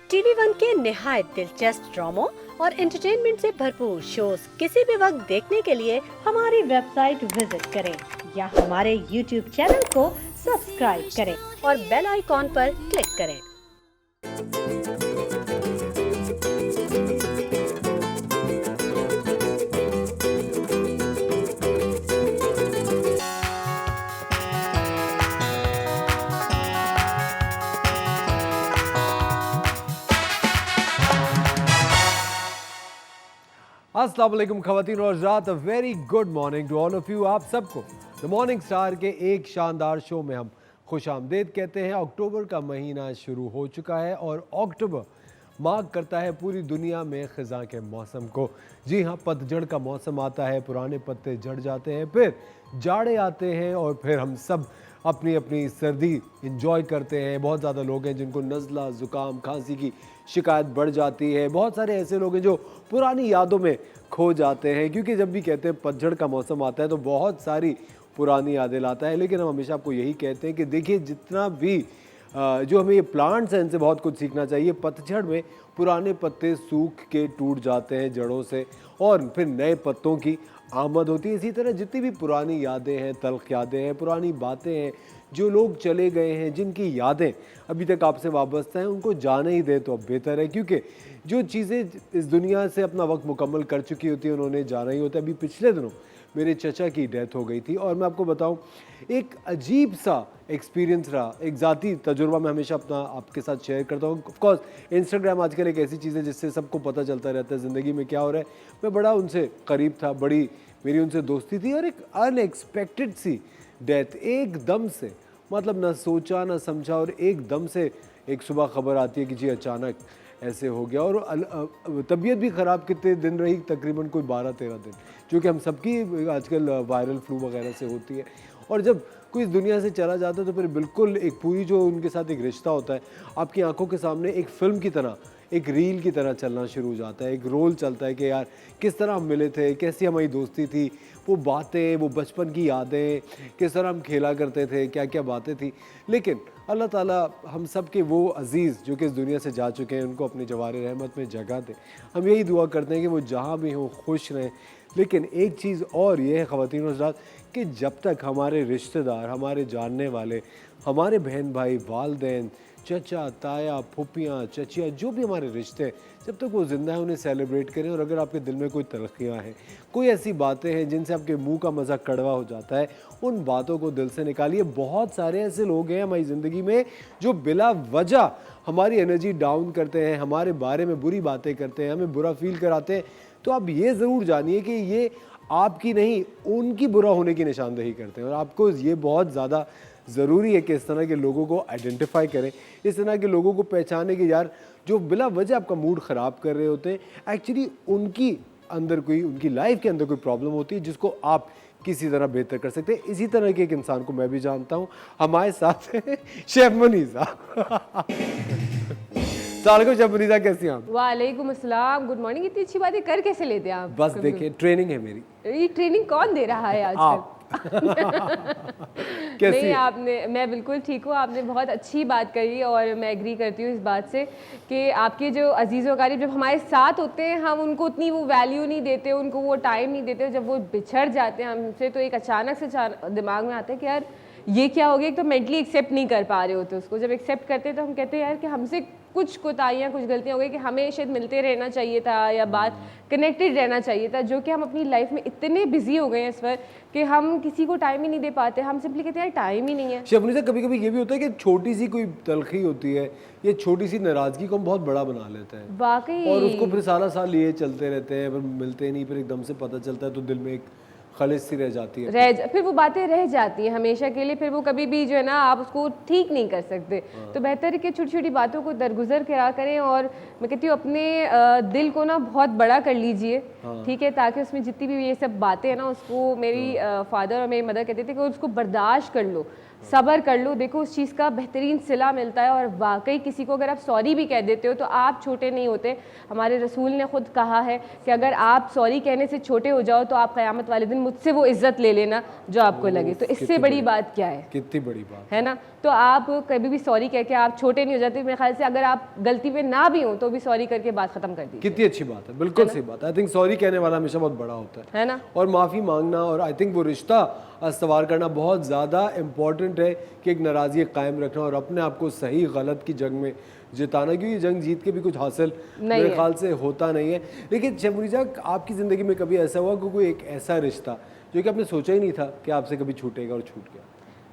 TV one के निहायत दिलचस्प ड्रामों और एंटरटेनमेंट से भरपूर शोज किसी भी वक्त देखने के लिए हमारी वेबसाइट विजिट करें या हमारे यूट्यूब चैनल को सब्सक्राइब करें और बेल आइकॉन पर क्लिक करें। अस्सलाम वालेकुम ख़वातीन और हज़रात, very good morning to all of you. आप सबको द मॉर्निंग स्टार के एक शानदार शो में हम खुश आमदेद कहते हैं। अक्टूबर का महीना शुरू हो चुका है और अक्टूबर मार्क करता है पूरी दुनिया में ख़ज़ां के मौसम को। जी हाँ, पतझड़ का मौसम आता है, पुराने पत्ते झड़ जाते हैं, फिर जाड़े आते हैं और फिर हम सब अपनी अपनी सर्दी इंजॉय करते हैं। बहुत ज़्यादा लोग हैं जिनको नज़ला, ज़ुकाम, खांसी की शिकायत बढ़ जाती है। बहुत सारे ऐसे लोग हैं जो पुरानी यादों में खो जाते हैं, क्योंकि जब भी कहते हैं पतझड़ का मौसम आता है तो बहुत सारी पुरानी यादें लाता है। लेकिन हम हमेशा आपको यही कहते हैं कि देखिए, जितना भी जो हमें ये प्लांट्स हैं इनसे बहुत कुछ सीखना चाहिए। पतझड़ में पुराने पत्ते सूख के टूट जाते हैं जड़ों से और फिर नए पत्तों की आमद होती है। इसी तरह जितनी भी पुरानी यादें हैं, तल्ख यादें हैं, पुरानी बातें हैं, जो लोग चले गए हैं, जिनकी यादें अभी तक आपसे वाबस्ता हैं, उनको जाने ही दे तो अब बेहतर है। क्योंकि जो चीज़ें इस दुनिया से अपना वक्त मुकम्मल कर चुकी होती हैं उन्होंने जाना ही होता है। अभी पिछले दिनों मेरे चचा की डेथ हो गई थी और मैं आपको बताऊं, एक अजीब सा एक्सपीरियंस रहा। एक ज़ाती तजुर्बा मैं हमेशा अपना आपके साथ शेयर करता हूँ। ऑफ कोर्स इंस्टाग्राम आजकल एक ऐसी चीज़ है जिससे सबको पता चलता रहता है ज़िंदगी में क्या हो रहा है। मैं बड़ा उनसे करीब था, बड़ी मेरी उनसे दोस्ती थी और एक अनएक्सपेक्टेड सी डेथ एकदम से, मतलब ना सोचा ना समझा, और एकदम से एक सुबह खबर आती है कि जी अचानक ऐसे हो गया। और तबीयत भी ख़राब कितने दिन रही, तकरीबन कोई 12-13 दिन, जो कि हम सबकी आजकल वायरल फ्लू वगैरह से होती है। और जब कोई इस दुनिया से चला जाता है तो फिर बिल्कुल एक पूरी जो उनके साथ एक रिश्ता होता है आपकी आंखों के सामने एक फ़िल्म की तरह, एक रील की तरह चलना शुरू हो जाता है। एक रोल चलता है कि यार किस तरह हम मिले थे, कैसी हमारी दोस्ती थी, वो बातें, वो बचपन की यादें, किस तरह हम खेला करते थे, क्या क्या बातें थी। लेकिन अल्लाह ताला हम सब के वो अज़ीज़ जो कि इस दुनिया से जा चुके हैं उनको अपनी जवार रहमत में जगह दे। हम यही दुआ करते हैं कि वो जहाँ भी हों खुश रहें। लेकिन एक चीज़ और ये है ख़वातीन और हज़रात, कि जब तक हमारे रिश्तेदार, हमारे जानने वाले, हमारे बहन भाई, वालदैन, चचा, ताया, फूफियाँ, चचिया, जो भी हमारे रिश्ते हैं, जब तक वो ज़िंदा है उन्हें सेलिब्रेट करें। और अगर आपके दिल में कोई तलख़ियाँ हैं, कोई ऐसी बातें हैं जिनसे आपके मुंह का मज़ा कड़वा हो जाता है, उन बातों को दिल से निकालिए। बहुत सारे ऐसे लोग हैं हमारी ज़िंदगी में जो बिला वजह हमारी एनर्जी डाउन करते हैं, हमारे बारे में बुरी बातें करते हैं, हमें बुरा फील कराते हैं। तो आप ये ज़रूर जानिए कि ये आपकी नहीं, उनकी बुरा होने की निशानदेही करते हैं। और आपको ये बहुत ज़्यादा ज़रूरी है कि इस तरह के लोगों को आइडेंटिफाई करें, इस तरह के लोगों को पहचानें कि यार जो बिला वजह आपका मूड ख़राब कर रहे होते हैं, एक्चुअली उनकी अंदर कोई, उनकी लाइफ के अंदर कोई प्रॉब्लम होती है जिसको आप किसी तरह बेहतर कर सकते हैं। इसी तरह के एक इंसान को मैं भी जानता हूँ। हमारे साथ है शेफ मुनीसा। सलाम शेफ मुनीसा, कैसी हैं आप? वालेकुम अस्सलाम, गुड मॉर्निंग। इतनी अच्छी बातें कर कैसे लेते हैं आप? बस देखिए, ट्रेनिंग है मेरी। ये ट्रेनिंग कौन दे रहा है आजकल? कैसी नहीं, है? आपने, मैं बिल्कुल ठीक हूँ। आपने बहुत अच्छी बात कही और मैं एग्री करती हूँ इस बात से कि आपके जो अजीज़ व क़रीब जब हमारे साथ होते हैं हम उनको उतनी वो वैल्यू नहीं देते, उनको वो टाइम नहीं देते। जब वो बिछड़ जाते हैं हमसे तो एक अचानक से दिमाग में आता है कि यार ये क्या हो गया। एक तो मेंटली एक्सेप्ट नहीं कर पा रहे होते उसको। जब एक्सेप्ट करते हैं तो हम कहते हैं यार कि हमसे कुछ कोताहियाँ, कुछ गलतियाँ हो गई कि हमें शायद मिलते रहना चाहिए था या बात कनेक्टेड रहना चाहिए था, जो कि हम अपनी लाइफ में इतने बिजी हो गए हैं इस वक्त कि हम किसी को टाइम ही नहीं दे पाते। हम सिंपली कहते हैं यार टाइम ही नहीं है। शेफ मुनीसा, कभी कभी ये भी होता है कि छोटी सी कोई तलखी होती है या छोटी सी नाराज़गी को हम बहुत बड़ा बना लेते हैं वाकई, और उसको फिर सारा साल लिए चलते रहते हैं, फिर मिलते नहीं, फिर एकदम से पता चलता है तो दिल में एक खलिश सी रह जाती है, फिर वो बातें रह जाती हैं हमेशा के लिए। फिर वो कभी भी जो है ना आप उसको ठीक नहीं कर सकते। तो बेहतर है कि छोटी छोटी बातों को दरगुजर करा करें। और मैं कहती हूँ अपने दिल को ना बहुत बड़ा कर लीजिए, ठीक है, ताकि उसमें जितनी भी ये सब बातें हैं ना उसको, मेरी फादर और मेरी मदर कहते थे कि उसको बर्दाश्त कर लो। सब्र कर लो, देखो उस चीज़ का बेहतरीन सिला मिलता है। और वाकई किसी को अगर आप सॉरी भी कह देते हो तो आप छोटे नहीं होते। हमारे रसूल ने खुद कहा है कि अगर आप सॉरी कहने से छोटे हो जाओ तो आप क़यामत वाले दिन मुझसे वो इज़्ज़त ले लेना जो आपको लगे। तो इससे बड़ी बात क्या है, कितनी बड़ी बात है ना। तो आप कभी भी सॉरी कह के आप छोटे नहीं हो जाते। मेरे ख्याल से अगर आप गलती पे ना भी हो तो भी सॉरी करके बात ख़त्म कर दीजिए। कितनी अच्छी बात है, बिल्कुल सही बात है। आई थिंक सॉरी कहने वाला हमेशा बहुत बड़ा होता है ना। और माफ़ी मांगना और आई थिंक वो रिश्ता इस्तवार करना बहुत ज़्यादा इम्पॉर्टेंट है कि एक नाराज़गी कायम रखना और अपने आप को सही गलत की जंग में जिताना, क्योंकि जंग जीत के भी कुछ हासिल मेरे ख्याल से होता नहीं है। लेकिन शबरीजा, आपकी ज़िंदगी में कभी ऐसा हुआ कि कोई एक ऐसा रिश्ता जो कि आपने सोचा ही नहीं था कि आपसे कभी छूटेगा और छूट गया?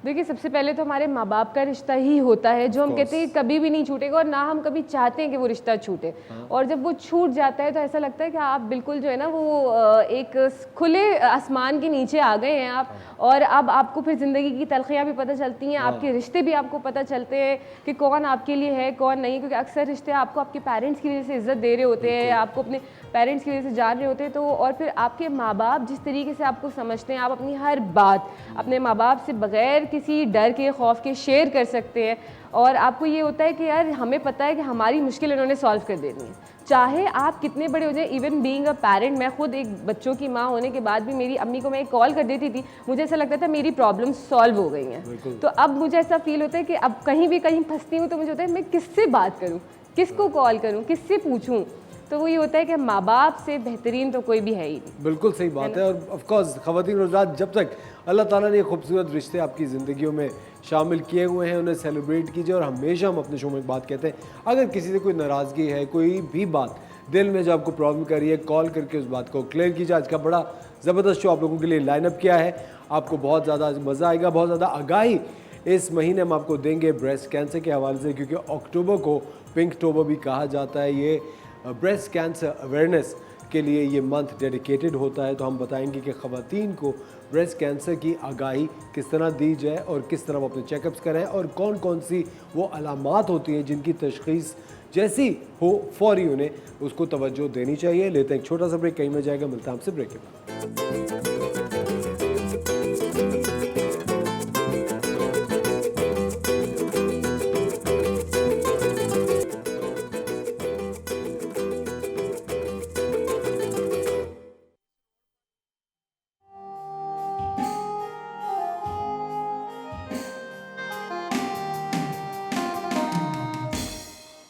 देखिए, सबसे पहले तो हमारे माँ बाप का रिश्ता ही होता है जो हम कहते हैं कभी भी नहीं छूटेगा, और ना हम कभी चाहते हैं कि वो रिश्ता छूटे। और जब वो छूट जाता है तो ऐसा लगता है कि आप बिल्कुल जो है ना वो एक खुले आसमान के नीचे आ गए हैं आप। और अब आपको फिर ज़िंदगी की तलखियाँ भी पता चलती हैं, आपके रिश्ते भी आपको पता चलते हैं कि कौन आपके लिए है कौन नहीं। क्योंकि अक्सर रिश्ते आपको आपके पेरेंट्स की वजह से इज़्ज़त दे रहे होते हैं, आपको अपने पेरेंट्स की वजह से जान रहे होते हैं। तो और फिर आपके माँ बाप जिस तरीके से आपको समझते हैं, आप अपनी हर बात अपने माँ बाप से बग़ैर किसी डर के खौफ के शेयर कर सकते हैं। और आपको ये होता है कि यार हमें पता है कि हमारी मुश्किल इन्होंने सॉल्व कर देनी है, चाहे आप कितने बड़े हो जाए। इवन बीइंग अ पेरेंट, मैं खुद एक बच्चों की माँ होने के बाद भी मेरी अम्मी को मैं एक कॉल कर देती थी, मुझे ऐसा लगता था मेरी प्रॉब्लम सॉल्व हो गई हैं। तो अब मुझे ऐसा फील होता है कि अब कहीं भी कहीं फंसती हूँ तो मुझे होता है मैं किससे बात करूँ, किसको कॉल करूँ, किससे पूछूँ। तो वो ये होता है कि माँ बाप से बेहतरीन तो कोई भी है ही नहीं। बिल्कुल सही बात है। और ऑफ कोर्स ख़वातीन और हज़रात, जब तक अल्लाह ताला ने खूबसूरत रिश्ते आपकी ज़िंदगियों में शामिल किए हुए हैं, उन्हें सेलिब्रेट कीजिए। और हमेशा हम अपने शो में एक बात कहते हैं, अगर किसी से कोई नाराज़गी है, कोई भी बात दिल में जो आपको प्रॉब्लम कर रही है, कॉल करके उस बात को क्लियर कीजिए। आज का बड़ा ज़बरदस्त शो आप लोगों के लिए लाइनअप किया है, आपको बहुत ज़्यादा मज़ा आएगा, बहुत ज़्यादा आगाही इस महीने हम आपको देंगे ब्रेस्ट कैंसर के हवाले से, क्योंकि अक्टूबर को पिंक टोबर भी कहा जाता है। ये ब्रेस्ट कैंसर अवेयरनेस के लिए ये मंथ डेडिकेटेड होता है। तो हम बताएंगे कि ख़वातीन को ब्रेस्ट कैंसर की आगाही किस तरह दी जाए और किस तरह वो अपने चेकअप्स करें, और कौन कौन सी वो अलामात होती हैं जिनकी तशख़ीस जैसी हो फौरी उन्हें उसको तवज्जो देनी चाहिए। लेते हैं एक छोटा सा ब्रेक, कहीं में जाएगा, मिलता है आपसे ब्रेक के बाद।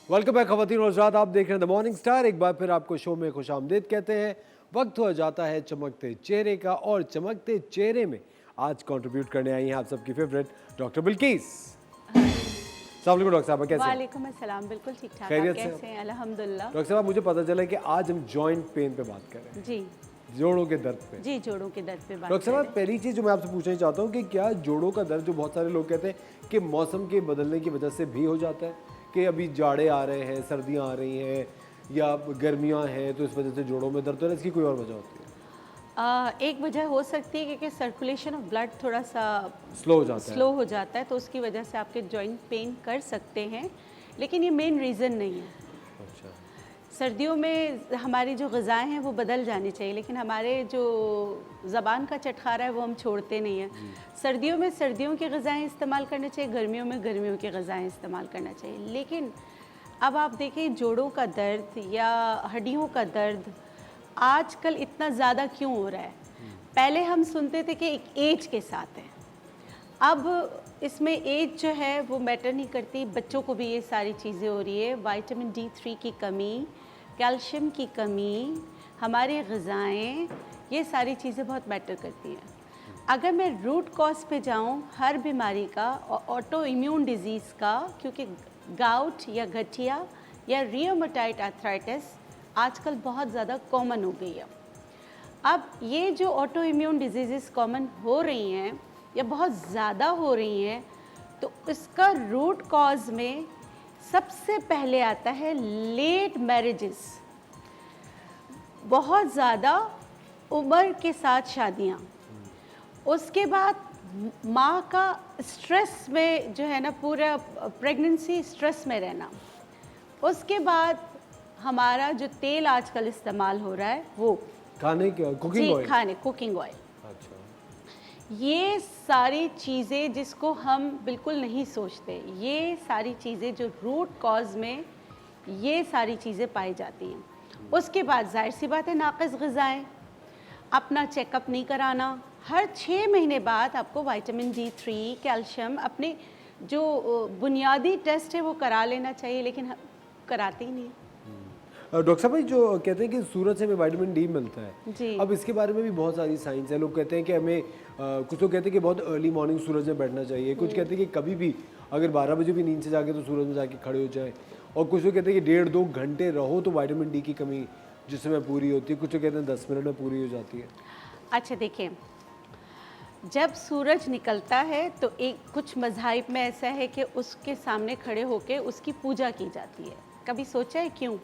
वेलकम बैक ख़वातीन और हज़रात, आप देख रहे हैं द मॉर्निंग स्टार। एक बार फिर आपको शो में खुशामदीद कहते हैं। वक्त हो जाता है चमकते चेहरे का, और चमकते चेहरे में आज कंट्रीब्यूट करने आई हैं आप सबकी फेवरेट डॉक्टर बिल्किस। अस्सलाम वालेकुम डॉक्टर साहब, कैसे हैं? वालेकुम अस्सलाम, बिल्कुल ठीक ठाक। खैरियत आप से? कैसे हैं? अल्हम्दुलिल्लाह। डॉक्टर साहब, मुझे पता चला कि आज हम जॉइंट पेन पे बात कर रहे हैं, जी जोड़ों के दर्द पे। जी, जोड़ों के दर्द पे बात डॉक्टर कर साहब, रहे पहली चीज़ जो मैं आपसे पूछना चाहता हूँ कि क्या जोड़ों का दर्द, जो बहुत सारे लोग कहते हैं कि मौसम के बदलने की वजह से भी हो जाता है, कि अभी जाड़े आ रहे हैं, सर्दियाँ आ रही हैं या गर्मियाँ हैं तो इस वजह से जोड़ों में दर्द हो रहा है, इसकी कोई और वजह होती है? एक वजह हो सकती है क्योंकि सर्कुलेशन ऑफ ब्लड थोड़ा सा स्लो हो जाता है। स्लो हो जाता है, तो उसकी वजह से आपके जॉइंट पेन कर सकते हैं, लेकिन ये मेन रीज़न नहीं है। अच्छा, सर्दियों में हमारी जो ग़िज़ाएँ हैं वो बदल जानी चाहिए, लेकिन हमारे जो ज़बान का चटखारा है वो हम छोड़ते नहीं हैं। सर्दियों में सर्दियों की ग़िज़ाएँ इस्तेमाल करनी चाहिए, गर्मियों में गर्मियों की ग़िज़ाएँ इस्तेमाल करना चाहिए। लेकिन अब आप देखें, जोड़ों का दर्द या हड्डियों का दर्द आजकल इतना ज़्यादा क्यों हो रहा है? पहले हम सुनते थे कि एक एज के साथ है, अब इसमें एज जो है वो मैटर नहीं करती। बच्चों को भी ये सारी चीज़ें हो रही है, विटामिन D3 की कमी, कैल्शियम की कमी, हमारी ग़िज़ाएँ, ये सारी चीज़ें बहुत मैटर करती हैं। अगर मैं रूट कॉज पे जाऊँ हर बीमारी का, ऑटो इम्यून डिज़ीज़ का, क्योंकि गाउट या गठिया या रियोमेटॉइड आर्थराइटिस आजकल बहुत ज़्यादा कॉमन हो गई है। अब ये जो ऑटो इम्यून डिजीज़ कॉमन हो रही हैं या बहुत ज़्यादा हो रही हैं, तो इसका रूट कॉज में सबसे पहले आता है लेट मैरिजेस, बहुत ज़्यादा उम्र के साथ शादियाँ, उसके बाद माँ का स्ट्रेस में जो है ना, पूरा प्रेगनेंसी स्ट्रेस में रहना, उसके बाद हमारा जो तेल आजकल इस्तेमाल हो रहा है वो खाने के कुकिंग ऑयल। खाने कुकिंग ऑयल, अच्छा, ये सारी चीज़ें जिसको हम बिल्कुल नहीं सोचते, ये सारी चीज़ें जो रूट कॉज में ये सारी चीज़ें पाई जाती हैं। उसके बाद जाहिर सी बात है नाक़िस ग़िज़ाएँ, अपना चेकअप नहीं कराना, हर 6 महीने बाद आपको विटामिन D3, कैल्शियम, अपने जो बुनियादी टेस्ट है वो करा लेना चाहिए, लेकिन कराते ही नहीं। डॉक्टर साहब भाई जो कहते हैं कि सूरज से हमें विटामिन डी मिलता है जी। अब इसके बारे में भी बहुत सारी साइंस है। लोग कहते हैं कि हमें कुछ लोग कहते हैं कि बहुत अर्ली मॉर्निंग सूरज में बैठना चाहिए, कुछ कहते हैं कि कभी भी अगर 12 बजे भी नींद से जाके तो सूरज में जाके खड़े हो जाए, और कुछ लोग कहते हैं कि 1.5-2 घंटे रहो तो विटामिन डी की कमी जिस समय पूरी होती है, कुछ लोग कहते हैं 10 मिनट में पूरी हो जाती है। अच्छा देखिए, जब सूरज निकलता है तो एक कुछ मज़ाहिब में ऐसा है कि उसके सामने खड़े होकर उसकी पूजा की जाती है। कभी सोचा है क्यों?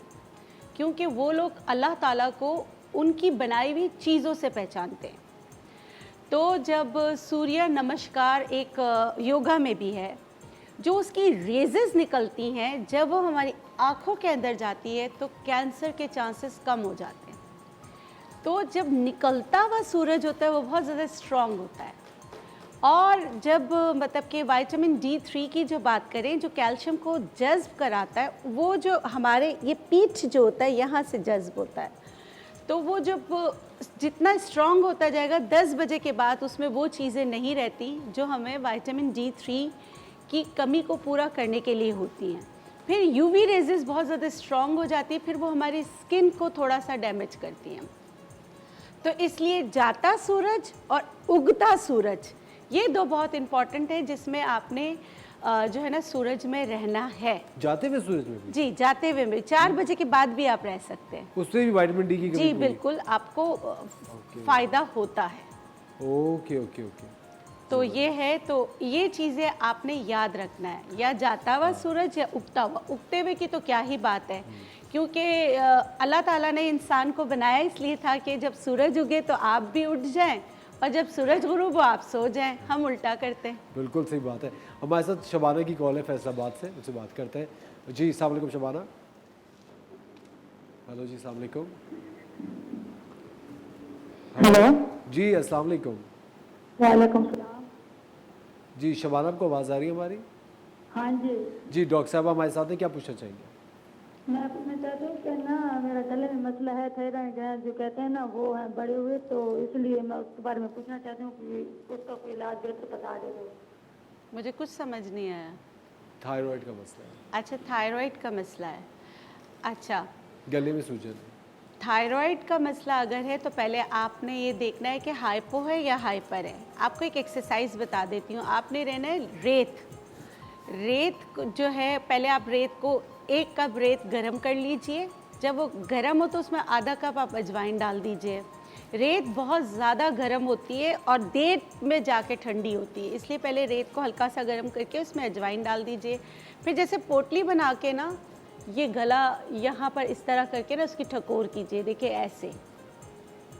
क्योंकि वो लोग अल्लाह ताला को उनकी बनाई हुई चीज़ों से पहचानते हैं। तो जब सूर्य नमस्कार एक योगा में भी है, जो उसकी रेजेस निकलती हैं, जब वो हमारी आँखों के अंदर जाती है तो कैंसर के चांसेस कम हो जाते हैं। तो जब निकलता हुआ सूरज होता है वो बहुत ज़्यादा स्ट्रॉन्ग होता है। और जब मतलब कि विटामिन D3 की जो बात करें, जो कैल्शियम को जज़्ब कराता है, वो जो हमारे ये पीठ जो होता है यहाँ से जज़्ब होता है, तो वो जब जितना स्ट्रॉन्ग होता जाएगा 10 बजे के बाद उसमें वो चीज़ें नहीं रहती जो हमें विटामिन D3 की कमी को पूरा करने के लिए होती हैं। फिर यूवी रेजेस बहुत ज़्यादा स्ट्रॉन्ग हो जाती है, फिर वो हमारी स्किन को थोड़ा सा डैमेज करती हैं। तो इसलिए जाता सूरज और उगता सूरज, ये दो बहुत इम्पॉर्टेंट है जिसमें आपने जो है ना सूरज में रहना है। जाते हुए सूरज में भी? जी, जाते हुए में 4 बजे के बाद भी आप रह सकते हैं। उससे भी विटामिन डी की कमी जी पूरी? बिल्कुल, आपको फ़ायदा होता है। Okay okay okay. तो ये है, तो ये चीज़ें आपने याद रखना है, या जाता हुआ सूरज या उगता हुआ। उगते हुए की तो क्या ही बात है, क्योंकि अल्लाह ताला ने इंसान को बनाया इसलिए था कि जब सूरज उगे तो आप भी उठ जाएं, और जब सूरज गुरूब हो आप सो जाएं। हम उल्टा करते हैं। बिल्कुल सही बात है। हमारे साथ शबाना की कॉल है फैसलाबाद से, उससे बात करते हैं। जी अस्सलाम वालेकुम शबाना। हेलो जी, अस्सलाम वालेकुम। हेलो जी अस्सलाम वालेकुम। वालेकुम सलाम। जी शबाना, आपको आवाज़ आ रही है हमारी? हाँ जी, जी डॉक्टर साहब हमारे साथ हैं, क्या पूछना चाहेंगे? मैं पूछना चाहती हूँ कि ना मेरा गले में मसला है, थायराइड है, जो कहते हैं ना वो है बड़े हुए, तो इसलिए मैं उसके बारे में पूछना चाहती हूँ कि उसका कोई इलाज बेहतर बता दे दो। मुझे कुछ समझ नहीं आया। थायराइड का मसला है। अच्छा, थायराइड का मसला है। अच्छा, गले में सूजन है। थायराइड का मसला अगर है तो पहले आपने ये देखना है कि हाइपो है या हाइपर है। आपको एक एक्सरसाइज बता देती हूँ। आपने रहना है रेत जो है, पहले आप रेत को 1 कप रेत गरम कर लीजिए। जब वो गरम हो तो उसमें आधा कप आप अजवाइन डाल दीजिए। रेत बहुत ज़्यादा गरम होती है और देर में जाके ठंडी होती है, इसलिए पहले रेत को हल्का सा गरम करके उसमें अजवाइन डाल दीजिए। फिर जैसे पोटली बना के ना, ये गला यहाँ पर इस तरह करके ना उसकी ठकोर कीजिए, देखिए ऐसे,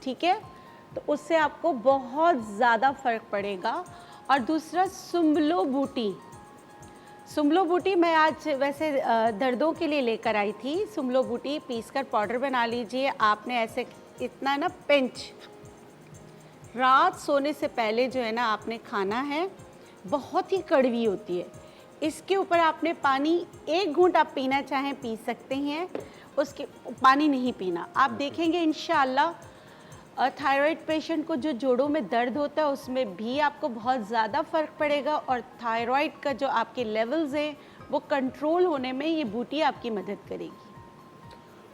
ठीक है? तो उससे आपको बहुत ज़्यादा फ़र्क पड़ेगा। और दूसरा सुम्बलो बूटी मैं आज वैसे दर्दों के लिए लेकर आई थी। सुम्बलो बूटी पीसकर पाउडर बना लीजिए। आपने ऐसे इतना ना पिंच रात सोने से पहले जो है ना आपने खाना है। बहुत ही कड़वी होती है। इसके ऊपर आपने पानी 1 घूंट आप पीना चाहें पी सकते हैं, उसके पानी नहीं पीना। आप देखेंगे इंशाअल्लाह थायराइड पेशेंट को जो जोड़ों में दर्द होता है उसमें भी आपको बहुत ज़्यादा फ़र्क पड़ेगा, और थायराइड का जो आपके लेवल्स हैं वो कंट्रोल होने में ये बूटी आपकी मदद करेगी।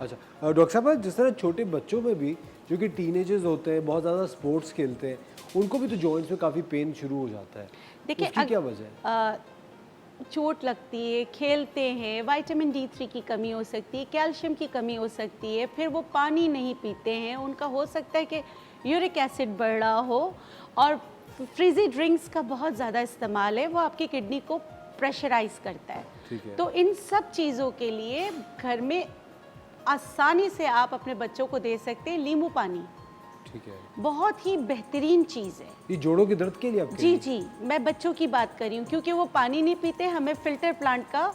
अच्छा डॉक्टर साहब, जिस तरह छोटे बच्चों में भी जो कि टीनेजर्स होते हैं, बहुत ज़्यादा स्पोर्ट्स खेलते हैं, उनको भी तो जॉइंट्स में काफ़ी पेन शुरू हो जाता है। देखिए उसकी क्या वजह है? चोट लगती है, खेलते हैं, विटामिन D3 की कमी हो सकती है, कैल्शियम की कमी हो सकती है, फिर वो पानी नहीं पीते हैं, उनका हो सकता है कि यूरिक एसिड बढ़ रहा हो, और फ्रीजी ड्रिंक्स का बहुत ज़्यादा इस्तेमाल है, वो आपकी किडनी को प्रेशराइज करता है। ठीक है। तो इन सब चीज़ों के लिए घर में आसानी से आप अपने बच्चों को दे सकते हैं नींबू पानी। ठीक है। बहुत ही बेहतरीन चीज़ है। ये जोड़ों के दर्द के लिए आपके जी लिए? जी, मैं बच्चों की बात कर रही हूँ, क्योंकि वो पानी नहीं पीते, हमें फ़िल्टर प्लांट का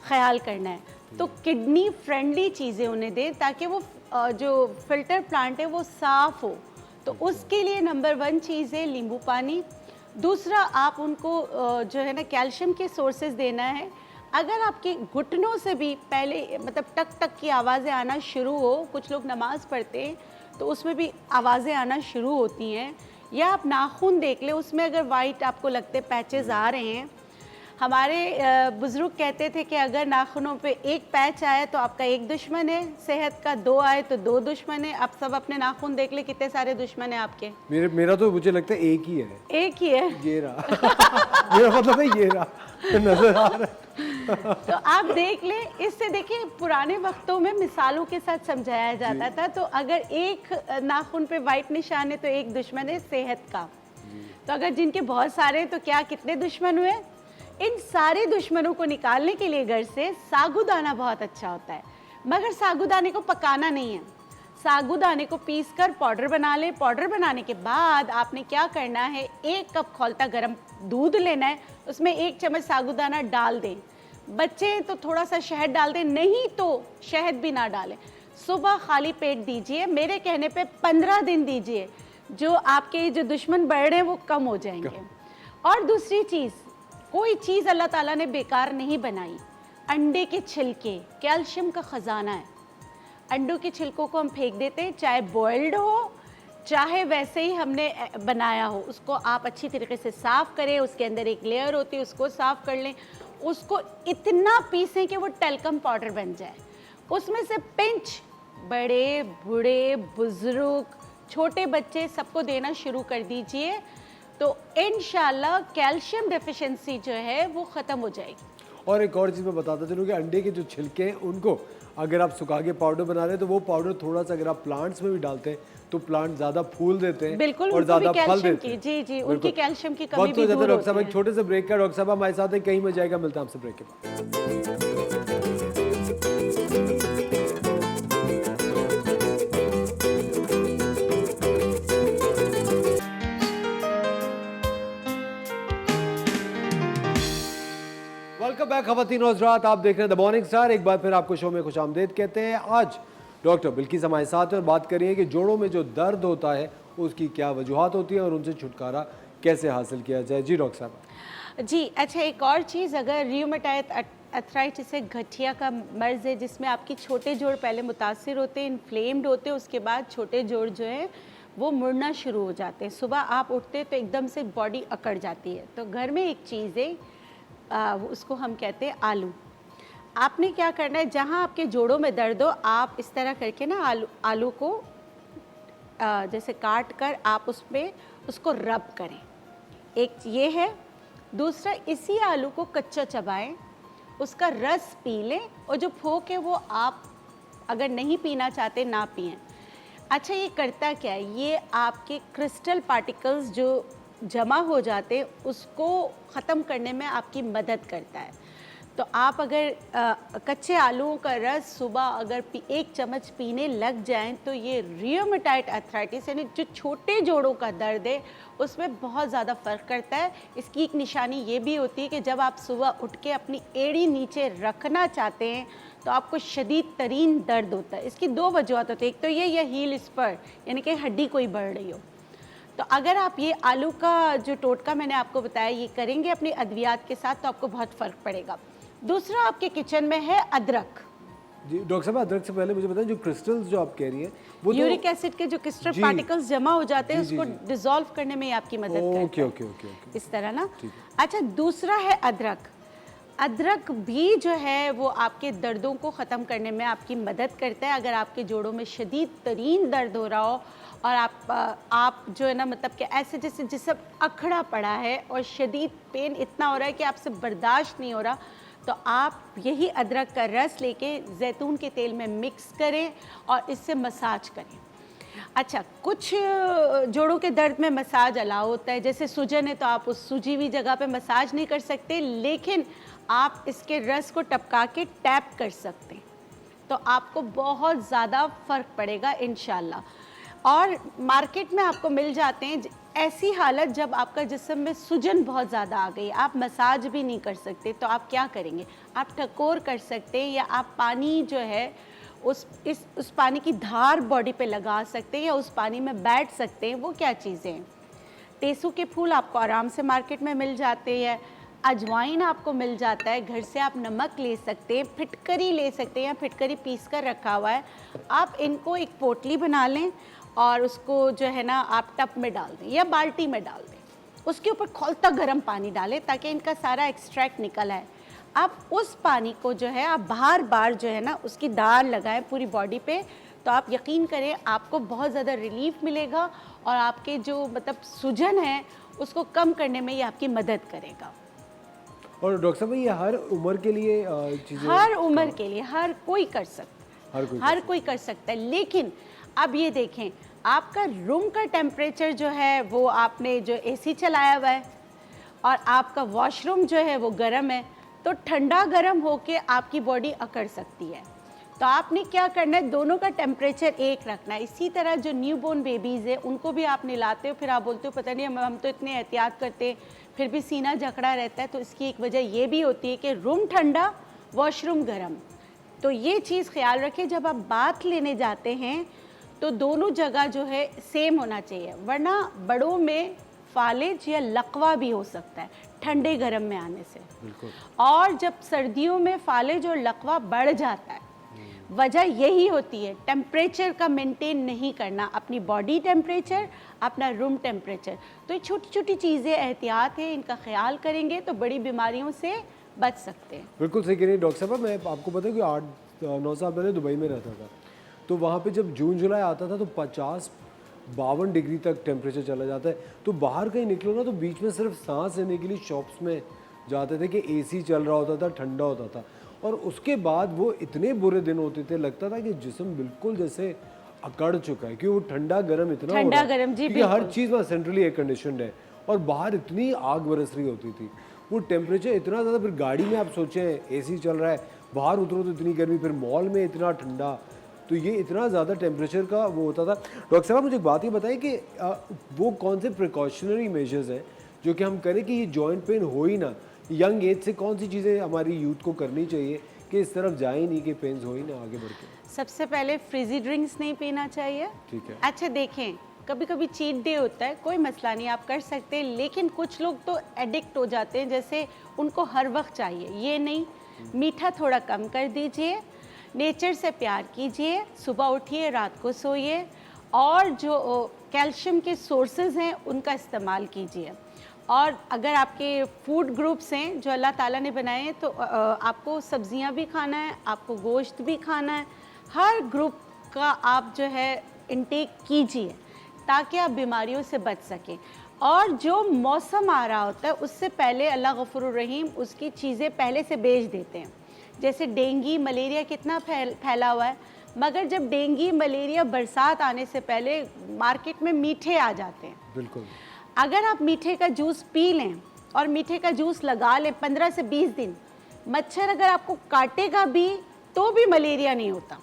ख्याल करना है। तो किडनी फ्रेंडली चीज़ें उन्हें दें ताकि वो जो फ़िल्टर प्लांट है वो साफ़ हो, तो उसके लिए नंबर 1 चीज़ है नींबू पानी। दूसरा, आप उनको जो है ना कैल्शियम के सोर्सेज देना है। अगर आपके घुटनों से भी पहले मतलब टक टक की आवाज़ें आना शुरू हो, कुछ लोग नमाज़ पढ़ते हैं तो उसमें भी आवाज़ें आना शुरू होती हैं, या आप नाखून देख लें, उसमें अगर वाइट आपको लगते पैचेस आ रहे हैं। हमारे बुज़ुर्ग कहते थे कि अगर नाखूनों पे एक पैच आया तो आपका एक दुश्मन है, सेहत का 2 आए तो 2 दुश्मन है। आप सब अपने नाखून देख ले, कितने सारे दुश्मन हैं आपके। मेरा तो मुझे लगता है एक ही है। एक ही है। ये रहा। मेरा मतलब है ये रहा, नजर आ रहा है। तो आप देख लें, इससे देखिए पुराने वक्तों में मिसालों के साथ समझाया जाता था। तो अगर एक नाखून पे वाइट निशान है तो एक दुश्मन है सेहत का। तो अगर जिनके बहुत सारे हैं तो क्या कितने दुश्मन हुए। इन सारे दुश्मनों को निकालने के लिए घर से साबूदाना बहुत अच्छा होता है, मगर साबूदाने को पकाना नहीं है। साबूदाने को पीसकर पाउडर बना लें। पाउडर बनाने के बाद आपने क्या करना है, 1 कप खौलता गर्म दूध लेना है, उसमें 1 चम्मच साबूदाना डाल दें। बच्चे तो थोड़ा सा शहद डाल दें, नहीं तो शहद भी ना डालें। सुबह खाली पेट दीजिए, मेरे कहने पे 15 दिन दीजिए, जो आपके जो दुश्मन बढ़ रहे हैं वो कम हो जाएंगे। और दूसरी चीज़, कोई चीज़ अल्लाह ताला ने बेकार नहीं बनाई। अंडे के छिलके कैल्शियम का ख़जाना है। अंडों के छिलकों को हम फेंक देते हैं, चाहे बॉइल्ड हो चाहे वैसे ही हमने बनाया हो। उसको आप अच्छी तरीके से साफ़ करें, उसके अंदर एक लेयर होती है, उसको साफ़ कर लें। उसको इतना पीसें कि वो टेल्कम पाउडर बन जाए। उसमें से पिंच बड़े बूढ़े बुज़ुर्ग छोटे बच्चे सबको देना शुरू कर दीजिए, तो इंशाल्लाह कैल्शियम डेफिशिएंसी जो है वो ख़त्म हो जाएगी। और एक और चीज़ मैं बताता चलूँ कि अंडे के जो छिलके हैं उनको अगर आप सुखा के पाउडर बना रहे हैं तो वो पाउडर थोड़ा सा अगर आप प्लांट्स में भी डालते हैं तो प्लांट ज़्यादा फूल देते हैं। बिल्कुल, और ज़्यादा फल देते हैं। जी जी, उनकी बिल्कुल। कैल्शियम की कमी वक्त भी हो जाता है दूर डॉक्टर साहब, होती एक है। छोटे से ब्रेक का। डॉक्टर साहब हमारे साथ हैं, कहीं मजा आएगा, मिलता है हमसे ब्रेक के बाद। वेलकम बैक खवातीन और हज़रात, आप देख रहे हैं द मॉर्निंग स्टार। एक बार फिर आपको शो में खुशामदीद कहते हैं। आज डॉक्टर बिल्किस हमारे साथ हैं और बात करिए कि जोड़ों में जो दर्द होता है उसकी क्या वजूहात होती है और उनसे छुटकारा कैसे हासिल किया जाए। जी डॉक्टर साहब। जी अच्छा, एक और चीज़, अगर रियोमेटाइड अर्थराइटिस से गठिया का मर्ज़ है जिसमें आपकी छोटे जोड़ पहले मुतासिर होते हैं, इन्फ्लेम्ड होते हैं, उसके बाद छोटे जोड़ जो है वो मुड़ना शुरू हो जाते हैं। सुबह आप उठते तो एकदम से बॉडी अकड़ जाती है। तो घर में एक चीज़ है, उसको हम कहते हैं आलू। आपने क्या करना है, जहाँ आपके जोड़ों में दर्द हो आप इस तरह करके ना आलू को जैसे काट कर आप उसको रब करें। एक ये है। दूसरा, इसी आलू को कच्चा चबाएं, उसका रस पी लें, और जो फोक है वो आप अगर नहीं पीना चाहते ना पिएं। अच्छा, ये करता क्या है, ये आपके क्रिस्टल पार्टिकल्स जो जमा हो जाते हैं उसको ख़त्म करने में आपकी मदद करता है। तो आप अगर कच्चे आलूओं का रस सुबह अगर 1 चम्मच पीने लग जाएं तो ये रियोमेटाइड अर्थराइटिस यानी जो छोटे जोड़ों का दर्द है उसमें बहुत ज़्यादा फ़र्क करता है। इसकी एक निशानी ये भी होती है कि जब आप सुबह उठ के अपनी एड़ी नीचे रखना चाहते हैं तो आपको शदीद तरीन दर्द होता है। इसकी 2 वजूहत होती है, एक तो ये या हील स्पर यानी कि हड्डी कोई बढ़ रही हो। तो अगर आप ये आलू का जो टोटका मैंने आपको बताया ये करेंगे अपनी अद्वियात के साथ तो आपको बहुत फ़र्क पड़ेगा। दूसरा, आपके किचन में है अदरक। जी डॉक्टर साहब, अदरक से पहले मुझे बताएं, जो क्रिस्टल्स जो आप कह रही हैं वो यूरिक एसिड के जो क्रिस्टल पार्टिकल्स जमा हो जाते हैं उसको डिसॉल्व करने में ये आपकी मदद करता है। ओके। इस तरह ना। अच्छा, दूसरा है अदरक। अदरक भी जो है वो आपके दर्दों को ख़त्म करने में आपकी मदद करता है। अगर आपके जोड़ों में शदीद तरीन दर्द हो रहा हो और आप जो है ना मतलब कि ऐसे जैसे जिसम अखड़ा पड़ा है और शदीद पेन इतना हो रहा है कि आपसे बर्दाश्त नहीं हो रहा, तो आप यही अदरक का रस लेके जैतून के तेल में मिक्स करें और इससे मसाज करें। अच्छा, कुछ जोड़ों के दर्द में मसाज अलाउ होता है, जैसे सूजन है तो आप उस सूजी हुई जगह पे मसाज नहीं कर सकते, लेकिन आप इसके रस को टपका के टैप कर सकते हैं, तो आपको बहुत ज़्यादा फ़र्क पड़ेगा इंशाल्लाह। और मार्केट में आपको मिल जाते हैं ऐसी हालत जब आपका जिस्म में सूजन बहुत ज़्यादा आ गई, आप मसाज भी नहीं कर सकते, तो आप क्या करेंगे, आप टकोर कर सकते हैं या आप पानी जो है उस पानी की धार बॉडी पे लगा सकते हैं या उस पानी में बैठ सकते हैं, वो क्या चीज़ें हैं। टेसू के फूल आपको आराम से मार्केट में मिल जाते हैं, अजवाइन आपको मिल जाता है, घर से आप नमक ले सकते हैं, फिटकरी ले सकते हैं, या फिटकरी पीस कर रखा हुआ है। आप इनको एक पोटली बना लें और उसको जो है ना आप टब में डाल दें या बाल्टी में डाल दें, उसके ऊपर खौलता गर्म पानी डालें ताकि इनका सारा एक्सट्रैक्ट निकल आए। आप उस पानी को जो है आप बार बार जो है ना उसकी धार लगाएं पूरी बॉडी पे, तो आप यकीन करें आपको बहुत ज़्यादा रिलीफ मिलेगा और आपके जो मतलब सूजन है उसको कम करने में ये आपकी मदद करेगा। और डॉक्टर साहब ये हर उम्र के लिए चीज़ें, हर उम्र के लिए हर कोई कर सकता है, हर कोई कर सकता है। लेकिन अब ये देखें, आपका रूम का टेम्परेचर जो है वो आपने जो एसी चलाया हुआ है और आपका वॉशरूम जो है वो गर्म है, तो ठंडा गर्म होके आपकी बॉडी अकड़ सकती है। तो आपने क्या करना है, दोनों का टेम्परेचर एक रखना है। इसी तरह जो न्यूबॉर्न बेबीज़ है उनको भी आप नहलाते हो, फिर आप बोलते हो पता नहीं हम तो इतने एहतियात करते हैं फिर भी सीना जकड़ा रहता है, तो इसकी एक वजह ये भी होती है कि रूम ठंडा वॉशरूम गर्म। तो ये चीज़ ख्याल रखें, जब आप बाथ लेने जाते हैं तो दोनों जगह जो है सेम होना चाहिए, वरना बड़ों में फालिज या लकवा भी हो सकता है ठंडे गर्म में आने से। बिल्कुल। और जब सर्दियों में फालिज और लकवा बढ़ जाता है, वजह यही होती है टेम्परेचर का मेंटेन नहीं करना, अपनी बॉडी टेम्परेचर, अपना रूम टेम्परेचर। तो ये छोटी छोटी चीज़ें एहतियात है, इनका ख्याल करेंगे तो बड़ी बीमारियों से बच सकते हैं। बिल्कुल सही कह रही है डॉक्टर साहब। मैं आपको पता है कि 8-9 साल पहले दुबई में रहता था, तो वहाँ पे जब जून जुलाई आता था तो 50-52 डिग्री तक टेम्परेचर चला जाता है। तो बाहर कहीं निकलो ना तो बीच में सिर्फ सांस लेने के लिए शॉप्स में जाते थे कि एसी चल रहा होता था, ठंडा होता था, और उसके बाद वो इतने बुरे दिन होते थे, लगता था कि जिस्म बिल्कुल जैसे अकड़ चुका है, क्योंकि वो ठंडा गर्म इतना हो ठंडा रहा है, गर्म, जी क्योंकि हर बिल्कुल। चीज़ वहाँ सेंट्रली एयर कंडीशनड है और बाहर इतनी आग बरस रही होती थी, वो टेम्परेचर इतना ज़्यादा। फिर गाड़ी में आप सोचें एसी चल रहा है, बाहर उतरो तो इतनी गर्मी, फिर मॉल में इतना ठंडा, तो ये इतना ज़्यादा टेम्परेचर का वो होता था। डॉक्टर साहब मुझे एक बात ये बताएं कि वो कौन से प्रिकॉशनरी मेजर्स हैं जो कि हम करें कि ये जॉइंट पेन हो ही ना, यंग एज से कौन सी चीज़ें हमारी यूथ को करनी चाहिए कि इस तरफ जाए ही नहीं कि पेन्स हो ही ना आगे बढ़ के? सबसे पहले फ्रिजी ड्रिंक्स नहीं पीना चाहिए। ठीक है। अच्छा देखें, कभी कभी चीट डे होता है, कोई मसला नहीं, आप कर सकते हैं, लेकिन कुछ लोग तो एडिक्ट हो जाते हैं, जैसे उनको हर वक्त चाहिए, ये नहीं। मीठा थोड़ा कम कर दीजिए, नेचर से प्यार कीजिए, सुबह उठिए रात को सोइए, और जो कैल्शियम के सोर्सेज हैं उनका इस्तेमाल कीजिए। और अगर आपके फूड ग्रुप्स हैं जो अल्लाह ताला ने बनाए हैं तो आपको सब्जियां भी खाना है, आपको गोश्त भी खाना है, हर ग्रुप का आप जो है इंटेक कीजिए ताकि आप बीमारियों से बच सकें। और जो मौसम आ रहा होता है उससे पहले अल्लाह गफूरुर रहीम उसकी चीज़ें पहले से बेच देते हैं। जैसे डेंगू मलेरिया कितना फैला हुआ है, मगर जब डेंगू मलेरिया बरसात आने से पहले मार्केट में मीठे आ जाते हैं। बिल्कुल। अगर आप मीठे का जूस पी लें और मीठे का जूस लगा लें 15 से 20 दिन, मच्छर अगर आपको काटेगा भी तो भी मलेरिया नहीं होता।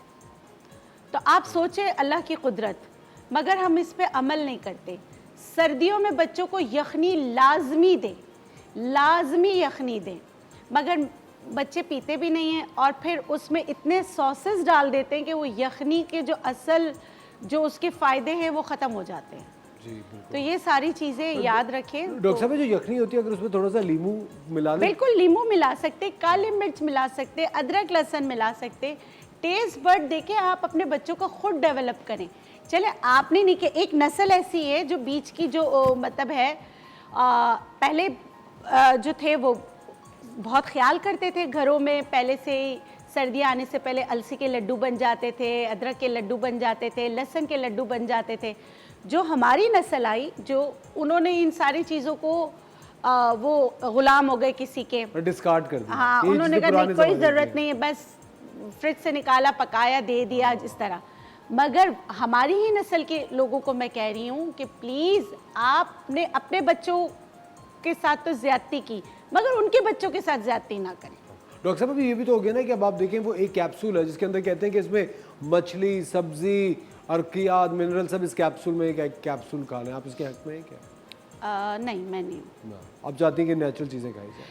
तो आप सोचें अल्लाह की कुदरत, मगर हम इस पे अमल नहीं करते। सर्दियों में बच्चों को यखनी लाजमी दें, लाजमी यखनी दें, मगर बच्चे पीते भी नहीं हैं और फिर उसमें इतने सॉसेस डाल देते हैं कि वो यखनी के जो असल जो उसके फ़ायदे हैं वो ख़त्म हो जाते हैं। जी बिल्कुल। तो ये सारी चीज़ें याद रखें। डॉक्टर साहब जो यखनी होती है अगर उसमें थोड़ा सा नींबू मिला दें? बिल्कुल, नींबू मिला सकते, काली मिर्च मिला सकते, अदरक लहसुन मिला सकते। टेस्ट बड देके आप अपने बच्चों को खुद डेवलप करें। चले आपने नहीं कि एक नस्ल ऐसी है जो बीच की जो मतलब है पहले जो थे वो बहुत ख्याल करते थे घरों में, पहले से ही सर्दियाँ आने से पहले अलसी के लड्डू बन जाते थे, अदरक के लड्डू बन जाते थे, लहसुन के लड्डू बन जाते थे। जो हमारी नस्ल आई जो उन्होंने इन सारी चीज़ों को वो गुलाम हो गए किसी के, डिस्कार्ड कर दिया। हाँ, ये उन्होंने चीज़ें कहा नहीं, पुराने कोई ज़माने ज़रूरत की नहीं है, बस फ्रिज से निकाला, पकाया, दे दिया इस तरह। मगर हमारी ही नस्ल के लोगों को मैं कह रही हूँ कि प्लीज़ आपने अपने बच्चों के साथ तो ज़्यादती की, मगर उनके बच्चों के साथ ज़्यादती ना करें। डॉक्टर साहब अभी ये भी तो हो गया ना कि अब आप देखें वो एक कैप्सूल है जिसके अंदर कहते हैं कि इसमें मछली, सब्जी, अर्कियात, मिनरल सब इस कैप्सूल में, एक कैप्सूल खा लें। आप इसके हक में हैं क्या? नहीं, मैं नहीं। ना, आप चाहती हैं कि नेचुरल चीज़ें खाई जाए?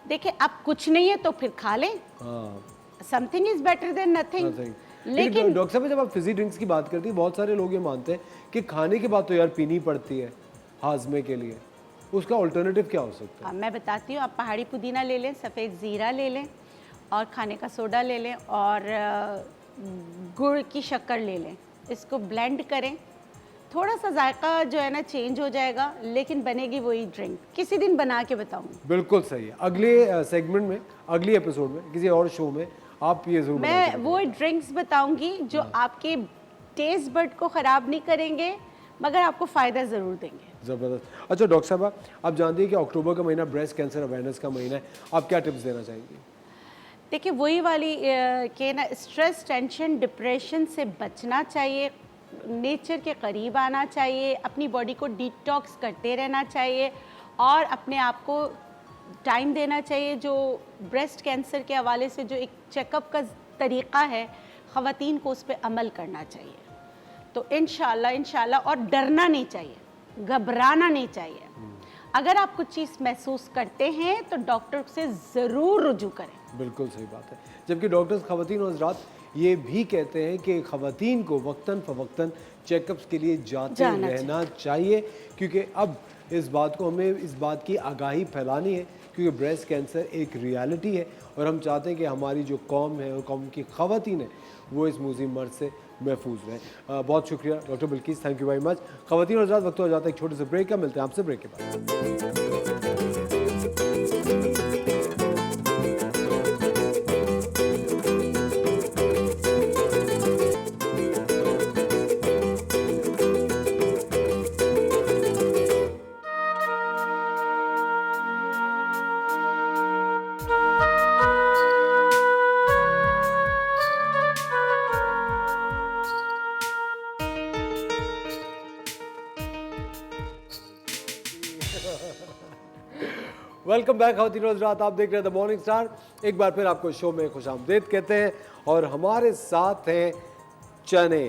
देखिए अब कुछ नहीं है तो फिर खा लें, हाँ, something is better than nothing. nothing। लेकिन डॉक्टर साहब जब आप फिजी ड्रिंक्स की बात करती हैं, बहुत सारे लोग ये मानते हैं कि खाने के बाद तो यार पीनी पड़ती है हाजमे के लिए, उसका अल्टरनेटिव क्या हो सकता है? मैं बताती हूँ, आप पहाड़ी पुदीना ले लें, सफ़ेद ज़ीरा ले लें और खाने का सोडा ले लें और गुड़ की शक्कर ले लें, इसको ब्लेंड करें, थोड़ा सा जायका जो है ना चेंज हो जाएगा, लेकिन बनेगी वही ड्रिंक। किसी दिन बना के बताऊंगी। बिल्कुल सही है। अगले सेगमेंट में, अगली एपिसोड में, किसी और शो में आप ये जरूर बना के मैं वो ड्रिंक्स बताऊंगी जो आपके टेस्ट बड को ख़राब नहीं करेंगे मगर आपको फ़ायदा ज़रूर देंगे। ज़बरदस्त। अच्छा डॉक्टर साहब, आप जानती हैं कि अक्टूबर का महीना ब्रेस्ट कैंसर अवेयरनेस का महीना है, आप क्या टिप्स देना चाहेंगी? देखिए वही वाली कि ना स्ट्रेस, टेंशन, डिप्रेशन से बचना चाहिए, नेचर के करीब आना चाहिए, अपनी बॉडी को डिटॉक्स करते रहना चाहिए और अपने आप को टाइम देना चाहिए। जो ब्रेस्ट कैंसर के हवाले से जो एक चेकअप का तरीक़ा है, ख़वातीन को उस पर अमल करना चाहिए। तो इंशाल्लाह और डरना नहीं चाहिए, घबराना नहीं चाहिए। अगर आप कुछ चीज़ महसूस करते हैं तो डॉक्टर से ज़रूर रुजू करें। बिल्कुल सही बात है। जबकि डॉक्टर्स ख़वातीन और हज़रात ये भी कहते हैं कि ख़वातीन को वक्तन फ़वक्तन चेकअप्स के लिए जाते रहना चाहिए, क्योंकि अब इस बात को हमें इस बात की आगाही फैलानी है, क्योंकि ब्रेस्ट कैंसर एक रियलिटी है और हम चाहते हैं कि हमारी जो कौम है और कौम की ख़वातीन है वो इस मुज़िम मर्ज से महफूज रहें। बहुत शुक्रिया doctor Bilkis, thank you very much. ख़वातीन और हज़रात, वक्त हो जाता है एक छोटे से ब्रेक का, मिलते हैं आपसे ब्रेक के बाद। वेलकम बैक ख़वातीन और हज़रात, आप देख रहे हैं द मॉर्निंग स्टार। एक बार फिर आपको शो में खुशामदीद कहते हैं और हमारे साथ हैं चने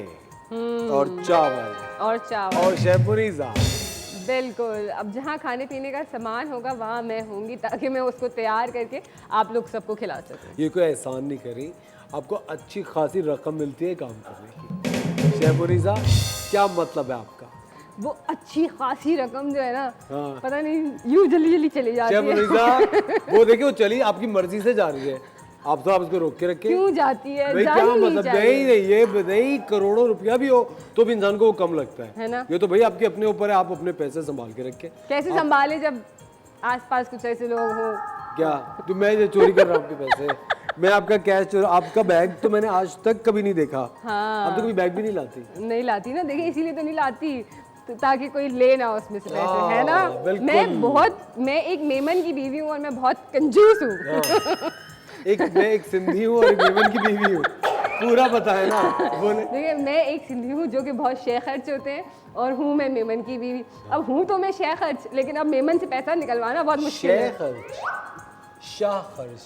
और चावल और शेफ मुनीज़ा। बिल्कुल, अब जहाँ खाने पीने का सामान होगा वहाँ मैं होंगी, ताकि मैं उसको तैयार करके आप लोग सबको खिला सकूँ। ये कोई एहसान नहीं करी, आपको अच्छी खासी रकम मिलती है काम करने की। शेफ मुनीज़ा, क्या मतलब है आपका? वो अच्छी खासी रकम जो है ना, हाँ। पता नहीं यूँ जल्दी जल्दी चली जाती शेफ है। मुनीज़ा, वो देखिए वो चली आपकी मर्जी से जा रही है, आप उसको रोक के रखे। क्यों जाती है? भाई क्या मतलब? नहीं, ये नहीं, करोड़ों रुपया भी हो तो भी इंसान को वो कम लगता है ना? ये तो भाई आपके अपने ऊपर है, आप अपने पैसे संभाल के रखे। कैसे संभाले जब आसपास कुछ ऐसे लोग हो? क्या तो मैं ये चोरी कर रहा हूँ आपके पैसे? मैं आपका कैश चोर, आपका बैग तो मैंने आज तक कभी नहीं देखा। हाँ। आप तो कभी बैग भी नहीं लाती। नहीं लाती ना, देखिए इसीलिए तो नहीं लाती, तो ताकि कोई ले ना उसमें से पैसे, है ना? बिल्कुल। मैं एक मेमन की बीवी हूँ और मैं बहुत कंजूस हूँ। मैं एक सिंधी हूँ और एक मेमन की बीवी हूँ, पूरा पता है ना? बोले। देखिए मैं एक सिंधी हूँ जो कि बहुत शेख खर्च होते हैं और हूँ मैं मेमन की बीवी। अब हूँ तो मैं शेख खर्च, लेकिन अब मेमन से पैसा निकलवाना बहुत मुश्किल है। शाह खर्च।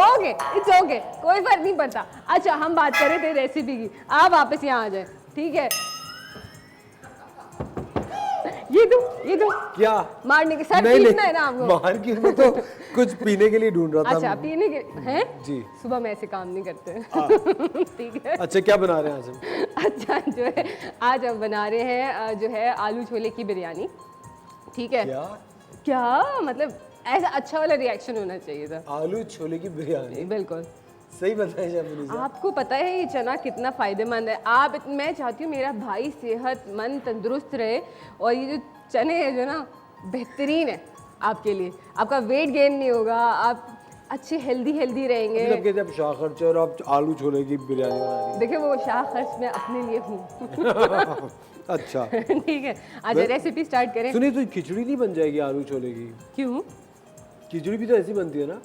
ओके, इट्स ओके, कोई फर्क नहीं पड़ता। अच्छा, हम बात कर रहे थे रेसिपी की, आप वापस यहाँ आ जाए, ठीक है? ये दो क्या मारने के सर नहीं, पीटना है ना आपको? मार की मैं तो कुछ पीने के लिए ढूंढ रहा था। अच्छा, पीने के हैं जी। सुबह में ऐसे काम नहीं करते। ठीक है। अच्छा, क्या बना रहे हैं आज हम? अच्छा, जो है आज हम बना रहे हैं जो है आलू छोले की बिरयानी, ठीक है? क्या मतलब ऐसा अच्छा वाला रिएक्शन होना चाहिए था। आलू छोले की बिरयानी, बिल्कुल सही बताया शेफ। आपको पता है ये चना कितना फ़ायदेमंद है। मैं चाहती हूँ मेरा भाई सेहतमंद तंदुरुस्त रहे, और ये जो चने हैं जो ना बेहतरीन है आपके लिए। आपका वेट गेन नहीं होगा, आप अच्छे हेल्दी रहेंगे। जब शाह खर्च और आप आलू छोले की बिरयानी बना रही हैं। देखिए वो शाह खर्च मैं अपने लिए हूँ। अच्छा ठीक है, अच्छा रेसिपी स्टार्ट करें। सुनिए, तो खिचड़ी नहीं बन जाएगी आलू छोले की? क्यों? खिचड़ी भी तो ऐसी बनती है ना,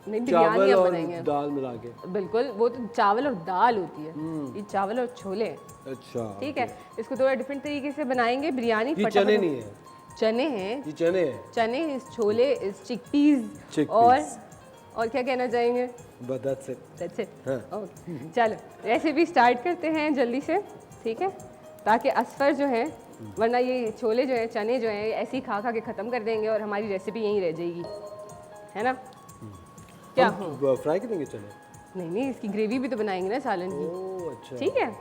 नहीं, चावल बिरयानी और बनाएंगे दाल मिला के। बिल्कुल, वो तो चावल और दाल होती है, ये चावल और छोले हैं। अच्छा ठीक है, इसको थोड़ा डिफरेंट तरीके से बनाएंगे बिरयानी। ये चने नहीं है, चने हैं, ये चने हैं। चने इस छोले इस चिकपीज और क्या कहना चाहेंगे? That's it. That's it. हाँ। ओके, चलो रेसिपी स्टार्ट करते हैं जल्दी से, ठीक है? ताकि असफर जो है, वरना ये छोले जो है, चने जो है, ऐसे ही खा के ख़त्म कर देंगे और हमारी रेसिपी यहीं रह जाएगी, है ना? क्या फ्राई करेंगे चने? नहीं नहीं, इसकी ग्रेवी भी तो बनाएंगे ना सालन की। ओह अच्छा। ठीक है।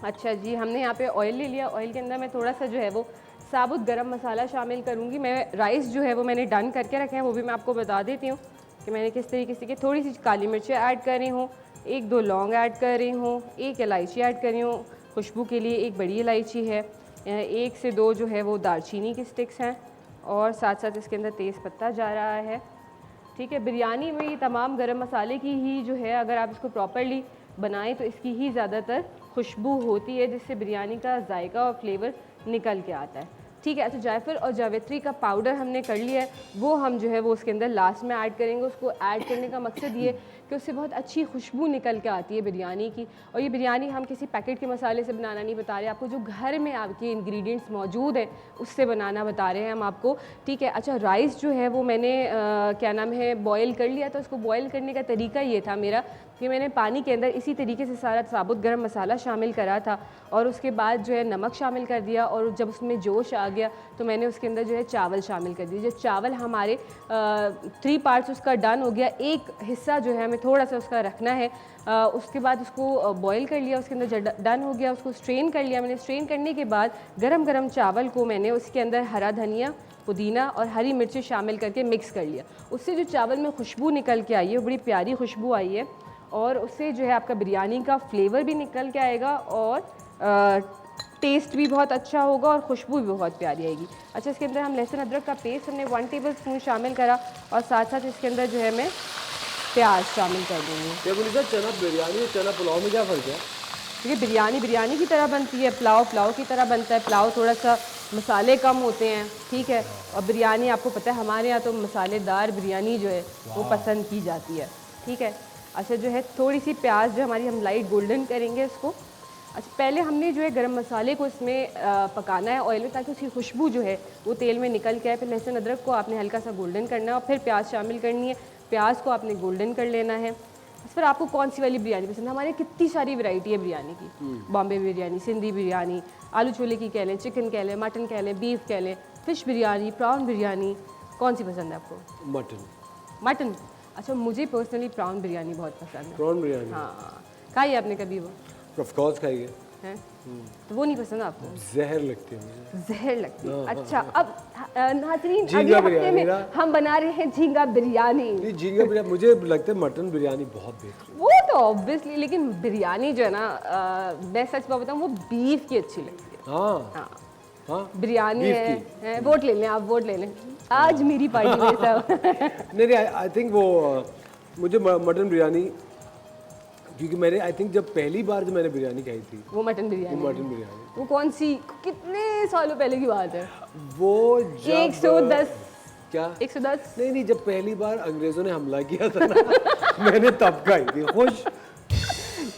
अच्छा जी, हमने यहाँ पे ऑयल ले लिया। ऑयल के अंदर मैं थोड़ा सा जो है वो साबुत गरम मसाला शामिल करूँगी। मैं राइस जो है वो मैंने डन करके रखे हैं, वो भी मैं आपको बता देती हूँ कि मैंने किस तरीके से की। थोड़ी सी काली मिर्चें ऐड कर रही हूँ, 1-2 लौंग ऐड कर रही हूँ, 1 इलायची ऐड कर रही हूँ खुशबू के लिए, 1 बड़ी इलायची है, 1 से 2 जो है वो दालचीनी की स्टिक्स हैं, और साथ साथ इसके अंदर तेज़ पत्ता जा रहा है। ठीक है। बिरयानी में ये तमाम गरम मसाले की ही जो है, अगर आप इसको प्रॉपरली बनाएं तो इसकी ही ज़्यादातर खुशबू होती है, जिससे बिरयानी का जायका और फ्लेवर निकल के आता है। ठीक है। अच्छा, जायफल और जावित्री का पाउडर हमने कर लिया है, वो हम जो है वो उसके अंदर लास्ट में ऐड करेंगे। उसको ऐड करने का मकसद ये कि उससे बहुत अच्छी खुशबू निकल के आती है बिरयानी की। और ये बिरयानी हम किसी पैकेट के मसाले से बनाना नहीं बता रहे, आपको जो घर में आपके इंग्रेडिएंट्स मौजूद हैं उससे बनाना बता रहे हैं हम आपको। ठीक है। अच्छा, राइस जो है वो मैंने क्या नाम है बॉयल कर लिया था। उसको बॉयल करने का तरीका ये था मेरा कि मैंने पानी के अंदर इसी तरीके से सारा साबुत गरम मसाला शामिल करा था, और उसके बाद जो है नमक शामिल कर दिया, और जब उसमें जोश आ गया तो मैंने उसके अंदर जो है चावल शामिल कर दिए। जब चावल हमारे 3 पार्ट्स उसका डन हो गया, एक हिस्सा जो है हमें थोड़ा सा उसका रखना है, उसके बाद उसको बॉईल कर लिया। उसके अंदर डन हो गया, उसको स्ट्रेन कर लिया मैंने। स्ट्रेन करने के बाद गरम गरम चावल को मैंने उसके अंदर हरा धनिया, पुदीना और हरी मिर्ची शामिल करके मिक्स कर लिया। उससे जो चावल में खुशबू निकल के आई है वो बड़ी प्यारी खुशबू आई है, और उससे जो है आपका बिरयानी का फ्लेवर भी निकल के आएगा, और टेस्ट भी बहुत अच्छा होगा, और खुशबू भी बहुत प्यारी आएगी। अच्छा, इसके अंदर हम लहसुन अदरक का पेस्ट हमने 1 टेबलस्पून शामिल करा, और साथ साथ इसके अंदर जो है मैं प्याज शामिल कर दूँगी। ये बोली चना बिरयानी और चना पुलाव में क्या फ़र्क है? देखिए, बिरयानी बिरयानी की तरह बनती है, पुलाव पुलाव की तरह बनता है। पुलाव थोड़ा सा मसाले कम होते हैं, ठीक है, और बिरयानी आपको पता है हमारे यहाँ तो मसालेदार बिरयानी जो है वो पसंद की जाती है। ठीक है। अच्छा, जो है थोड़ी सी प्याज जो हमारी हम लाइट गोल्डन करेंगे इसको। अच्छा, पहले हमने जो है गरम मसाले को इसमें पकाना है ऑयल में, ताकि उसकी खुशबू जो है वो तेल में निकल के आए। फिर लहसुन अदरक को आपने हल्का सा गोल्डन करना है, और फिर प्याज शामिल करनी है। प्याज को आपने गोल्डन कर लेना है। फिर आपको कौन सी वाली बिरयानी पसंद है? हमारे कितनी सारी वैरायटी है बिरयानी की। बॉम्बे बिरयानी, सिंधी बिरयानी, आलू छोले की कह लें, चिकन कह लें, मटन कह लें, बीफ कह लें, फिश बिरयानी, प्रॉन बिरयानी, कौन सी पसंद है आपको? मटन। मटन। अच्छा, मुझे पर्सनली प्रॉन बिरयानी बहुत पसंद है। प्रॉन बिरयानी? हाँ, खाई है आपने कभी वो? ऑफ कोर्स खाइए। हैं? तो वो नहीं पसंद आपको? जहर लगती है मुझे। जहर लगती है। अच्छा, अब नाज़रीन, झींगा अगले हफ्ते बिरयानी में ना? हम बना रहे हैं झींगा बिरयानी। नहीं, झींगा बिरयानी मुझे लगता है मटन बिरयानी बहुत बेहतरीन। वो तो ऑब्वियसली, लेकिन बिरयानी जो है ना, मैं सच बात बताऊँ, वो बीफ की अच्छी लगती है। हाँ हाँ, हाँ। बिरयानी बीफ है। वोट ले लें आप, वोट ले लें। आज मेरी पार्टी में सब। नहीं, आई थिंक वो मुझे मटन बिरयानी, क्योंकि मैंने आई थिंक जब पहली बार जब मैंने बिरयानी खाई थी, वो मटन बिरयानी। वो मटन बिरयानी, वो कौन सी, कितने सालों पहले की बात है? वो जब 110। क्या? 110। नहीं, जब पहली बार अंग्रेजों ने हमला किया था ना मैंने तब खाई थी। खुश।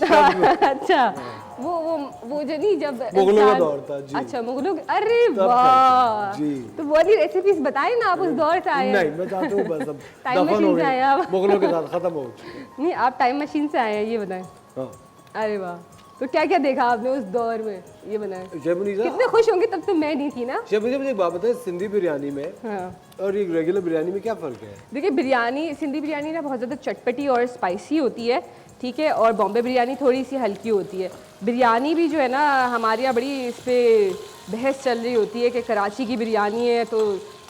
अच्छा, वो जो नहीं, जब मुगलों का इंसान- दौर था जी। अच्छा, मुगलों। अरे तब वाह खाई थी, जी। तो वो वाली रेसिपीज बताएं ना, आप उस दौर से आए हैं। नहीं, मैं चाहता हूँ बस अब टाइम दफन हो मशीन से आए गए, आप। मुगलों के साथ खत्म हो चुके। नहीं, आप टाइम मशीन से आए हैं, ये बताएं। हाँ, अरे वाह, तो क्या क्या देखा आपने उस दौर में, ये बताएं। शेफ मुनीसा, कितने खुश होंगे, तब तो मैं नहीं थी ना। शेफ मुझे एक बात बताए, सिंधी बिरयानी में हाँ, और एक रेगुलर बिरयानी में क्या फ़र्क है? देखिए, बिरयानी, सिंधी बिरयानी ना बहुत ज़्यादा चटपटी और स्पाइसी होती है, ठीक है, और बॉम्बे बिरयानी थोड़ी सी हल्की होती है। बिरयानी भी जो है ना, हमारे यहाँ बड़ी इस पर बहस चल रही होती है कि कराची की बिरयानी है तो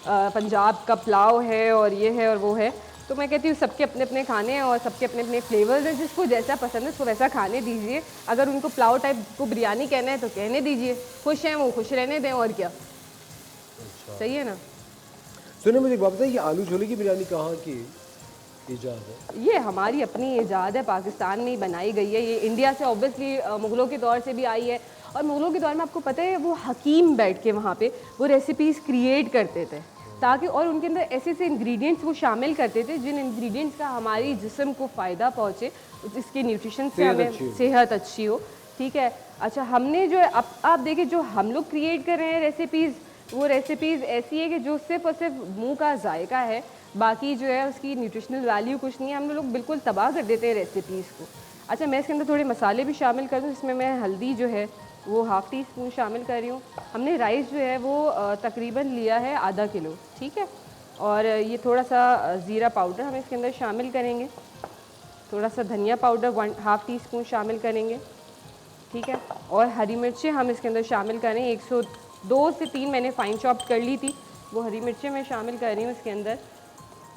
पंजाब का पुलाव है, और ये है और वो है। तो मैं कहती हूँ सबके अपने अपने खाने हैं, और सबके अपने अपने फ्लेवर्स हैं। जिसको जैसा पसंद है उसको वैसा खाने दीजिए। अगर उनको पुलाव टाइप को बिरयानी कहना है तो कहने दीजिए, खुश हैं वो खुश रहने दें, और क्या। सही है ना? सुने, मुझे एक बात बताइए, ये आलू छोले की बिरयानी कहाँ की ईजाद है? ये हमारी अपनी ईजाद है, पाकिस्तान में ही बनाई गई है। ये इंडिया से ऑब्वियसली मुग़लों के दौर से भी आई है, और मुग़लों के दौर में आपको पता है वो हकीम बैठ के वहाँ पे वो रेसिपीज़ क्रिएट करते थे, ताकि, और उनके अंदर ऐसे ऐसे इंग्रेडिएंट्स वो शामिल करते थे जिन इंग्रेडिएंट्स का हमारी जिस्म को फ़ायदा पहुँचे, जिसके न्यूट्रिशन से हमें सेहत अच्छी हो। ठीक है। अच्छा, हमने जो है अब आप देखिए, जो हम लोग क्रिएट कर रहे हैं रेसिपीज़, वो रेसिपीज़ ऐसी है कि जो सिर्फ और सिर्फ मुँह का जायका है, बाकी जो है उसकी न्यूट्रिशनल वैल्यू कुछ नहीं है। हम लोग बिल्कुल तबाह कर देते हैं रेसिपीज़ को। अच्छा, मैं इसके अंदर थोड़े मसाले भी शामिल कर दूँ। इसमें मैं हल्दी जो है वो ½ टीस्पून शामिल कर रही हूँ। हमने राइस जो है वो तकरीबन लिया है आधा किलो, ठीक है, और ये थोड़ा सा ज़ीरा पाउडर हम इसके अंदर शामिल करेंगे। थोड़ा सा धनिया पाउडर 1/2 टीस्पून शामिल करेंगे, ठीक है। और हरी मिर्चें हम इसके अंदर शामिल करें, 102 से 3 मैंने फाइन चॉप कर ली थी, वो हरी मिर्चें मैं शामिल कर रही हूँ इसके अंदर।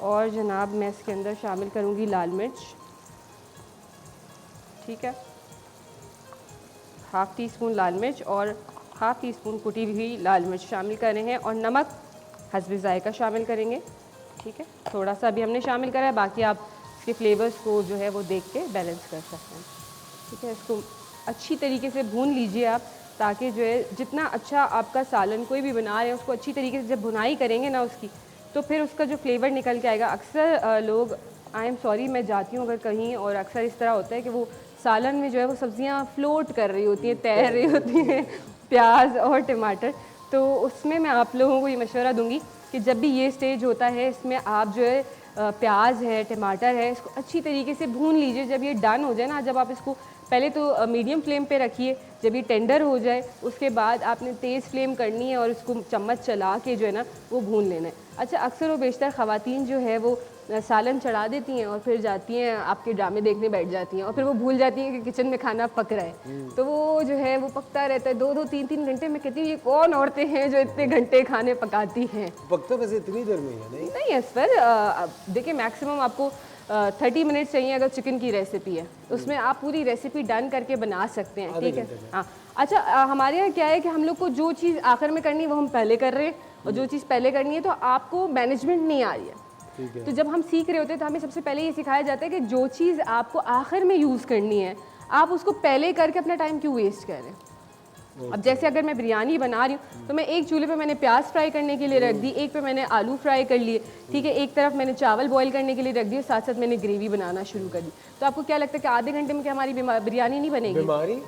और जनाब मैं इसके अंदर शामिल करूँगी लाल मिर्च, ठीक है, 1/2 टीस्पून लाल मिर्च और 1/2 टीस्पून कुटी हुई लाल मिर्च शामिल कर रहे हैं। और नमक हस्बे ज़ायका शामिल करेंगे, ठीक है। थोड़ा सा अभी हमने शामिल करा है, बाकी आप इसके फ्लेवर्स को जो है वो देख के बैलेंस कर सकते हैं, ठीक है। इसको अच्छी तरीके से भून लीजिए आप, ताकि जो है जितना अच्छा आपका सालन कोई भी बना रहे हैं उसको अच्छी तरीके से जब भुनाई करेंगे ना उसकी, तो फिर उसका जो फ्लेवर निकल के आएगा। अक्सर लोग, आई एम सॉरी मैं जाती हूँ अगर कहीं, और अक्सर इस तरह होता है कि वो सालन में जो है वो सब्जियाँ फ्लोट कर रही होती हैं, तैर रही होती हैं, प्याज और टमाटर। तो उसमें मैं आप लोगों को ये मशवरा दूंगी कि जब भी ये स्टेज होता है इसमें आप जो है प्याज है, टमाटर है, इसको अच्छी तरीके से भून लीजिए। जब ये डन हो जाए ना, जब आप इसको पहले तो मीडियम फ्लेम पे रखिए, जब ये टेंडर हो जाए उसके बाद आपने तेज़ फ्लेम करनी है और इसको चम्मच चला के जो है ना वो भून लेना है। अच्छा, अक्सर वो बेशतर ख़वातीन जो है वो सालन चढ़ा देती हैं और फिर जाती हैं आपके ड्रामे देखने बैठ जाती हैं, और फिर वो भूल जाती हैं कि किचन में खाना पक रहा है। तो वो जो है वो पकता रहता है 2-2 3-3 घंटे। मैं कहती हूँ ये कौन औरतें हैं जो इतने घंटे खाने पकाती हैं। पकता वैसे इतनी देर में है नहीं? नहीं असफर, देखिए मैक्सिमम आपको 30 मिनट चाहिए अगर चिकन की रेसिपी है, उसमें आप पूरी रेसिपी डन करके बना सकते हैं, ठीक है। हाँ अच्छा, हमारे यहाँ क्या है कि हम लोग को जो चीज़ आखिर में करनी है वो हम पहले कर रहे हैं, और जो चीज़ पहले करनी है तो आपको मैनेजमेंट नहीं आ रही है। तो जब हम सीख रहे होते हैं तो हमें सबसे पहले ये सिखाया जाता है कि जो चीज़ आपको आखिर में यूज़ करनी है आप उसको पहले करके अपना टाइम क्यों वेस्ट कर रहे हैं। अब जैसे अगर मैं बिरयानी बना रही हूँ तो मैं एक चूल्हे पे मैंने प्याज फ्राई करने के लिए रख दी, एक पे मैंने आलू फ्राई कर लिए, ठीक है, एक तरफ मैंने चावल बॉईल करने के लिए रख दिए, साथ साथ मैंने ग्रेवी बनाना शुरू कर दी। तो आपको क्या लगता है कि आधे घंटे में क्या हमारी बिरयानी नहीं बनेगी? बीमारी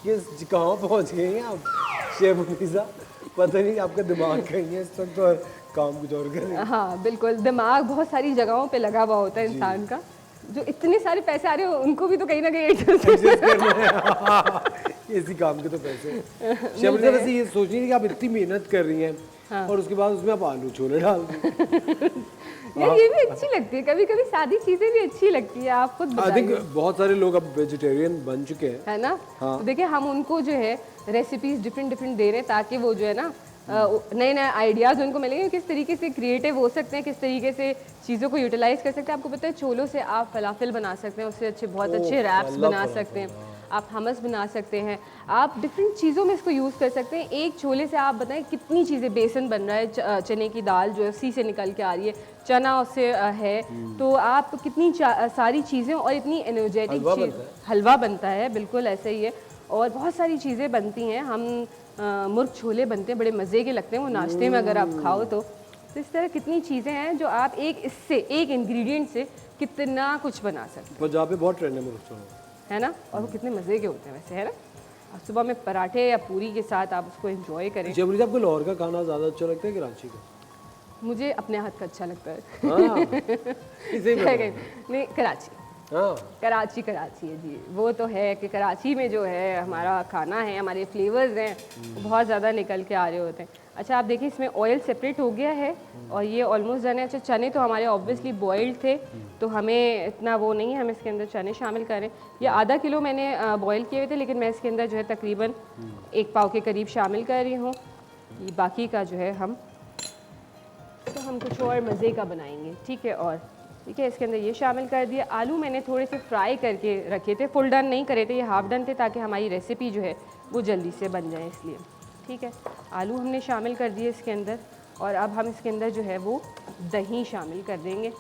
ये कहाँ पहुँच गई हैं आप शेफ मुनीसा? पता नहीं आपका दिमाग कहीं है इस वक्त और काम कुछ और कर रही है। हाँ बिल्कुल, दिमाग बहुत सारी जगहों पे लगा हुआ होता है इंसान का। जो इतने सारे पैसे आ रहे हो उनको भी तो कहीं ना कहीं एडजस्ट करना है। इसी काम के तो पैसे। शेफ मुनीसा वैसे ये सोच रही थी कि आप इतनी मेहनत कर रही हैं और उसके बाद उसमें आप आलू छोले डाल दी। यार ये भी अच्छी लगती है, कभी कभी सादी चीजें भी अच्छी लगती है, आप खुद आई थिंक बहुत सारे लोग अब वेजिटेरियन बन चुके हैं, है ना। हाँ। तो देखिए हम उनको जो है रेसिपीज डिफरेंट डिफरेंट दे रहे हैं ताकि वो जो है ना नए नए आइडियाज़ उनको मिलेंगे, किस तरीके से क्रिएटिव हो सकते हैं, किस तरीके से चीज़ों को यूटिलाइज कर सकते हैं। आपको पता है छोलों से आप फलाफिल बना सकते हैं, उससे अच्छे बहुत अच्छे रैप्स बना सकते हैं, आप हमस बना सकते हैं, आप डिफरेंट चीज़ों में इसको यूज़ कर सकते हैं। एक छोले से आप बताएं कितनी चीज़ें, बेसन बन रहा है, चने की दाल जो है सी से निकल के आ रही है, चना उससे है, तो आप कितनी सारी चीज़ें और इतनी एनर्जेटिक चीज़, हलवा बनता है, बिल्कुल ऐसे ही है, और बहुत सारी चीज़ें बनती हैं। हम मुर्ग छोले बनते हैं, बड़े मज़े के लगते हैं वो नाश्ते में अगर आप खाओ तो इस तरह कितनी चीज़ें हैं जो आप इससे एक इंग्रेडिएंट से कितना कुछ बना सकते हैं। पंजाब में बहुत ट्रेंड है मुर्ग छोले, है ना, और वो कितने मज़े के होते हैं वैसे, है ना। और सुबह में पराठे या पूरी के साथ आप उसको एंजॉय करें। जब मुझे आपको लाहौर का खाना ज़्यादा अच्छा लगता है कि कराची का? मुझे अपने हाथ का अच्छा लगता है। नहीं, कराची। हाँ, कराची है जी, वो तो है कि कराची में जो है हमारा खाना है, हमारे फ्लेवर्स हैं वो बहुत ज़्यादा निकल के आ रहे होते हैं। अच्छा आप देखिए इसमें ऑयल सेपरेट हो गया है और ये ऑलमोस्ट डन है। अच्छा चने तो हमारे ऑब्वियसली बॉइल्ड थे तो हमें इतना वो नहीं है, हम इसके अंदर चने शामिल करें। ये आधा किलो मैंने बॉयल किए हुए थे, लेकिन मैं इसके अंदर जो है तकरीबन 1 पाव के करीब शामिल कर रही हूँ। बाकी का जो है हम कुछ और मज़े का बनाएंगे, ठीक है। और ठीक है, इसके अंदर ये शामिल कर दिया। आलू मैंने थोड़े से फ्राई करके रखे थे, फुल डन नहीं करे थे, ये हाफ डन थे ताकि हमारी रेसिपी जो है वो जल्दी से बन जाए इसलिए, ठीक है। आलू हमने शामिल कर दिए इसके अंदर, और अब हम इसके अंदर जो है वो दही शामिल कर देंगे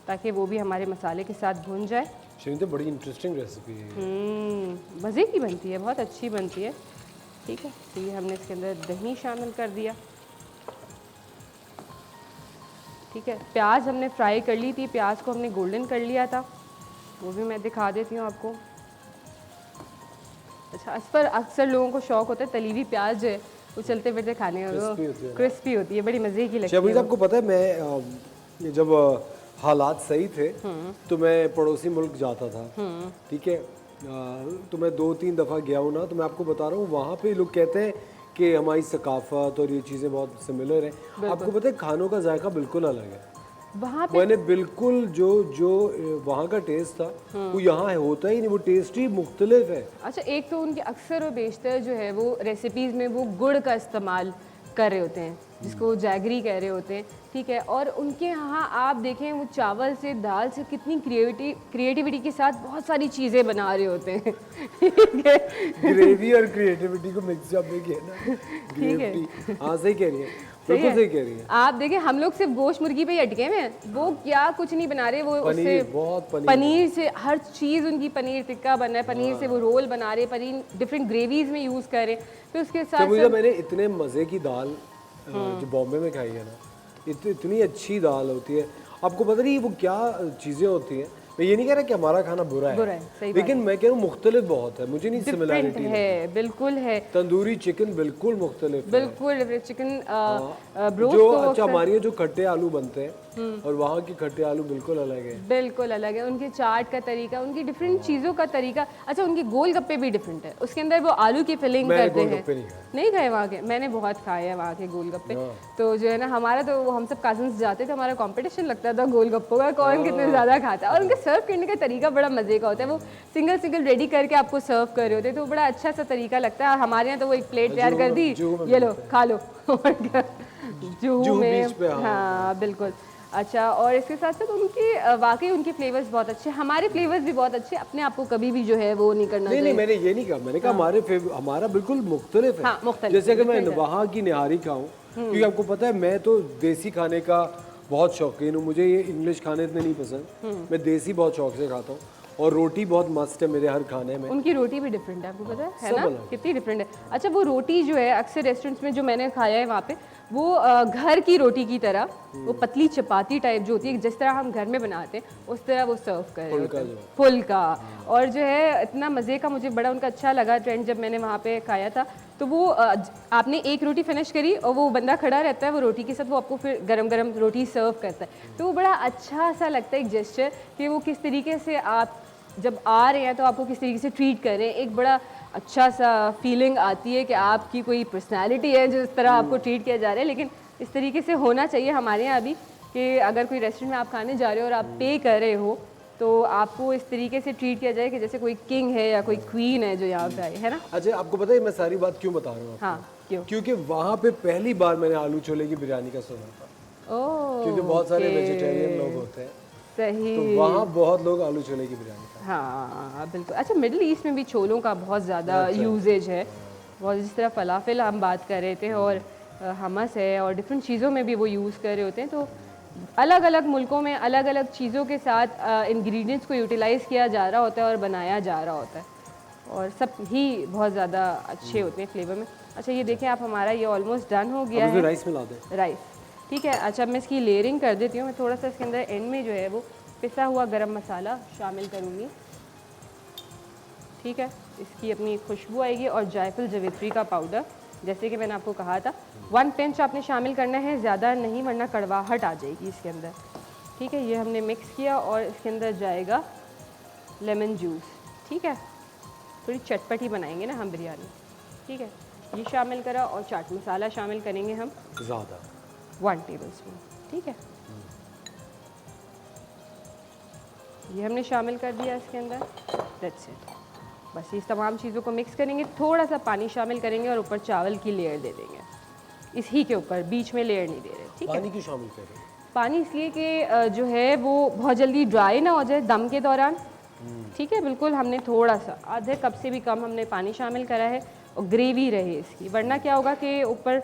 ताकि वो भी हमारे मसाले के साथ भुन जाए। तो बड़ी इंटरेस्टिंग रेसिपी है, मज़े की बनती है, बहुत अच्छी बनती है, ठीक है। तो ये हमने इसके अंदर दही शामिल कर दिया, ठीक है। प्याज हमने फ्राई कर ली थी, प्याज को हमने गोल्डन कर लिया था, वो भी मैं दिखा देती हूँ आपको। अच्छा इस पर अक्सर लोगों को शौक होता है तली हुई प्याज जो है वो चलते फिरते खाने का, क्रिस्पी होती है, बड़ी मज़े की लगती है। आपको पता है मैं जब हालात सही थे तो मैं पड़ोसी मुल्क जाता था, ठीक है, तो मैं 2-3 दफ़ा गया हूँ ना, तो मैं आपको बता रहा हूँ वहाँ पे लोग कहते हैं कि हमारी सकाफत और ये चीज़ें बहुत सिमिलर हैं। आपको पता है खानों का जायका बिल्कुल अलग है। वहाँ पे मैंने बिल्कुल जो जो वहाँ का टेस्ट था वो यहाँ होता ही नहीं, वो टेस्ट ही मुख्तलिफ है। अच्छा, एक तो उनके अक्सर और बेशतर जो है वो रेसिपीज़ में वो गुड़ का इस्तेमाल कर रहे होते हैं, जिसको वो जैगरी कह रहे होते हैं, ठीक है। और उनके यहाँ आप देखें वो चावल से दाल से कितनी क्रिएटिविटी के साथ बहुत सारी चीज़ें बना रहे होते हैं। ठीक है, ग्रेवी और क्रिएटिविटी को मिक्स आपने किया ना। ठीक है। ग्रेवी, हाँ सही कह रही है, सही बिल्कुल है। सही कह रही है। आप देखें हम लोग सिर्फ गोश्त मुर्गी पे ही अटके हुए हैं, वो क्या कुछ नहीं बना रहे, वो पनीर, उससे बहुत पनीर। पनीर से हर चीज़ उनकी, पनीर टिक्का बन रहा है, पनीर से वो रोल बना रहे, पनीर डिफरेंट ग्रेवीज में यूज़ कर रहे हैं, तो उसके तो साथ मुझे साथ मैंने इतने मज़े की दाल जो बॉम्बे में खाई है ना, इतनी अच्छी दाल होती है। आपको पता नहीं वो क्या चीज़ें होती हैं। मैं ये नहीं कह रहा कि हमारा खाना बुरा बुरा है, सही बात लेकिन मैं कह रहा हूँ मुख्तलिफ बहुत है, मुझे नहीं डिफरेंट सिमिलैरिटी है, बिल्कुल है, तंदूरी चिकन बिल्कुल मुख्तलिफ है। बिल्कुल चिकन ब्रोस्ट जो को अच्छा हमारे यहाँ जो खट्टे आलू बनते हैं और वहाँ के खट्टे आलू बिल्कुल अलग है। बिल्कुल अलग है, उनके चाट का तरीका, उनकी डिफरेंट चीज़ों का तरीका। अच्छा, उनके गोलगप्पे भी डिफरेंट है, उसके अंदर वो आलू की फिलिंग मैंने करते हैं। गोलगप्पे नहीं खाए। नहीं खाए वहाँ के? मैंने बहुत खाए हैं वहाँ के गोलगप्पे। तो जो है ना हमारा तो वो हम सब कजन्स जाते थे, हमारा कंपटीशन लगता था गोलगप्पों का, कौन कितने ज़्यादा खाता है। और उनका सर्व करने का तरीका बड़ा मज़े का होता है, वो सिंगल सिंगल रेडी करके आपको सर्व कर रहे होते हैं, तो बड़ा अच्छा सा तरीका लगता है। हमारे यहाँ तो वो एक प्लेट तैयार कर दी, ये लो खा लो। जूहू में, बीच पे, हाँ बिल्कुल। अच्छा, और इसके साथ साथ उनके वाकई उनके फ्लेवर्स बहुत अच्छे, हमारे फ्लेवर्स भी बहुत अच्छे, अपने आप को कभी भी जो है वो नहीं करना नहीं चाहिए। मैंने ये नहीं कहा, मैंने कहा हमारा बिल्कुल मुख्तलिफ है। हाँ, मुख्तलिफ, जैसे अगर मैं different है। वहाँ की निहारी खाऊं, क्योंकि आपको पता है मैं तो देसी खाने का बहुत शौकीन हूँ, मुझे ये इंग्लिश खाने इतने नहीं पसंद, मैं देसी बहुत शौक से खाता हूँ। और रोटी बहुत मस्त है मेरे हर खाने में। उनकी रोटी भी डिफरेंट है, आपको पता है सब ना, अलग। कितनी डिफरेंट है। अच्छा, वो रोटी जो है अक्सर रेस्टोरेंट्स में जो मैंने खाया है वहाँ पे, वो घर की रोटी की तरह, वो पतली चपाती टाइप जो होती है, जिस तरह हम घर में बनाते हैं उस तरह वो सर्व कर रहे होते हैं, फुल्का। और जो है इतना मज़े का, मुझे बड़ा उनका अच्छा लगा ट्रेंड जब मैंने वहाँ पे खाया था। तो वो आपने एक रोटी फिनिश करी और वो बंदा खड़ा रहता है वो रोटी के साथ, वो आपको फिर गरम गरम रोटी सर्व करता है। तो वो बड़ा अच्छा सा लगता है एक जेस्चर, कि वो किस तरीके से आप जब आ रहे हैं तो आपको किस तरीके से ट्रीट कर रहे हैं। एक बड़ा अच्छा सा फीलिंग आती है कि आपकी कोई पर्सनालिटी है जो इस तरह आपको ट्रीट किया जा रहा है। लेकिन इस तरीके से होना चाहिए हमारे यहाँ भी, कि अगर कोई रेस्टोरेंट में आप खाने जा रहे हो और आप पे कर रहे हो तो आपको इस तरीके से ट्रीट किया जाए कि जैसे कोई किंग है या कोई क्वीन है जो यहाँ पे आई है ना। अच्छा, आपको पता है मैं सारी बात क्यों बता रहा हूँ आपको? हाँ, क्यों? क्योंकि वहाँ पे पहली बार मैंने आलू छोले की बिरयानी का सुना था। ओह, क्योंकि बहुत सारे वेजिटेरियन लोग होते हैं, सही। तो वहाँ बहुत लोग आलू छोले की बिरयानी खाते हाँ बिल्कुल। अच्छा, मिडिल ईस्ट में भी छोलों का बहुत ज़्यादा यूजेज है, बहुत, जिस तरह फलाफिल हम बात कर रहे थे और हमस है और डिफरेंट चीज़ों में भी वो यूज़ कर रहे होते हैं। तो अलग अलग मुल्कों में अलग अलग चीज़ों के साथ इंग्रेडिएंट्स को यूटिलाइज़ किया जा रहा होता है और बनाया जा रहा होता है, और सब ही बहुत ज़्यादा अच्छे होते हैं फ्लेवर में। अच्छा, ये देखें आप, हमारा ये ऑलमोस्ट डन हो गया है। राइस मिला दें। राइस, ठीक है। अच्छा, मैं इसकी लेयरिंग कर देती हूँ। मैं थोड़ा सा इसके अंदर एंड में जो है वो पिसा हुआ गरम मसाला शामिल करूँगी, ठीक है। इसकी अपनी खुशबू आएगी, और जायफल जवित्री का पाउडर, जैसे कि मैंने आपको कहा था 1 पिंच आपने शामिल करना है, ज़्यादा नहीं वरना कड़वाहट आ जाएगी इसके अंदर, ठीक है। ये हमने मिक्स किया और इसके अंदर जाएगा लेमन जूस, ठीक है। थोड़ी चटपटी बनाएंगे ना हम बिरयानी, ठीक है। ये शामिल करा, और चाट मसाला शामिल करेंगे हम ज़्यादा 1 टेबलस्पून, ठीक है। ये हमने शामिल कर दिया इसके अंदर, दैट्स इट। बस इस तमाम चीज़ों को मिक्स करेंगे, थोड़ा सा पानी शामिल करेंगे और ऊपर चावल की लेयर दे देंगे, इस ही के ऊपर, बीच में लेयर नहीं दे रहे, ठीक है। पानी क्यों शामिल कर रहे हैं? पानी इसलिए कि जो है वो बहुत जल्दी ड्राई ना हो जाए दम के दौरान, ठीक है। बिल्कुल, हमने थोड़ा सा, आधे कप से भी कम हमने पानी शामिल करा है, और ग्रेवी रहे इसकी, वरना क्या होगा कि ऊपर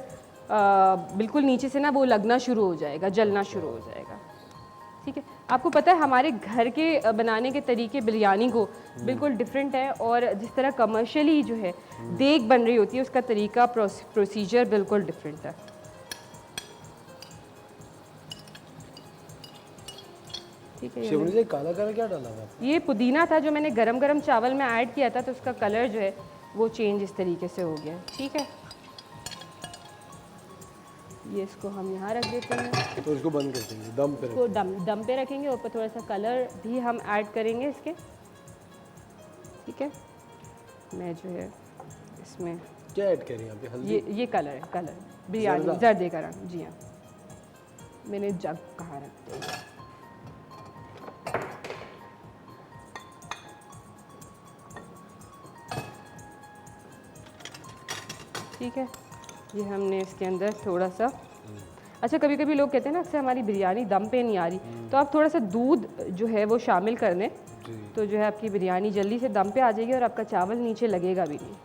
बिल्कुल नीचे से ना वो लगना शुरू हो जाएगा, जलना शुरू हो जाएगा, ठीक है। आपको पता है हमारे घर के बनाने के तरीके बिरयानी को बिल्कुल डिफरेंट है, और जिस तरह कमर्शियली जो है देग बन रही होती है उसका तरीका, प्रोसीजर बिल्कुल डिफरेंट है, ठीक है। शिवनी जी, काला काला क्या डाला हुआ है? ये पुदीना था जो मैंने गरम गरम चावल में ऐड किया था, तो उसका कलर जो है वो चेंज इस तरीके से हो गया, ठीक है। ये इसको हम यहाँ रख देते हैं, तो इसको बंद कर देंगे, दम पे इसको दम पे रखेंगे, ऊपर थोड़ा सा कलर भी हम ऐड करेंगे इसके, ठीक है। मैं जो है इसमें क्या ऐड करें यहाँ पे? हल्दी? ये कलर है, कलर बिरयानी जर्दे का रंग, जी हाँ। मैंने जग कहाँ रखते हैं। ठीक है, ये हमने इसके अंदर थोड़ा सा, अच्छा कभी कभी लोग कहते हैं ना अक्सर हमारी बिरयानी दम पे नहीं आ रही, तो आप थोड़ा सा दूध जो है वो शामिल कर दें, तो जो है आपकी बिरयानी जल्दी से दम पे आ जाएगी और आपका चावल नीचे लगेगा भी नहीं।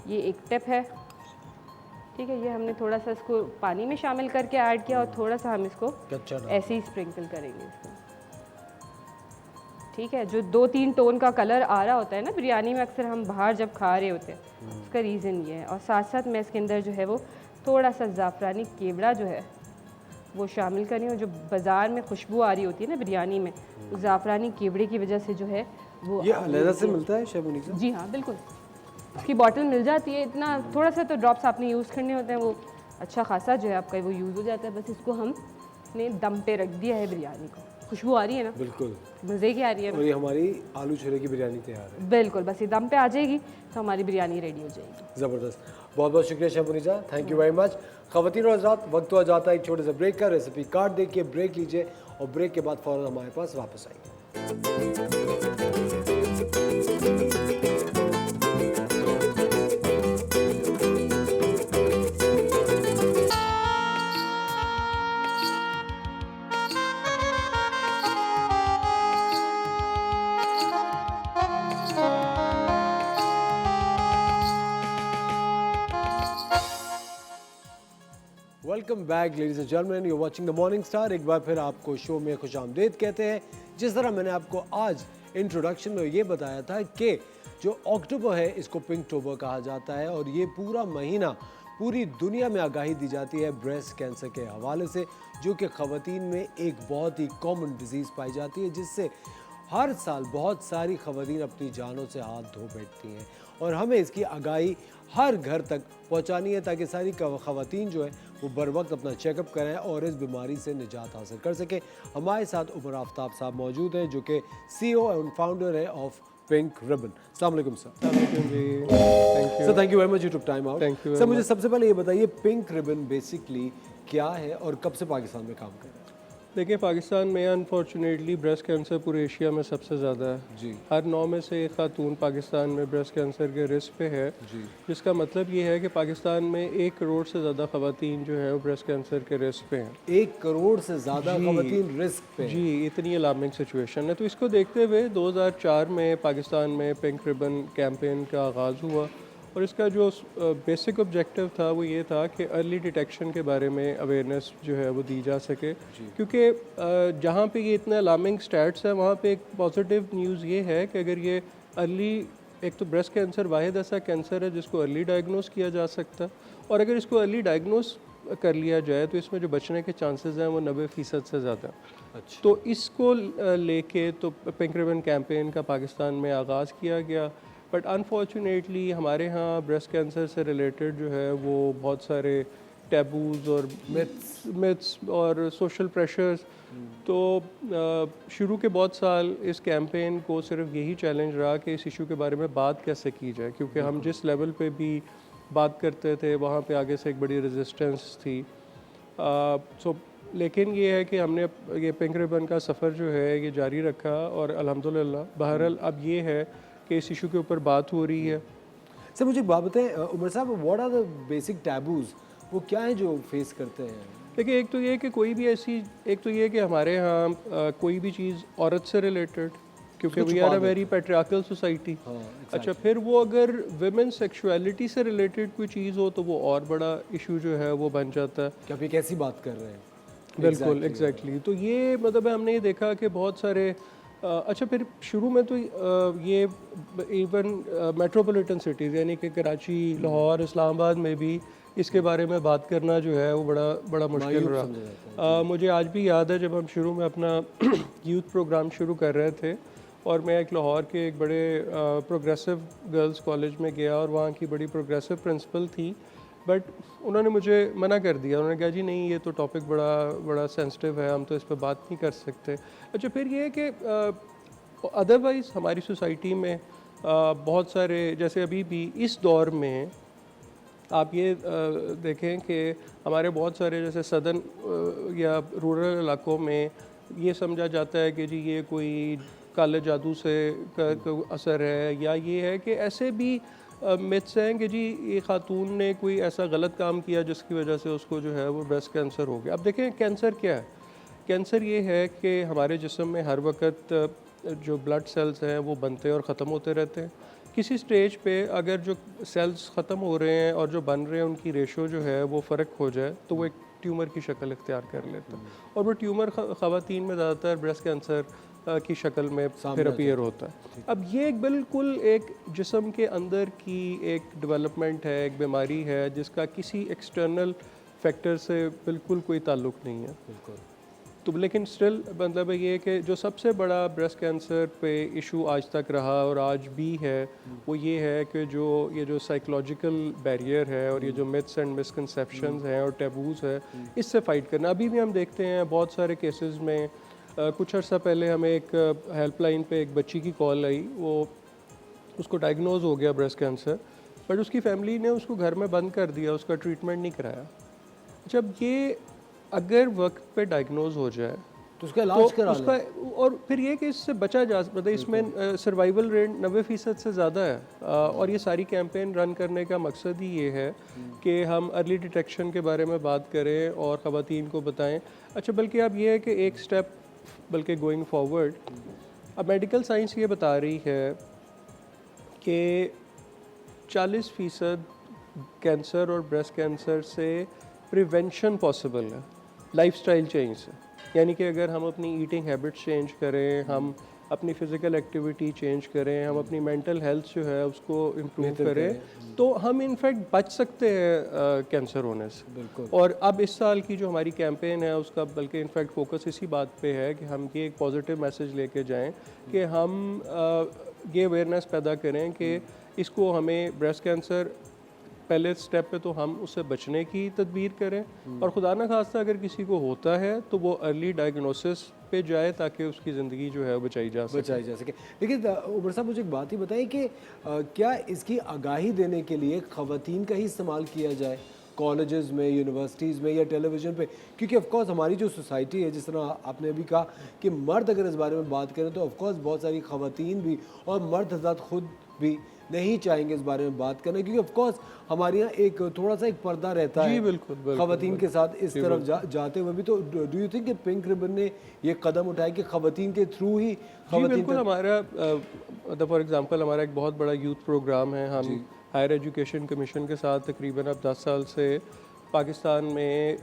ये एक टिप है। ठीक है, ये हमने थोड़ा सा इसको पानी में शामिल करके ऐड किया और थोड़ा सा हम इसको ऐसे ही स्प्रिंकल करेंगे इसको। ठीक है, जो 2-3 टोन का कलर आ रहा होता है ना बिरयानी में, अक्सर हम बाहर जब खा रहे होते हैं, उसका रीज़न ये है। और साथ साथ मैं इसके अंदर जो है वो थोड़ा सा ज़ाफ़रानी केवड़ा जो है वो शामिल कर रही हूँ। जो बाज़ार में खुशबू आ रही होती है ना बिरयानी में, उस ज़ाफ़रानी केवड़े की वजह से जो है वो ये अलग से मिलता है शेफ मुनीसा? जी हाँ बिल्कुल, उसकी बॉटल मिल जाती है। इतना थोड़ा सा तो ड्रॉप्स आपने यूज़ करने होते हैं, वो अच्छा खासा जो है आपका वो यूज़ हो जाता है। बस इसको हमने दम पे रख दिया है बिरयानी को। खुशबू आ रही है ना, बिल्कुल मज़े की आ रही है और ना। ये हमारी आलू छोले की बिरयानी तैयार है। बिल्कुल, बस ये दम पे आ जाएगी तो हमारी बिरयानी रेडी हो जाएगी। ज़बरदस्त, बहुत बहुत शुक्रिया chef Munisa, thank you very much. ख़वातीन और हज़रात, वक्त हुआ जाता है एक छोटे से ब्रेक का। रेसिपी कार्ड देखिए, ब्रेक लीजिए और ब्रेक के बाद फ़ौरन हमारे पास वापस आइए। Welcome back ladies and gentleman, you watching the morning star. एक बार फिर आपको शो में खुशामदीद कहते हैं। जिस तरह मैंने आपको आज इंट्रोडक्शन में ये बताया था कि जो अक्टूबर है इसको पिंक टोबर कहा जाता है और ये पूरा महीना पूरी दुनिया में आगाही दी जाती है ब्रेस्ट कैंसर के हवाले से, जो कि ख़वातीन में एक बहुत ही कॉमन डिजीज़ पाई जाती है, जिससे हर साल बहुत सारी ख़वातीन अपनी जानों से हाथ धो बैठती हैं और हमें इसकी आगाही हर घर तक पहुंचानी है ताकि सारी ख़वातीन जो है वो बर वक्त अपना चेकअप कराएं और इस बीमारी से निजात हासिल कर सकें। हमारे साथ उमर आफ्ताब साहब मौजूद हैं जो कि CEO एंड फाउंडर है ऑफ पिंक रिबन। अस्सलाम वालेकुम sir. Sir thank you very much, you took time out. Thank you sir मुझे सबसे पहले ये बताइए पिंक रिबन बेसिकली क्या है और कब से पाकिस्तान में काम कर रहा है? देखिए, पाकिस्तान में अनफॉर्चुनेटली ब्रेस्ट कैंसर पूरे एशिया में सबसे ज़्यादा है जी। हर 9 में से एक खातून पाकिस्तान में ब्रेस्ट कैंसर के रिस्क पे है जी। जिसका मतलब ये है कि पाकिस्तान में 1 करोड़ से ज़्यादा ख़वातीन जो हैं वो ब्रेस्ट कैंसर के रिस्क पे हैं। 1 करोड़ से ज़्यादा जी। ख़वातीन रिस्क पे हैं। जी, इतनी अलार्मिंग सिचुएशन है। तो इसको देखते हुए 2004 में पाकिस्तान में पिंक रिबन कैंपेन का आगाज़ हुआ और इसका जो बेसिक ऑब्जेक्टिव था वो ये था कि अर्ली डिटेक्शन के बारे में अवेयरनेस जो है वो दी जा सके, क्योंकि जहाँ पे ये इतने अलार्मिंग स्टैट्स है वहाँ पे एक पॉजिटिव न्यूज़ ये है कि अगर ये अर्ली, एक तो ब्रेस्ट कैंसर वाहिद ऐसा कैंसर है जिसको अर्ली डायग्नोस किया जा सकता है और अगर इसको अर्ली डायग्नोस कर लिया जाए तो इसमें जो बचने के चांसेस हैं वो 90% से ज़्यादा। अच्छा। तो इसको लेके तो पिंक रिबन कैंपेन का पाकिस्तान में आगाज़ किया गया, बट अनफॉर्चुनेटली हमारे यहाँ ब्रेस्ट कैंसर से रिलेटेड जो है वो बहुत सारे टैबूज़ और मिथ्स और सोशल प्रेशर्स। तो शुरू के बहुत साल इस कैंपेन को सिर्फ यही चैलेंज रहा कि इस इशू के बारे में बात कैसे की जाए, क्योंकि हम जिस लेवल पे भी बात करते थे वहाँ पे आगे से एक बड़ी रेजिस्टेंस थी। लेकिन ये है कि हमने ये पिंक रिबन का सफ़र जो है ये जारी रखा और अल्हम्दुलिल्लाह बहरहाल अब ये है कि इस इशू के ऊपर बात हो रही है। सर मुझे एक बात बताएं उमर साहब, what are the basic taboos, वो क्या है जो फेस करते हैं? देखिए, एक तो ये कि कोई भी ऐसी, एक तो ये कि हमारे यहाँ कोई भी चीज़ औरत से रिलेटेड, क्योंकि we are a very patriarchal society. अच्छा, फिर वो अगर विमेन सेक्सुअलिटी से रिलेटेड कोई चीज़ हो तो वो और बड़ा इशू जो है वो बन जाता है कि आप ये कैसी बात कर रहे हैं। बिल्कुल एग्जैक्टली। तो ये मतलब हमने ये देखा कि बहुत सारे अच्छा, फिर शुरू में तो ये इवन मेट्रोपॉलिटन सिटीज़ यानी कि कराची, लाहौर, इस्लामाबाद में भी इसके बारे में बात करना जो है वो बड़ा मुश्किल रहा। मुझे आज भी याद है जब हम शुरू में अपना यूथ प्रोग्राम शुरू कर रहे थे और मैं एक लाहौर के एक बड़े प्रोग्रेसिव गर्ल्स कॉलेज में गया और वहाँ की बड़ी प्रोग्रेसिव प्रिंसिपल थी, बट उन्होंने मुझे मना कर दिया। उन्होंने कहा जी नहीं, ये तो टॉपिक बड़ा सेंसिटिव है, हम तो इस पर बात नहीं कर सकते। अच्छा, फिर ये है कि अदरवाइज़ हमारी सोसाइटी में बहुत सारे, जैसे अभी भी इस दौर में आप ये देखें कि हमारे बहुत सारे जैसे सदर्न या रूरल इलाकों में ये समझा जाता है कि जी ये कोई काले जादू से का असर है, या ये है कि ऐसे भी मिथ्स हैं कि जी ये खातून ने कोई ऐसा गलत काम किया जिसकी वजह से उसको जो है वो ब्रेस्ट कैंसर हो गया। अब देखें कैंसर क्या है। कैंसर ये है कि हमारे जिस्म में हर वक्त जो ब्लड सेल्स हैं वो बनते और ख़त्म होते रहते हैं। किसी स्टेज पे अगर जो सेल्स ख़त्म हो रहे हैं और जो बन रहे हैं उनकी रेशो जो है वो फ़र्क हो जाए तो वो एक ट्यूमर की शक्ल इख्तियार कर लेता है, और वो ट्यूमर ख़वातीन में ज़्यादातर ब्रेस्ट कैंसर की शक्ल में फिर अपीयर होता है। अब ये एक बिल्कुल एक जिस्म के अंदर की एक डेवलपमेंट है, एक बीमारी है जिसका किसी एक्सटर्नल फैक्टर से बिल्कुल कोई ताल्लुक़ नहीं है। बिल्कुल। तो लेकिन स्टिल मतलब ये है कि जो सबसे बड़ा ब्रेस्ट कैंसर पे इशू आज तक रहा और आज भी है वो ये है कि ये जो साइकोलॉजिकल बैरियर है और ये जो मिथ्स एंड मिसकंसेप्शंस हैं और टैबूज़ है, इससे फ़ाइट करना। अभी भी हम देखते हैं बहुत सारे केसेस में कुछ अर्सा पहले हमें एक हेल्पलाइन पे एक बच्ची की कॉल आई, वो उसको डायग्नोज हो गया ब्रेस्ट कैंसर, बट उसकी फैमिली ने उसको घर में बंद कर दिया, उसका ट्रीटमेंट नहीं कराया। जब ये अगर वक्त पे डायग्नोज हो जाए तो उसका इलाज करा उसका, और फिर ये कि इससे बचा जा मतलब इसमें सर्वाइवल रेट 90% से ज़्यादा है। और ये सारी कैंपेन रन करने का मकसद ही ये है कि हम अर्ली डिटेक्शन के बारे में बात करें और ख़वातीन को बताएं। अच्छा, बल्कि अब ये है कि एक स्टेप बल्कि गोइंग फॉरवर्ड, अब मेडिकल साइंस ये बता रही है कि 40% कैंसर और ब्रेस्ट कैंसर से प्रिवेंशन पॉसिबल है लाइफस्टाइल चेंज से। यानी कि अगर हम अपनी ईटिंग हैबिट्स चेंज करें, हम अपनी फ़िज़िकल एक्टिविटी चेंज करें, हम अपनी मेंटल हेल्थ जो है उसको इम्प्रूव करें, तो हम इनफैक्ट बच सकते हैं कैंसर होने से। बिल्कुल। और अब इस साल की जो हमारी कैंपेन है उसका बल्कि इनफैक्ट फोकस इसी बात पे है कि हम ये एक पॉजिटिव मैसेज लेके जाएं कि हम ये अवेयरनेस पैदा करें कि इसको हमें ब्रेस्ट कैंसर पहले स्टेप पे तो हम उससे बचने की तदबीर करें, और खुदा न खास्ता अगर किसी को होता है तो वो अर्ली डायग्नोसिस पे जाए ताकि उसकी ज़िंदगी जो है बचाई जा सके। लेकिन उमर साहब मुझे एक बात ही बताएं कि क्या इसकी आगाही देने के लिए ख़वातीन का ही इस्तेमाल किया जाए कॉलेजेस में, यूनिवर्सिटीज़ में या टेलीविज़न पे? क्योंकि ऑफकोर्स हमारी जो सोसाइटी है, जिस तरह आपने अभी कहा कि मर्द अगर इस बारे में बात करें तो ऑफकोर्स बहुत सारी ख़वातीन भी और मर्द हज़रात ख़ुद भी नहीं चाहेंगे इस बारे में बात करना, क्योंकि ऑफकोर्स हमारे यहाँ एक थोड़ा सा एक पर्दा रहता है बिल्कुल ख़वातीन के साथ इस तरफ जाते हुए भी। तो डू यू थिंक कि पिंक रिबन ने ये कदम उठाया कि ख़वातीन के थ्रू ही बिल्कुल हमारा फॉर एग्जांपल हमारा एक बहुत बड़ा यूथ प्रोग्राम है। हम हायर एजुकेशन कमीशन के साथ तकरीबन अब 10 साल से पाकिस्तान में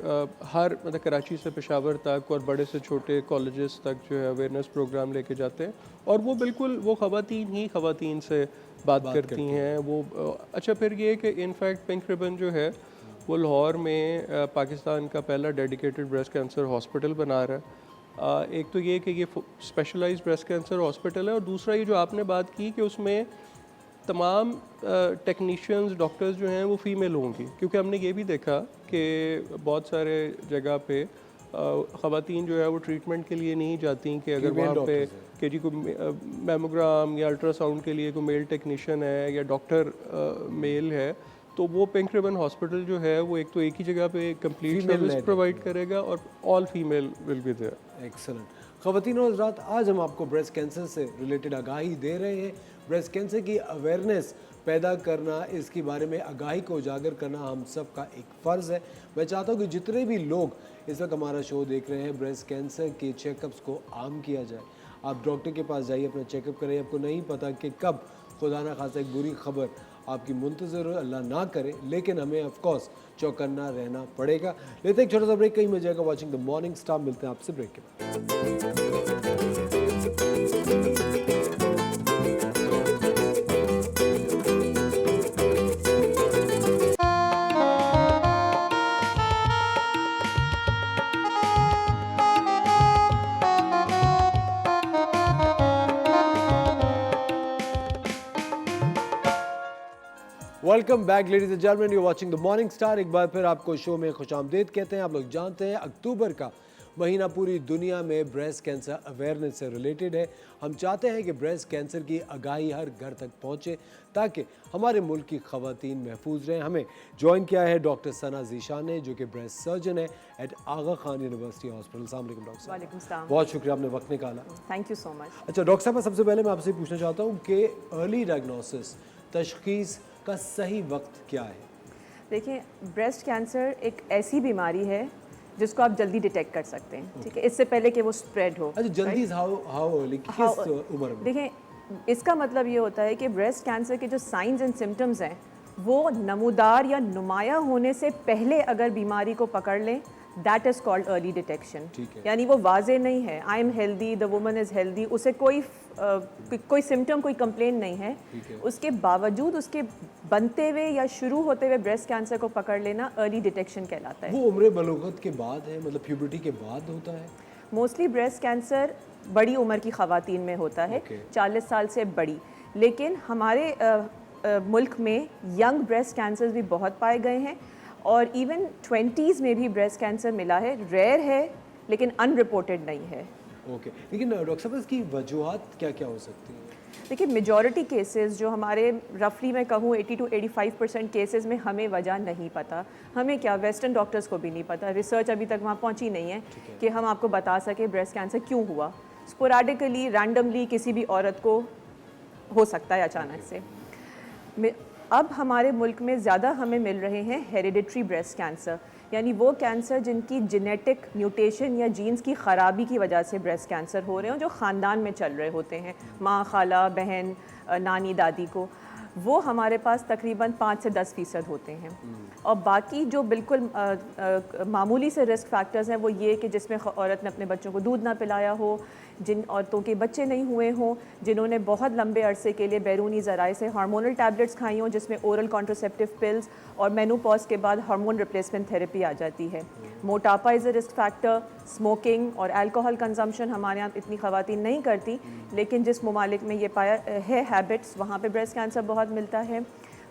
हर मतलब कराची से पेशावर तक और बड़े से छोटे कॉलेजेस तक जो है अवेयरनेस प्रोग्राम लेके जाते हैं, और वो बिल्कुल वो ख़वातीन ही ख़वातीन से बात करती हैं वो। अच्छा, फिर ये कि इनफैक्ट पिंक रिबन जो है वो लाहौर में पाकिस्तान का पहला डेडिकेटेड ब्रेस्ट कैंसर हॉस्पिटल बना रहा है। एक तो ये कि ये स्पेशलाइज्ड ब्रेस्ट कैंसर हॉस्पिटल है, और दूसरा ये जो आपने बात की कि उसमें तमाम टेक्नीशियंस डॉक्टर्स जो हैं वो फ़ीमेल होंगी, क्योंकि हमने ये भी देखा कि बहुत सारे जगह पे ख़वातीन जो है वो ट्रीटमेंट के लिए नहीं जाती कि अगर वहाँ पे कि जी कोई मैमोग्राम या अल्ट्रासाउंड के लिए कोई मेल टेक्नीशियन है या डॉक्टर मेल है, तो वो पिंक रिबन हॉस्पिटल जो है वो एक तो एक ही जगह पे कंप्लीट सर्विस प्रोवाइड करेगा और all female will be there. Excellent. ख़वातीन और हज़रात, आज हम आपको ब्रेस्ट कैंसर से रिलेटेड आगाही दे रहे हैं। ब्रेस्ट कैंसर की अवेयरनेस पैदा करना, इसके बारे में आगाही को उजागर करना हम सब का एक फ़र्ज़ है। मैं चाहता हूँ कि जितने भी लोग इस वक्त हमारा शो देख रहे हैं, ब्रेस्ट कैंसर के चेकअप्स को आम किया जाए। आप डॉक्टर के पास जाइए, अपना चेकअप करें। आपको नहीं पता कि कब खुदा ना खासा एक बुरी खबर आपकी मुंतज़र हो, अल्लाह ना करे, लेकिन हमें ऑफकोर्स चौकन्ना रहना पड़ेगा। लेते एक छोटा सा ब्रेक, कहीं मिल जाएगा वॉचिंग द मॉर्निंग स्टार। मिलते हैं आपसे ब्रेक के बाद। Welcome back ladies and gentleman, you watching the morning star. एक बार फिर आपको शो में खुशामदीद कहते हैं। आप लोग जानते हैं अक्टूबर का महीना पूरी दुनिया में ब्रेस्ट कैंसर अवेयरनेस से रिलेटेड है। हम चाहते हैं कि ब्रेस्ट कैंसर की आगाही हर घर तक पहुंचे ताकि हमारे मुल्क की ख़वातीन महफूज रहें। हमें ज्वाइन किया है डॉक्टर सना ज़ीशान ने, जो कि ब्रेस्ट सर्जन है एट आगा खान यूनिवर्सिटी हॉस्पिटल। अस्सलाम वालेकुम डॉक्टर साहब। वालेकुम सलाम। बहुत शुक्रिया आपने वक्त निकाला। Thank you so much. अच्छा डॉक्टर साहब, सबसे पहले मैं आपसे पूछना चाहता हूँ कि अर्ली डायग्नोसिस, तशखीस का सही वक्त क्या है? देखिए, ब्रेस्ट कैंसर एक ऐसी बीमारी है जिसको आप जल्दी डिटेक्ट कर सकते हैं, ठीक है, इससे पहले कि वो स्प्रेड हो। अच्छा, जल्दी हाउ अर्ली, किस उम्र में? देखिए, इसका मतलब ये होता है कि ब्रेस्ट कैंसर के जो साइंस एंड सिम्टम्स हैं वो नमूदार या नुमाया होने से पहले अगर बीमारी को पकड़ लें, that is called early detection. ठीक है। यानी वो वाजे नहीं है, I am healthy, the woman is healthy, उसे कोई सिम्टम, कोई कंप्लेन नहीं है, उसके बावजूद उसके बनते हुए या शुरू होते हुए ब्रेस्ट कैंसर को पकड़ लेना अर्ली डिटेक्शन कहलाता है। वो उम्र बलूगत के बाद है, मतलब प्यूबर्टी के बाद होता है? मोस्टली ब्रेस्ट कैंसर बड़ी उम्र की ख़वातीन में होता है, 40 साल से बड़ी। लेकिन हमारे मुल्क में यंग ब्रेस्ट कैंसर भी बहुत पाए गए हैं और इवन 20s में भी ब्रेस्ट कैंसर मिला है। रेयर है लेकिन अनरिपोर्टेड नहीं है। ओके, लेकिन डॉक्टर साहब इसकी वजूहात क्या क्या हो सकती हैं? देखिए, मेजॉरिटी केसेस जो हमारे रफली मैं कहूँ 80 to 85% केसेस में हमें वजह नहीं पता। हमें क्या, वेस्टर्न डॉक्टर्स को भी नहीं पता, रिसर्च अभी तक वहाँ पहुँची नहीं है कि हम आपको बता सके ब्रेस्ट कैंसर क्यों हुआ। स्पोराडिकली, रैंडमली किसी भी औरत को हो सकता है अचानक से। अब हमारे मुल्क में ज़्यादा हमें मिल रहे हैं हेरिडिटरी ब्रेस्ट कैंसर, यानी वो कैंसर जिनकी जेनेटिक म्यूटेशन या जीन्स की ख़राबी की वजह से ब्रेस्ट कैंसर हो रहे हो, जो ख़ानदान में चल रहे होते हैं, माँ, खाला, बहन, नानी, दादी को। वो हमारे पास तकरीबन 5 से 10% होते हैं। और बाकी जो बिल्कुल मामूली से रिस्क फैक्टर्स हैं वो ये कि जिसमें औरत ने अपने बच्चों को दूध ना पिलाया हो, जिन औरतों के बच्चे नहीं हुए हों, जिन्होंने बहुत लंबे अरसे के लिए बैरूनी ज़राए से हार्मोनल टैबलेट्स खाई हों, जिसमें ओरल कॉन्ट्रासेप्टिव पिल्स और मेनोपॉज के बाद हार्मोन रिप्लेसमेंट थेरेपी आ जाती है। मोटापा is a risk factor. Smoking और अल्कोहल कंजम्पशन हमारे यहाँ इतनी ख़वातीन नहीं करती, लेकिन जिस ममालिक में ये पाया है हैबिट्स, वहाँ पे ब्रेस्ट कैंसर बहुत मिलता है।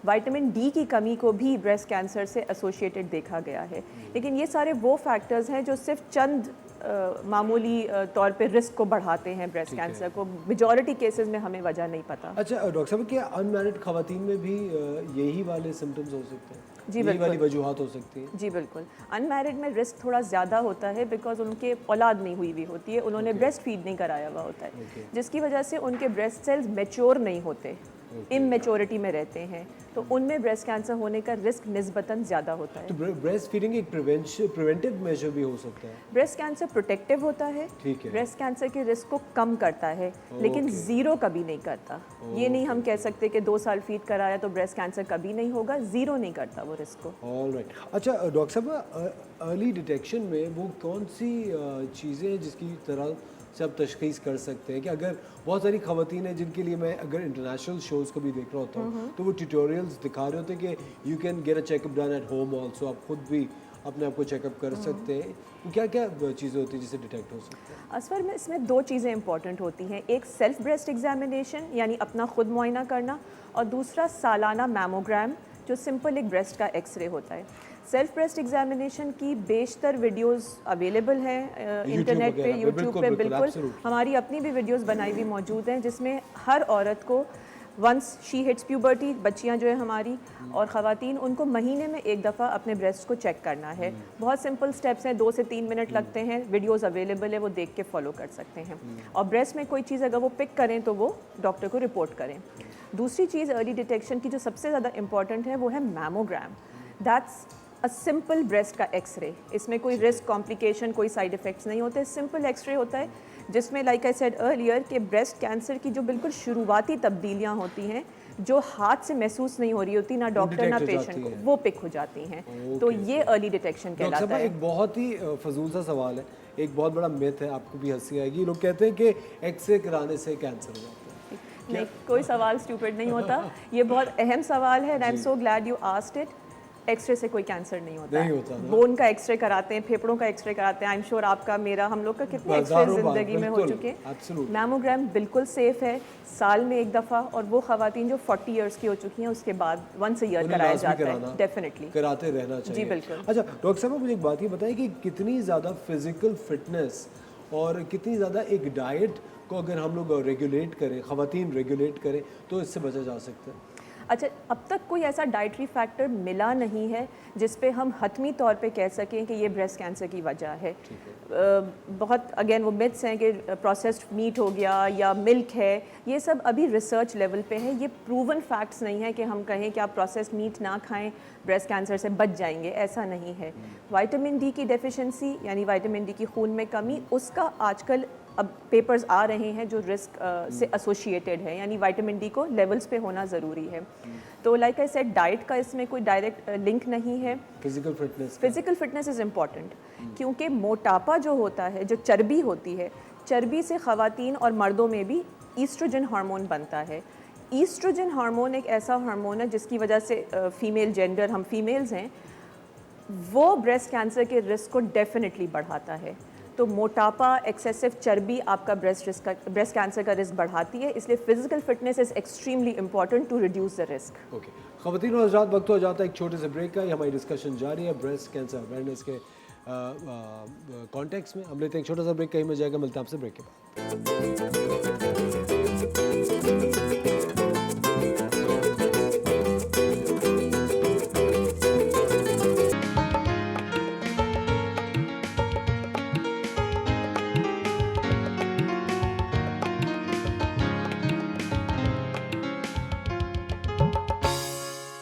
विटामिन डी की कमी को भी ब्रेस्ट कैंसर से एसोसिएटेड देखा गया है। लेकिन ये सारे वो फैक्टर्स हैं जो सिर्फ चंद मामूली तौर पे रिस्क को बढ़ाते हैं ब्रेस्ट कैंसर को। मेजॉरिटी केसेस में हमें वजह नहीं पता। अच्छा डॉक्टर साहब, क्या अनमैरिड ख़वातीन में भी यही वाले सिम्टम्स हो सकते हैं? जी यही वाली बिल्कुल। वजूहात हो सकती हैं? जी बिल्कुल। अनमैरिड में रिस्क थोड़ा ज़्यादा होता है बिकॉज उनके औलाद नहीं हुई होती है, उन्होंने ब्रेस्ट फीड नहीं कराया हुआ होता है, जिसकी वजह से उनके ब्रेस्ट सेल्स मैच्योर नहीं होते, इमेच्योरिटी में रहते हैं, तो उनमें ब्रेस्ट कैंसर होने का रिस्क निस्बतन ज़्यादा होता तो है। ब्रेस्ट फीडिंग एक प्रिवेंटिव मेजर भी हो सकता है? ब्रेस्ट कैंसर प्रोटेक्टिव होता है, ठीक है। ब्रेस्ट कैंसर के रिस्क को कम करता है, लेकिन ज़ीरो कभी नहीं करता। ये नहीं हम कह सकते कि 2 साल फीड कराया तो ब्रेस्ट कैंसर कभी नहीं होगा, ज़ीरो नहीं करता वो रिस्क को। ऑलराइट। अच्छा डॉक्टर साहब, अर्ली डिटेक्शन में वो कौन सी चीज़ें हैं जिसकी तरह से आप तशखीस कर सकते हैं कि अगर बहुत सारी ख़वातीन हैं जिनके लिए मैं अगर इंटरनेशनल शोज़ को भी देख रहा होता हूँ तो वो ट्यूटोरियल्स दिखा रहे होते हैं कि you can get a checkup done at home also, आप खुद भी अपने आप को चेकअप कर सकते हैं। वो क्या क्या चीज़ें होती हैं जिससे डिटेक्ट हो सकता है? असफर में इसमें 2 चीज़ें इंपॉर्टेंट होती हैं, एक सेल्फ ब्रेस्ट एग्जामिनेशन यानी अपना खुद मुआयना करना, और दूसरा सालाना मैमोग्राम जो सिंपल एक ब्रेस्ट का एक्सरे होता है। सेल्फ ब्रेस्ट एग्जामिनेशन की बेशतर वीडियोस अवेलेबल हैं इंटरनेट पे, यूट्यूब पे। बिल्कुल हमारी अपनी भी वीडियोस बनाई हुई मौजूद हैं जिसमें हर औरत को वंस शी हिट्स प्यूबर्टी, बच्चियां जो है हमारी और ख़वातीन, उनको महीने में एक दफ़ा अपने ब्रेस्ट को चेक करना है। बहुत सिंपल स्टेप्स हैं, 2 से 3 मिनट लगते हैं, वीडियोस अवेलेबल है, वो देख के फॉलो कर सकते हैं। और ब्रेस्ट में कोई चीज़ अगर वो पिक करें तो वो डॉक्टर को रिपोर्ट करें। दूसरी चीज़ अर्ली डिटेक्शन की जो सबसे ज़्यादा इंपॉर्टेंट है वो है mammogram. That's a simple breast का एक्सरे। इसमें कोई रिस्क, कॉम्प्लिकेशन, कोई साइड इफ़ेक्ट्स नहीं होते, सिंपल एक्सरे होता है जिसमें लाइक आई सेड अर्लियर कि ब्रेस्ट कैंसर की जो बिल्कुल शुरुआती तब्दीलियाँ होती हैं जो हाथ से महसूस नहीं हो रही होती ना डॉक्टर ना पेशेंट को, वो पिक हो जाती हैं। तो ये अर्ली डिटेक्शन कहलाता है। एक बहुत ही फजूल सा सवाल है, एक बहुत बड़ा मिथ है, आपको भी हंसी आएगी। लोग कहते हैं कि एक्सरे कराने से कैंसर हो जाता है। नहीं, कोई सवाल स्टूपिड नहीं होता, ये बहुत अहम सवाल है and I am so glad you asked it. X-ray से कोई कैंसर नहीं होता नहीं है। होता ना। बोन का एक्सरे कराते हैं, फेफड़ों का एक्सरे कराते हैं। आई एम श्योर आपका, मेरा, हम लोग का कितने एक्सरे हज़ारों बार, ज़िंदगी में हो बिल्कुल, चुके हैं। absolutely। मैमोग्राम बिल्कुल सेफ़ है, साल में एक दफ़ा, और वो ख़वातीन जो 40 इयर्स की हो चुकी हैं उसके बाद वंस अ ईयर उन्हें कराया लाजमी जाता कराना, है, डेफिनेटली। कराते रहना चाहिए। बिल्कुल। अच्छा डॉक्टर साहब, मुझे एक बात ये बताएं कि कितनी ज़्यादा फिजिकल फिटनेस और कितनी ज़्यादा एक डाइट को अगर हम लोग रेगुलेट करें, ख़वातीन रेगुलेट करें, तो इससे बचा जा सकता है? अच्छा, अब तक कोई ऐसा डाइटरी फैक्टर मिला नहीं है जिस पे हम हतमी तौर पे कह सकें कि ये ब्रेस्ट कैंसर की वजह है। बहुत अगेन वो मिथ्स हैं कि प्रोसेस्ड मीट हो गया या मिल्क है, ये सब अभी रिसर्च लेवल पे है। ये प्रूवन फैक्ट्स नहीं है कि हम कहें कि आप प्रोसेस्ड मीट ना खाएं ब्रेस्ट कैंसर से बच जाएंगे, ऐसा नहीं है। विटामिन डी की डेफिशिएंसी यानी विटामिन डी की खून में कमी, उसका आजकल अब पेपर्स आ रहे हैं जो रिस्क से एसोसिएटेड है, यानी विटामिन डी को लेवल्स पे होना ज़रूरी है। तो लाइक आई सेड, डाइट का इसमें कोई डायरेक्ट लिंक नहीं है। Physical fitness, physical fitness is important, क्योंकि मोटापा जो होता है, जो चर्बी होती है, चर्बी से ख़वातीन और मर्दों में भी ईस्ट्रोजन हार्मोन बनता है। ईस्ट्रोजन हार्मोन एक ऐसा हार्मोन है जिसकी वजह से फीमेल जेंडर, हम फीमेल्स हैं, वो ब्रेस्ट कैंसर के रिस्क को डेफिनेटली बढ़ाता है। तो मोटापा, एक्सेसिव चर्बी आपका ब्रेस्ट कैंसर का रिस्क बढ़ाती है, इसलिए physical fitness is extremely important to reduce the risk. Okay ख़वातीन और हज़रात, वक्त हो जाता है एक छोटे से ब्रेक का। हमारी डिस्कशन जारी है ब्रेस्ट कैंसर अवेयरनेस के कॉन्टेक्स्ट में। हम लेते हैं एक छोटा सा ब्रेक, कहीं में जाएगा, मिलते हैं आपसे ब्रेक के बाद।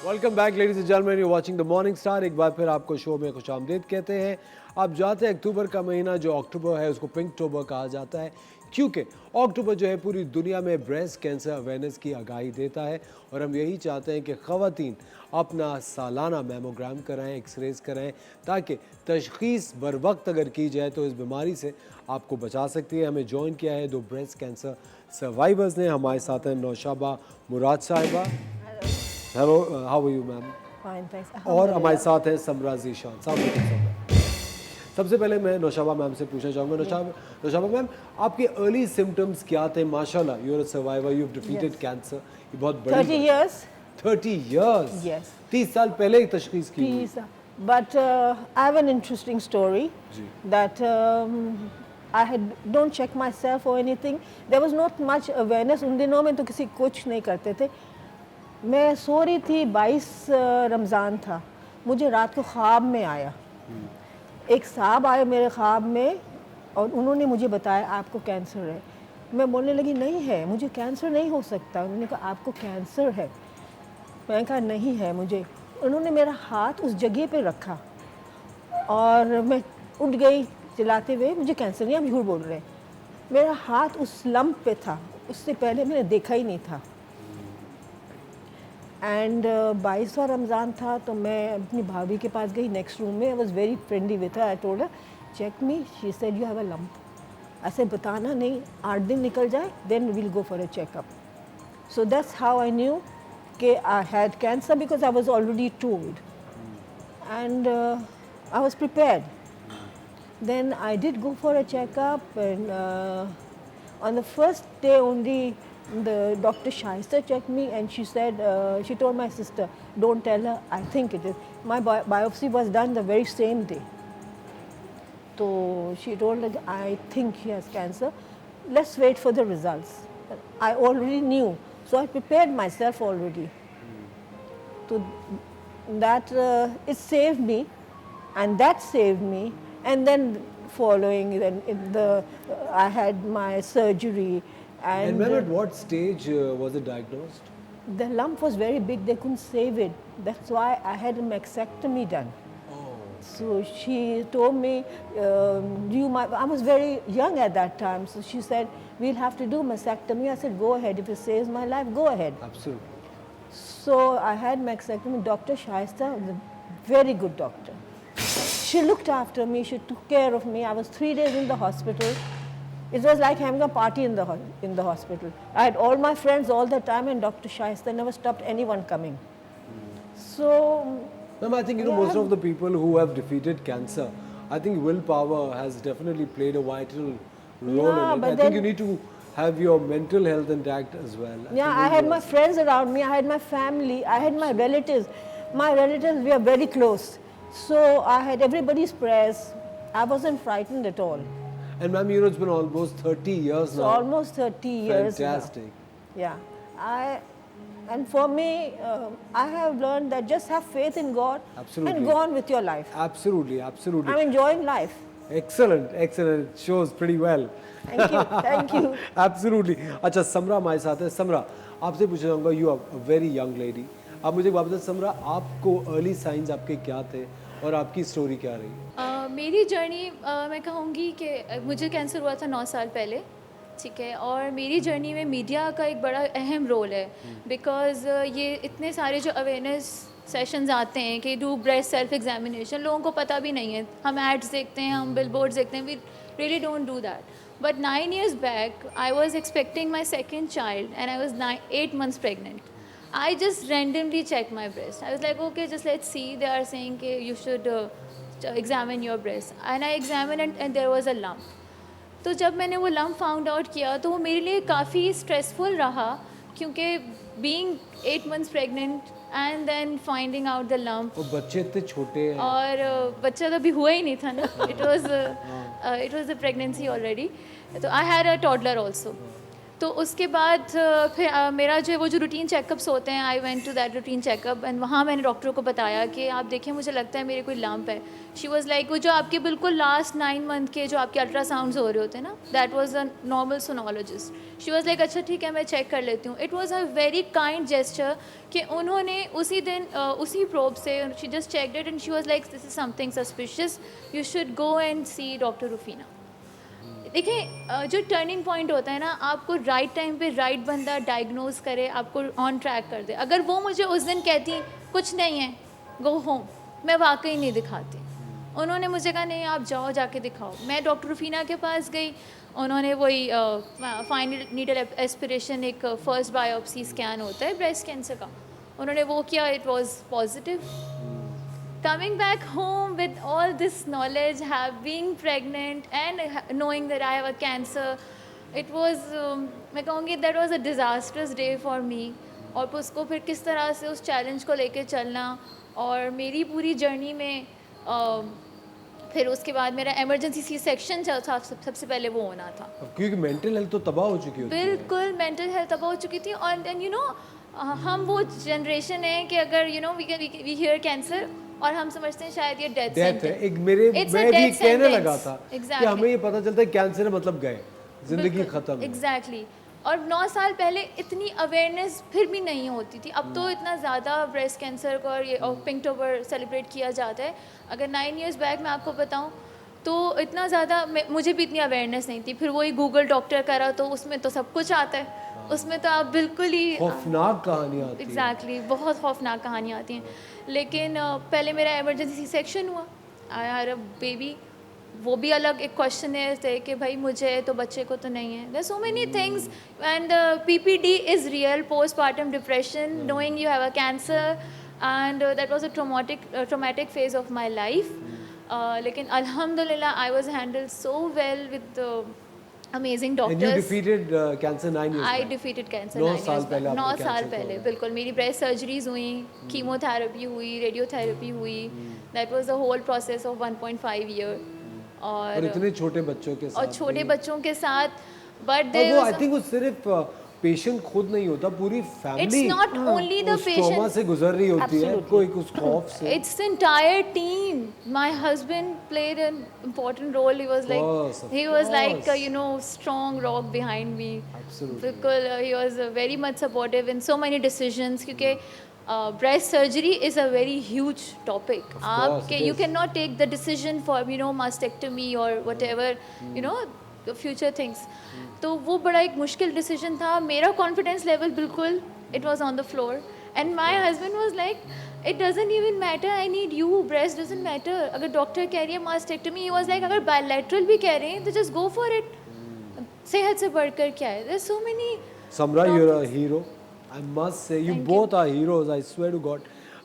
Welcome back ladies and gentleman, you watching the morning star. एक बार फिर आपको शो में खुशामदीद कहते हैं। आप जानते हैं अक्टूबर का महीना जो अक्टूबर है उसको पिंक टोबर कहा जाता है, क्योंकि अक्टूबर जो है पूरी दुनिया में ब्रेस्ट कैंसर अवेयरनेस की आगाही देता है। और हम यही चाहते हैं कि ख़वातीन अपना सालाना मैमोग्राम कराएं, एक्सरेज कराएं, ताकि तशख़ीस बर वक्त अगर की जाए तो इस बीमारी से आपको बचा सकती है। हमें ज्वाइन किया है दो ब्रेस्ट कैंसर सर्वाइवर्स ने। हमारे साथ हैं नौशाबा मुराद साहिबा। Hello, how are you ma'am? Fine thanks. और हमारे साथ हैं समरा ज़ीशान। सबसे पहले मैं नौशाबा मैम से पूछना चाहूँगा, नौशाबा मैम, आपके अर्ली सिम्टम्स क्या थे? माशाल्लाह, you are a survivor, you have defeated cancer. ये बहुत बड़ी 30 years 30 years, Yes. 30 साल पहले ही तशखीस की हुई। please but I have an interesting story that I don't check myself or anything. There was not much awareness उन दिनों में, तो किसी कुछ नहीं करते थे। मैं सो रही थी, 22 रमज़ान था, मुझे रात को ख्वाब में आया, एक साहब आए मेरे ख्वाब में और उन्होंने मुझे बताया आपको कैंसर है। मैं बोलने लगी नहीं है, मुझे कैंसर नहीं हो सकता। उन्होंने कहा आपको कैंसर है। मैंने कहा नहीं है मुझे। उन्होंने मेरा हाथ उस जगह पे रखा और मैं उठ गई चिल्लाते हुए, मुझे कैंसर नहीं, हम झूठ बोल रहे हैं। मेरा हाथ उस लम्प पे था, उससे पहले मैंने देखा ही नहीं था। एंड 22वां रमज़ान था, तो मैं अपनी भाभी के पास गई नेक्स्ट रूम में। I was very friendly with her. I told her check me, she said you have a lump. ऐसे बताना नहीं, 8 दिन निकल जाए then will go for a checkup. So that's how I knew कि I had cancer, because I was already told and I was prepared. Then I did go for a checkup, and on the first day only, the Dr. Shaista checked me, and she said, she told my sister, don't tell her, I think it is. My biopsy was done the very same day. So she told her, I think she has cancer. Let's wait for the results. I already knew, so I prepared myself already. So that it saved me, and that saved me. And then following, then I had my surgery. And ma'am, at what stage was it diagnosed? The lump was very big, they couldn't save it. That's why I had a mastectomy done. So she told me, I was very young at that time, so she said, we'll have to do mastectomy. I said, go ahead, if it saves my life, go ahead. Absolutely. So I had mastectomy. Dr. Shaista was a very good doctor. She looked after me, she took care of me. I was 3 days in the hospital. It was like having a party in the hospital. I had all my friends all the time, and Dr. Shaista never stopped anyone coming. So Ma'am, I think most of the people who have defeated cancer, I think willpower has definitely played a vital role Yeah, in it. but I think you then- need to have your mental health intact as well. Yeah, think I had you- my friends around me, I had my family, I had my relatives. My relatives, we are very close. So I had everybody's prayers. I wasn't frightened at all. And ma'am, it's been almost 30 years So now. almost 30 years now. Fantastic. Yeah. And for me, I have learned that just have faith in God Absolutely. and go on with your life. Absolutely, absolutely. I'm enjoying life. Excellent, excellent. It shows pretty well. Thank you, thank you. Absolutely. अच्छा, समरा हमारे साथ है. समरा, आपसे पूछना चाहूँगा, you are a very young lady. आप मुझे एक बात बताएं, समरा, आपको early signs आपके क्या थे और आपकी स्टोरी क्या रही? मेरी जर्नी मैं कहूँगी कि मुझे कैंसर हुआ था 9 साल पहले, ठीक है, और मेरी जर्नी में मीडिया का एक बड़ा अहम रोल है, बिकॉज़ ये इतने सारे जो अवेयरनेस सेशंस आते हैं कि डू ब्रेस्ट सेल्फ एग्जामिनेशन, लोगों को पता भी नहीं है. हम एड्स देखते हैं, हम बिलबोर्ड्स देखते हैं, we really don't do that. But 9 years back, I was expecting my second child and I was 8 months pregnant. I just randomly checked my breast. I was like, okay, just let's see. They are saying that you should examine your breast. And I examined and there was a lump. तो जब मैंने वो lump found out किया तो वो मेरे लिए काफ़ी stressful रहा, क्योंकि being 8 months pregnant and then finding out the lump. वो बच्चे इतने छोटे हैं. और बच्चा तो अभी हुआ ही नहीं था ना. It was a pregnancy already. तो I had a toddler also. तो उसके बाद फिर मेरा जो है वो जो रूटीन चेकअप्स होते हैं, I went to that routine checkup and वहाँ मैंने डॉक्टर को बताया कि आप देखें मुझे लगता है मेरे कोई लंप है. शी वाज लाइक वो जो आपके बिल्कुल लास्ट 9 मंथ के जो आपके अल्ट्रासाउंड्स हो रहे होते हैं ना, that was a normal sonologist. She was like अच्छा ठीक है मैं चेक कर लेती हूँ. It was a very kind gesture कि उन्होंने उसी दिन उसी प्रोब से she just checked it and she was like this is something suspicious, you should go and see doctor Rufina. देखिए जो टर्निंग पॉइंट होता है ना, आपको राइट टाइम पे राइट बंदा डायग्नोज करे, आपको ऑन ट्रैक कर दे. अगर वो मुझे उस दिन कहती कुछ नहीं है, गो होम, मैं वाकई नहीं दिखाती. उन्होंने मुझे कहा नहीं आप जाओ जाके दिखाओ. मैं डॉक्टर रुफीना के पास गई. उन्होंने वही फाइनल नीडल एस्पिरेशन, एक फर्स्ट बायोप्सी स्कैन होता है ब्रेस्ट कैंसर का, उन्होंने वो किया. It was positive. Coming back home with all this knowledge, being pregnant and knowing that I have a cancer, it was मैं कहूँगी that was a disastrous day for me. और उसको फिर किस तरह से उस चैलेंज को लेके चलना, और मेरी पूरी जर्नी में फिर उसके बाद मेरा इमरजेंसी सी सेक्शन था, सबसे पहले वो होना था. क्योंकि मेंटल हेल्थ तो तबाह हो चुकी होती है. बिल्कुल मेंटल हेल्थ तबाह हो चुकी थी. और देन हम वो जनरेशन है कि अगर वी हियर कैंसर और हम समझते हैं शायद ये डेथ डेथ है. एक मैं भी कहने लगा था कि हमें ये पता चलता है कैंसर मतलब गए, जिंदगी खत्म. एग्जैक्टली. और 9 साल पहले इतनी अवेयरनेस फिर भी नहीं होती थी. अब तो इतना ज़्यादा ब्रेस्ट कैंसर को और पिंकटोबर सेलिब्रेट किया जाता है. अगर 9 इयर्स बैक मैं आपको बताऊं तो इतना ज़्यादा मुझे भी इतनी अवेयरनेस नहीं थी. फिर वही गूगल डॉक्टर करा तो उसमें तो सब कुछ आता है. उसमें तो आप बिल्कुल ही खौफनाक कहानियाँ आती हैं. एग्जैक्टली बहुत खौफनाक कहानियाँ आती हैं. लेकिन पहले मेरा इमरजेंसी सी सेक्शन हुआ, आई हैड अ बेबी. वो भी अलग एक क्वेश्चन है कि भाई मुझे तो बच्चे को तो नहीं है. There so many things and PPD is real, postpartum depression, knowing you have a cancer, and that was a traumatic phase of my life. लेकिन अल्हम्दुलिल्लाह I was handled so well with amazing And you doctors. defeated cancer 9 years I back. defeated cancer 9 9 साल years पहले back. 9 आपको साल cancer पहले हुआ. बिल्कुल. मेरी ब्रेस्ट सर्जरीज हुई, कीमोथेरेपी हुई, रेडियोथेरेपी हुई. That was the whole process of 1.5 year. और इतने छोटे बच्चों के साथ. और छोटे बच्चों के साथ. बट वो आई थिंक वो सिर्फ पेशेंट खुद नहीं होता, पूरी family It's not only the उस ट्रॉमा patient. से गुजर रही होती है, कोई उस खौफ से. it's the entire team. My husband played an important role. He was course, like of he was like course. strong rock behind me. Absolutely. Because he was very much supportive in so many decisions. क्योंकि breast surgery is a very huge topic. course, it you is. cannot take the decision for mastectomy or whatever future things. तो वो बड़ा एक मुश्किल decision था. मेरा confidence level बिल्कुल it was on the floor. And my husband was like it doesn't even matter, I need you, breast doesn't matter. अगर doctor कह रही है मास्टेक्टमी, ही वाज लाइक अगर बायलैटरल भी कह रहे हैं तो जस्ट गो फॉर इट. सेहत से बढ़कर क्या है. There so many. Samra, you're a hero. I must say, you both are heroes. I swear to God.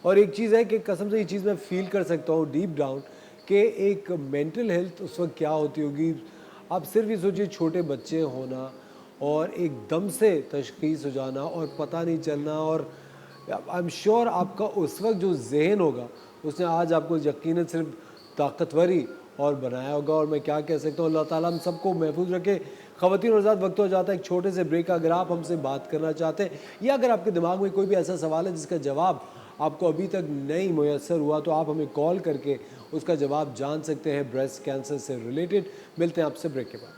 और एक चीज़ है कि कसम से ये चीज़ मैं फील कर सकता हूँ डीप डाउन कि एक मेंटल हेल्थ उस वक्त क्या होती होगी। आप सिर्फ ये सोचिए, छोटे बच्चे होना और एकदम से तशख़ीस हो जाना और पता नहीं चलना, और आई एम श्योर आपका उस वक्त जो जहन होगा उसने आज आपको यकीनन सिर्फ ताकतवरी और बनाया होगा। और मैं क्या कह सकता हूँ, अल्लाह ताला हम सबको महफूज रखे। ख़वातीन और हज़रात, वक्त हो जाता है एक छोटे से ब्रेक का। अगर आप हमसे बात करना चाहते हैं या अगर आपके दिमाग में कोई भी ऐसा सवाल है जिसका जवाब आपको अभी तक नहीं मुयस्सर हुआ, तो आप हमें कॉल करके उसका जवाब जान सकते हैं ब्रेस्ट कैंसर से रिलेटेड। मिलते हैं आपसे ब्रेक के बाद।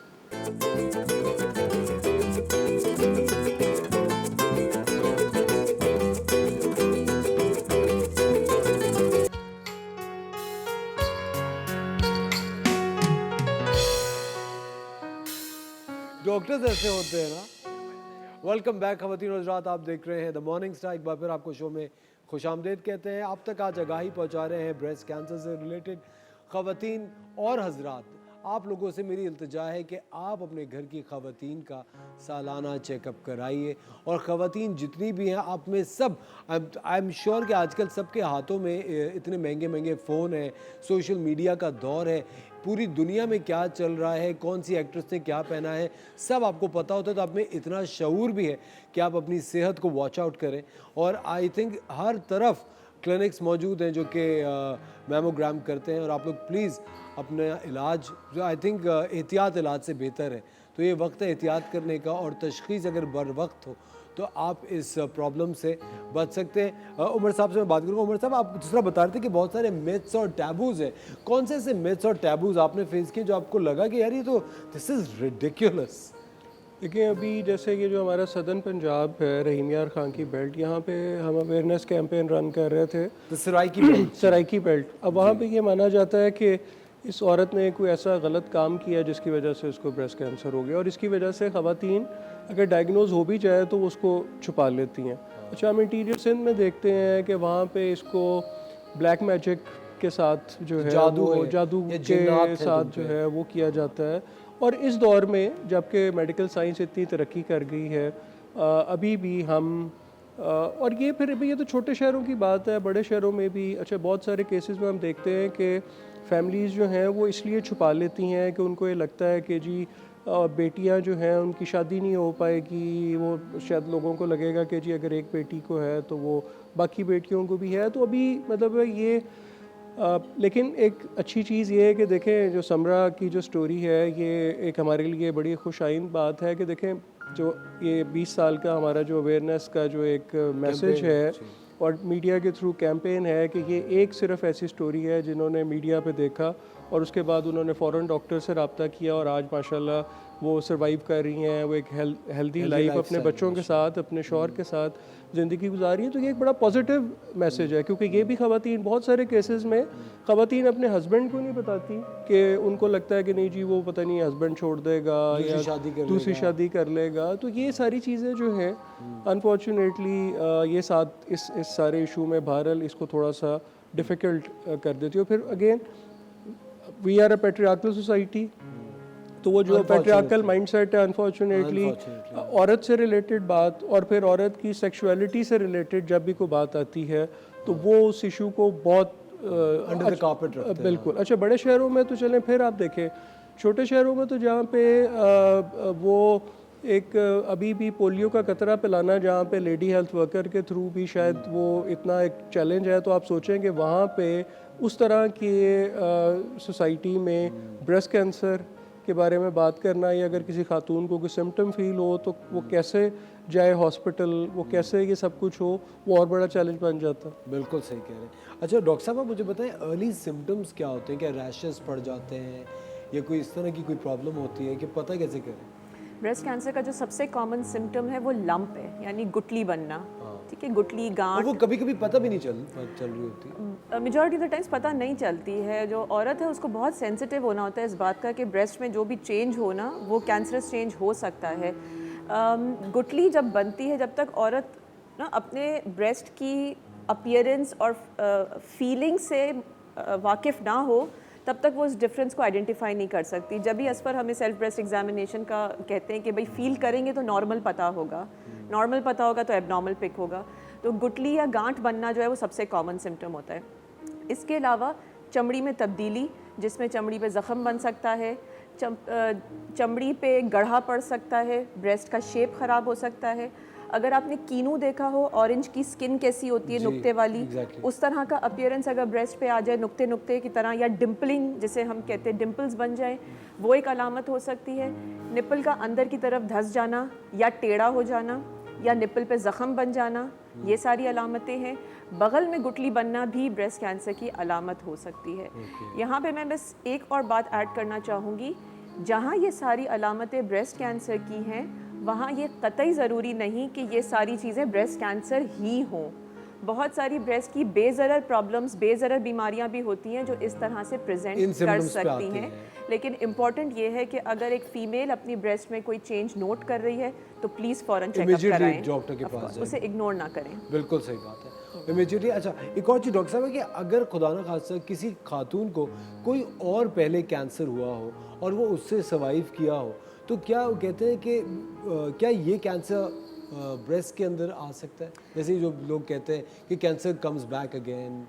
डॉक्टर्स ऐसे होते हैं ना। वेलकम बैक ख़वातीन और हज़रात, आप देख रहे हैं द मॉर्निंग स्टार। एक बार फिर आपको शो में खुशामदीद कहते हैं। आप तक आज आगाही पहुंचा रहे हैं ब्रेस्ट कैंसर से रिलेटेड। ख़वातीन और हज़रात, आप लोगों से मेरी इल्तिजा है कि आप अपने घर की ख़वातीन का सालाना चेकअप कराइए। और ख़वातीन जितनी भी हैं, आप में सब, आई एम श्योर कि आजकल सबके हाथों में इतने महंगे महंगे फ़ोन हैं, सोशल मीडिया का दौर है, पूरी दुनिया में क्या चल रहा है, कौन सी एक्ट्रेस ने क्या पहना है, सब आपको पता होता है। तो आप में इतना शऊर भी है कि आप अपनी सेहत को वॉच आउट करें। और आई थिंक हर तरफ क्लिनिक्स मौजूद हैं जो कि मैमोग्राम करते हैं। और आप लोग प्लीज़ अपना इलाज, जो आई थिंक एहतियात इलाज से बेहतर है, तो ये वक्त है एहतियात करने का। और तशख़ीस अगर बर वक्त हो तो आप इस प्रॉब्लम से बच सकते हैं। उमर साहब से मैं बात करूँगा। उमर साहब, आप दूसरा बता रहे थे कि बहुत सारे मिथ्स और टैबूज़ हैं। कौन से ऐसे मिथ्स और टैबूज़ आपने फेस किए जो आपको लगा कि यार ये तो दिस इज़ रिडिकुलस? देखिए, अभी जैसे ये जो हमारा सदर्न पंजाब है, रहीम यार खान की बेल्ट, यहाँ पे हम अवेयरनेस कैंपेन रन कर रहे थे, तो सराइकी बेल्ट। सराइकी बेल्ट। अब वहाँ पे ये माना जाता है कि इस औरत ने कोई ऐसा गलत काम किया जिसकी वजह से उसको ब्रेस्ट कैंसर हो गया, और इसकी वजह से ख़वातीन अगर डायग्नोज हो भी जाए तो वो उसको छुपा लेती हैं। अच्छा, हम इंटीरियर सिंध में देखते हैं कि वहाँ पे इसको ब्लैक मैजिक के साथ जो है जादू के साथ जो है वो किया जाता है। और इस दौर में जबकि मेडिकल साइंस इतनी तरक्की कर गई है, अभी भी हम और ये फिर भी ये तो छोटे शहरों की बात है, बड़े शहरों में भी अच्छा बहुत सारे केसेस में हम देखते हैं कि फैमिलीज़ जो हैं वो इसलिए छुपा लेती हैं कि उनको ये लगता है कि जी बेटियां जो हैं उनकी शादी नहीं हो पाएगी, वो शायद लोगों को लगेगा कि जी अगर एक बेटी को है तो वो बाकी बेटियों को भी है। तो अभी मतलब ये लेकिन एक अच्छी चीज़ ये है कि देखें, जो समरा की जो स्टोरी है ये एक हमारे लिए बड़ी खुशाइन बात है कि देखें जो ये 20 साल का हमारा जो अवेयरनेस का जो एक मैसेज है और मीडिया के थ्रू कैंपेन है कि ये एक सिर्फ ऐसी स्टोरी है जिन्होंने मीडिया पे देखा और उसके बाद उन्होंने फ़ौरन डॉक्टर से रब्ता किया और आज माशाल्लाह वो सर्वाइव कर रही हैं, वो एक हेल्दी लाइफ अपने बच्चों के साथ, अपने शौहर के साथ ज़िंदगी गुजारी है। तो ये एक बड़ा पॉजिटिव मैसेज है, क्योंकि ये भी ख़वातीन बहुत सारे केसेस में ख़वातीन अपने हस्बैंड को नहीं बताती कि उनको लगता है कि नहीं जी वो पता नहीं हस्बैंड छोड़ देगा या दूसरी शादी कर लेगा। तो ये सारी चीज़ें जो हैं अनफॉर्चुनेटली ये साथ इस सारे इशू में बहरहाल इसको थोड़ा सा डिफ़िकल्ट कर देती है। फिर again we are a patriarchal society, तो वो जो पेट्रियार्कल माइंडसेट है अनफॉर्चुनेटली औरत से रिलेटेड बात और फिर औरत की सेक्सुअलिटी से रिलेटेड जब भी कोई बात आती है तो वो उस इशू को बहुत अंडर द कार्पेट रखते हैं। बिल्कुल। अच्छा, बड़े शहरों में तो चलें, फिर आप देखें छोटे शहरों में तो जहाँ पे वो एक अभी भी पोलियो का कतरा पिलाना जहाँ पे लेडी हेल्थ वर्कर के थ्रू भी शायद वो इतना एक चैलेंज है, तो आप सोचें कि वहाँ पे उस तरह की सोसाइटी में ब्रेस्ट कैंसर के बारे में बात करना या अगर किसी खातून को कोई सिम्टम फील हो तो वो कैसे जाए हॉस्पिटल, वो कैसे ये सब कुछ हो, वो और बड़ा चैलेंज बन जाता। बिल्कुल सही कह रहे हैं। अच्छा डॉक्टर साहब, आप मुझे बताएं अर्ली सिम्टम्स क्या होते हैं? क्या रैशेस पड़ जाते हैं या कोई इस तरह की कोई प्रॉब्लम होती है कि पता कैसे करें? ब्रेस्ट कैंसर का जो सबसे कॉमन सिम्टम है वो लंप है, यानी गुटली बनना। ठीक है, गुटली गांठ, वो कभी कभी पता भी नहीं चल रही होती, मेजॉरिटी ऑफ द टाइम्स पता नहीं चलती है। जो औरत है उसको बहुत सेंसिटिव होना होता है इस बात का कि ब्रेस्ट में जो भी चेंज हो ना वो कैंसरस चेंज हो सकता है। गुटली जब बनती है, जब तक औरत ना अपने ब्रेस्ट की अपीयरेंस और फीलिंग से वाकिफ़ ना हो तब तक वो उस डिफरेंस को आइडेंटिफाई नहीं कर सकती। जब भी एज़ पर हमें सेल्फ ब्रेस्ट एग्जामिनेशन का कहते हैं कि भाई फील करेंगे तो नॉर्मल पता होगा, नॉर्मल पता होगा तो एबनॉर्मल पिक होगा। तो गुठली या गांठ बनना जो है वो सबसे कॉमन सिम्टम होता है। इसके अलावा चमड़ी में तब्दीली, जिसमें चमड़ी पे ज़ख़म बन सकता है, चमड़ी पे गढ़ा पड़ सकता है, ब्रेस्ट का शेप ख़राब हो सकता है। अगर आपने कीनू देखा हो, ऑरेंज की स्किन कैसी होती है नुक्ते वाली, उस तरह का अपीयरेंस अगर ब्रेस्ट पे आ जाए नुक्ते नुक्ते की तरह, या डिम्पलिंग जिसे हम कहते हैं डिम्पल्स बन जाए, वो एक अलामत हो सकती है। निपल का अंदर की तरफ धंस जाना या टेढ़ा हो जाना या निपल पे ज़ख़म बन जाना, ये सारी अलामतें हैं। बगल में गुठली बनना भी ब्रेस्ट कैंसर की अलामत हो सकती है। यहाँ पे मैं बस एक और बात ऐड करना चाहूँगी, जहाँ ये सारी अलामतें ब्रेस्ट कैंसर की हैं, वहाँ ये कतई ज़रूरी नहीं कि ये सारी चीज़ें ब्रेस्ट कैंसर ही हों। बहुत सारी ब्रेस्ट की बेज़रर प्रॉब्लम्स, बेज़रर बीमारियां भी होती हैं जो इस तरह से प्रेजेंट कर सकती हैं। लेकिन इम्पॉर्टेंट ये है कि अगर एक फ़ीमेल अपनी ब्रेस्ट में कोई चेंज नोट कर रही है तो प्लीज़ फ़ौरन चेकअप कराएं, डॉक्टर के पास उसे इग्नोर ना करें। बिल्कुल सही बात है, इमीडिएटली। अच्छा, एक और चीज़ डॉक्टर साहब है कि अगर खुदा न खास्ता किसी खातून को कोई और पहले कैंसर हुआ हो और वो उससे सर्वाइव किया हो, तो क्या वो कहते हैं कि क्या ये कैंसर ब्रेस्ट के अंदर आ सकता है? जैसे जो लोग कहते हैं कि कैंसर कम्स बैक अगेन।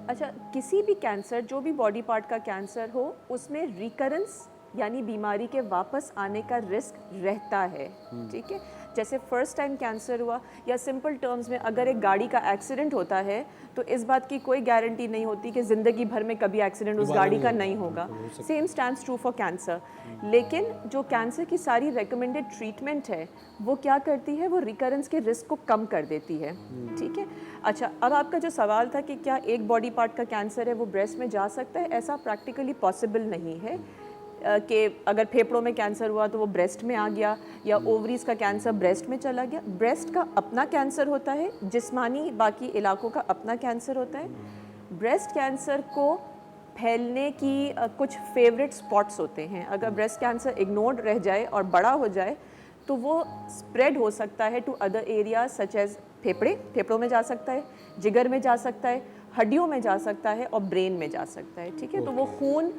अच्छा, किसी भी कैंसर, जो भी बॉडी पार्ट का कैंसर हो, उसमें रिकरेंस यानी बीमारी के वापस आने का रिस्क रहता है। ठीक है, जैसे फर्स्ट टाइम कैंसर हुआ, या सिंपल टर्म्स में अगर एक गाड़ी का एक्सीडेंट होता है तो इस बात की कोई गारंटी नहीं होती कि ज़िंदगी भर में कभी एक्सीडेंट उस गाड़ी का नहीं होगा। Same stands true for cancer. लेकिन जो कैंसर की सारी रेकमेंडेड ट्रीटमेंट है वो क्या करती है, वो रिकरेंस के रिस्क को कम कर देती है। ठीक है। अच्छा, अब आपका जो सवाल था कि क्या एक बॉडी पार्ट का कैंसर है वो ब्रेस्ट में जा सकता है, ऐसा प्रैक्टिकली पॉसिबल नहीं है कि अगर फेफड़ों में कैंसर हुआ तो वो ब्रेस्ट में आ गया, या ओवरीज का कैंसर ब्रेस्ट में चला गया। ब्रेस्ट का अपना कैंसर होता है, जिस्मानी बाकी इलाकों का अपना कैंसर होता है। ब्रेस्ट कैंसर को फैलने की कुछ फेवरेट स्पॉट्स होते हैं। अगर ब्रेस्ट कैंसर इग्नोर्ड रह जाए और बड़ा हो जाए तो वो स्प्रेड हो सकता है to other areas such as फेफड़ों में जा सकता है, जिगर में जा सकता है, हड्डियों में जा सकता है और ब्रेन में जा सकता है। ठीक है, तो वो खून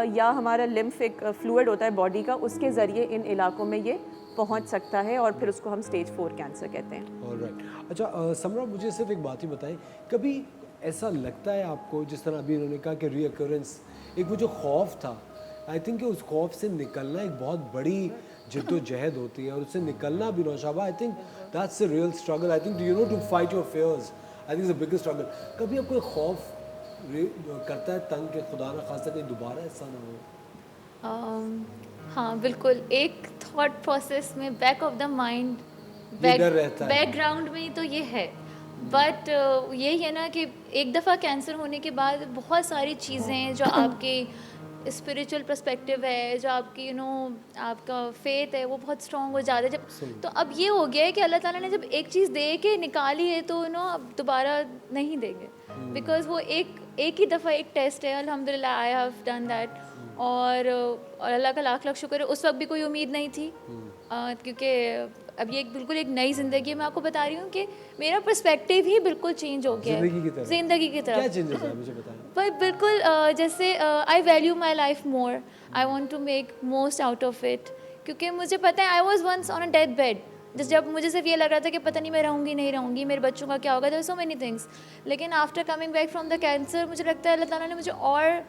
या हमारा लिम्फिक फ्लूइड होता है बॉडी का, उसके ज़रिए इन इलाकों में ये पहुंच सकता है और फिर उसको हम स्टेज 4 कैंसर कहते हैं। ऑलराइट। अच्छा समरा, मुझे सिर्फ एक बात ही बताएं, कभी ऐसा लगता है आपको, जिस तरह अभी उन्होंने कहा कि रीअकरेंस, एक वो जो खौफ था, आई थिंक कि उस खौफ से निकलना एक बहुत बड़ी जिद्दोजहद होती है, और उससे निकलना भी Naushaba, I think that's a real struggle. I think you know to fight your fears, I think is the biggest struggle. कभी आपको खौफ करता है तंग के खुदा ना खास्ता कहीं दोबारा ऐसा ना हो? हाँ बिल्कुल, एक थॉट प्रोसेस में back of the mind, background में ही तो ये है। बट यही है ना कि एक दफ़ा कैंसर होने के बाद बहुत सारी चीज़ें जो आपके स्पिरिचुअल पर्सपेक्टिव है, जो आपकी आपका फेथ है, वो बहुत स्ट्रॉन्ग हो जाता है जब। तो अब ये हो गया है कि अल्लाह ताला ने जब एक चीज़ दे के निकाली है तो अब दोबारा नहीं देंगे, बिकॉज वो एक ही दफ़ा एक टेस्ट है। अल्हम्दुलिल्लाह आई हैव डन दैट, और अल्लाह का लाख लाख शुक्र है। उस वक्त भी कोई उम्मीद नहीं थी, क्योंकि अब ये बिल्कुल एक नई ज़िंदगी है। मैं आपको बता रही हूँ कि मेरा पर्सपेक्टिव ही बिल्कुल चेंज हो गया है ज़िंदगी की तरफ। क्या चेंजेस है मुझे बताएं। पर बिल्कुल जैसे I value my life more, I want to make most out of it, क्योंकि मुझे पता है I was once on a death bed, जब मुझे सिर्फ ये लग रहा था कि पता नहीं मैं रहूँगी नहीं रहूँगी, मेरे बच्चों का क्या होगा, देयर सो मेनी थिंग्स। लेकिन after coming back from the cancer मुझे लगता है अल्लाह ताला ने मुझे और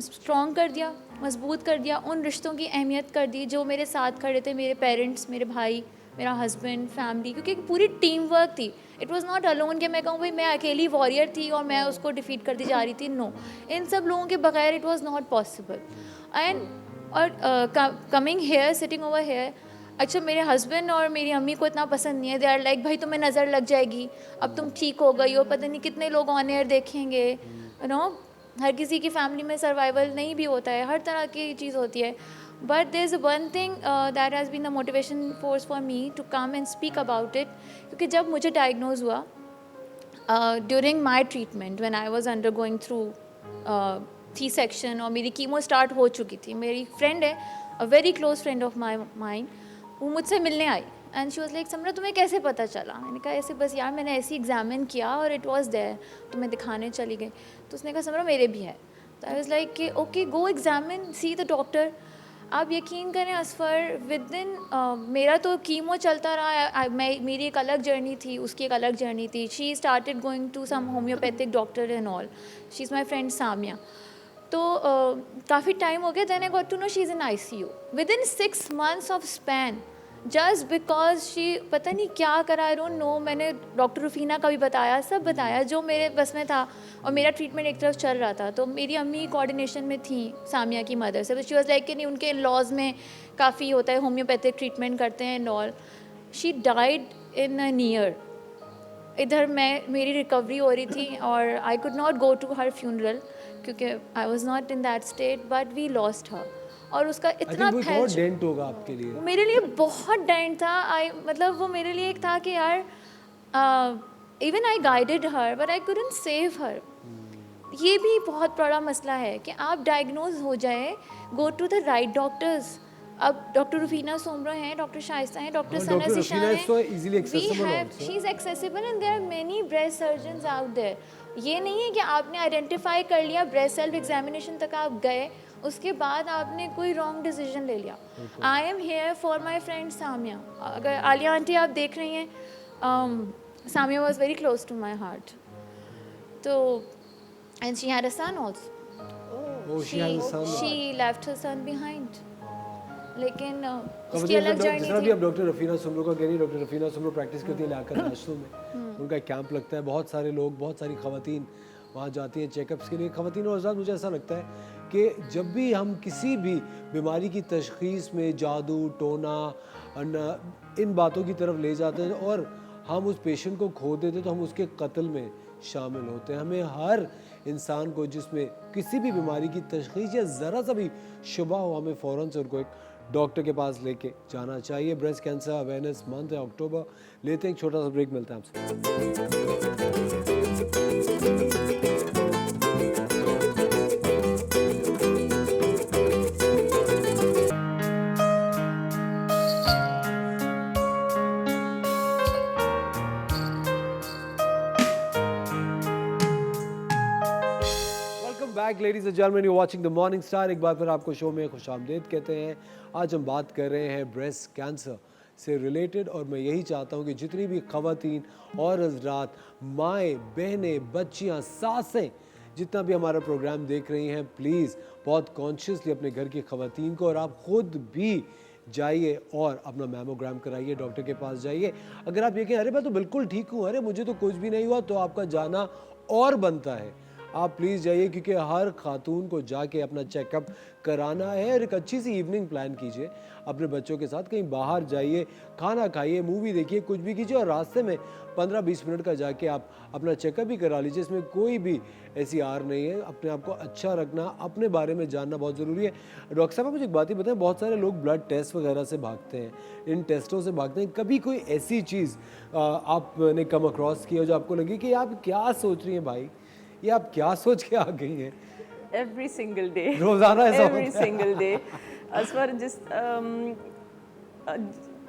स्ट्रॉन्ग कर दिया, मजबूत कर दिया, उन रिश्तों की अहमियत कर दी जो मेरे साथ खड़े थे, मेरे पेरेंट्स, मेरे भाई, मेरा हस्बैंड, फैमिली, क्योंकि पूरी टीम वर्क थी। इट वाज नॉट अलोन कि मैं कहूँ भाई मैं अकेली वॉरियर थी और मैं उसको डिफीट करती जा रही थी। नो, इन सब लोगों के बगैर it was not possible. And और coming here, sitting over here, अच्छा मेरे हस्बैंड और मेरी अम्मी को इतना पसंद नहीं है। दे आर लाइक भाई तुम्हें नज़र लग जाएगी, अब तुम ठीक हो गई हो, पता नहीं कितने लोग ऑन एयर देखेंगे। हर किसी की फैमिली में सर्वाइवल नहीं भी होता है, हर तरह की चीज़ होती है। But there is one thing that has been the motivation force for me to come and speak about it, क्योंकि जब मुझे डायग्नोज हुआ during my treatment when I was undergoing through C-section और मेरी कीमो स्टार्ट हो चुकी थी, मेरी फ्रेंड है, a very close friend of mind, वो मुझसे मिलने आई एंड शी वाज लाइक समरा तुम्हें कैसे पता चला? मैंने कहा ऐसे बस यार मैंने ऐसे एग्जामिन किया और इट वाज देयर, तो मैं दिखाने चली गई। तो उसने कहा समरा मेरे भी है। तो आई वाज लाइक कि okay go examine, see the doctor. आप यकीन करें असफर, विद इन मेरा तो कीमो चलता रहा, मेरी एक अलग जर्नी थी, उसकी एक अलग जर्नी थी. She started going to some homeopathic doctor and all. She is my friend Samia. तो काफ़ी टाइम हो गया. Then I got to know she is in ICU with in 6 months of span, just because she पता नहीं क्या करा, I don't know. मैंने doctor Rufina का भी बताया, सब बताया जो मेरे बस में था, और मेरा ट्रीटमेंट एक तरफ चल रहा था. तो मेरी अम्मी कोऑर्डिनेशन में थी सामिया की मदर से. शी वाज लाइक कि नहीं, उनके इन-लॉज में काफ़ी होता है, होम्योपैथिक ट्रीटमेंट करते हैं and all. She died in a year. इधर मेरी रिकवरी हो रही थी और I could not go to her funeral क्योंकि I was not in that state, but we lost her. और उसका इतना बहुत डेंट होगा आपके लिए. मेरे लिए बहुत डेंट था. मतलब वो मेरे लिए एक था कि यार, even I guided her but I couldn't save her. ये भी बहुत बड़ा मसला है कि आप डायग्नोज हो जाए, go to the right doctors. अब डॉक्टर रुफीना सोमरा हैं, डॉक्टर शाइस्ता हैं, डॉक्टर सना ज़िशान हैं. She is accessible and there are many breast surgeons out there. ये नहीं है कि आपने आइडेंटिफाई कर लिया, ब्रेस्ट सेल्फ एग्जामिनेशन तक आप गए, उसके बाद आपने कोई रॉन्ग डिसीजन ले लिया. I am here for my friend Samia. अगर आलिया आंटी आप देख रही हैं, Samia was very close to my heart. तो and she had a son also. She left her son behind. लेकिन उसकी अलग जर्नी थी. थी. अब डॉक्टर रफीना सुमरो का कह रही है, डॉक्टर रफीना सुमरो प्रैक्टिस करती है लाकर नेशनल में. उनका कैंप लगता है, बहुत सारे लोग, बहुत सारी खवातीन वहाँ जाती हैं चेकअप्स के लिए. खवातीन और हज़रात, मुझे ऐसा लगता है कि जब भी हम किसी भी बीमारी की तशख़ीस में जादू टोना इन बातों की तरफ ले जाते हैं और हम उस पेशेंट को खो देते हैं, तो हम उसके कत्ल में शामिल होते हैं. हमें हर इंसान को जिसमें किसी भी बीमारी की तशख़ीस या ज़रा सा भी शुबा हो, हमें फ़ौरन से उनको एक डॉक्टर के पास लेके जाना चाहिए. ब्रेस्ट कैंसर अवेयरनेस मंथ है अक्टूबर. लेते हैं एक छोटा सा ब्रेक, मिलता है आपसे. Back ladies and gentleman, you watching the morning star. एक बार फिर आपको शो में खुशामदीद कहते हैं. आज हम बात कर रहे हैं ब्रेस्ट कैंसर से रिलेटेड, और मैं यही चाहता हूं कि जितनी भी खवातीन और हज़रात, माएँ, बहनें, बच्चियां, सासें, जितना भी हमारा प्रोग्राम देख रही हैं, प्लीज़ बहुत कॉन्शियसली अपने घर की खवातीन को, और आप ख़ुद भी जाइए और अपना मैमोग्राम कराइए, डॉक्टर के पास जाइए. अगर आप ये कहें अरे मैं तो बिल्कुल ठीक हूँ, अरे मुझे तो कुछ भी नहीं हुआ, तो आपका जाना और बनता है. आप प्लीज़ जाइए, क्योंकि हर खातून को जाके अपना चेकअप कराना है. और एक अच्छी सी इवनिंग प्लान कीजिए अपने बच्चों के साथ, कहीं बाहर जाइए, खाना खाइए, मूवी देखिए, कुछ भी कीजिए, और रास्ते में 15-20 मिनट का जाके आप अपना चेकअप भी करा लीजिए. इसमें कोई भी ऐसी आर नहीं है. अपने आप को अच्छा रखना, अपने बारे में जानना बहुत ज़रूरी है. डॉक्टर साहब, मुझे एक बात ही बताएं, बहुत सारे लोग ब्लड टेस्ट वगैरह से भागते हैं, इन टेस्टों से भागते हैं. कभी कोई ऐसी चीज़ आपने कम अक्रॉस की हो जो आपको लगी कि आप क्या सोच रही हैं भाई, ये आप क्या सोच के आ गई हैं? एवरी सिंगल डे, रोज़ाना ऐसा एवरी सिंगल डे. असफर,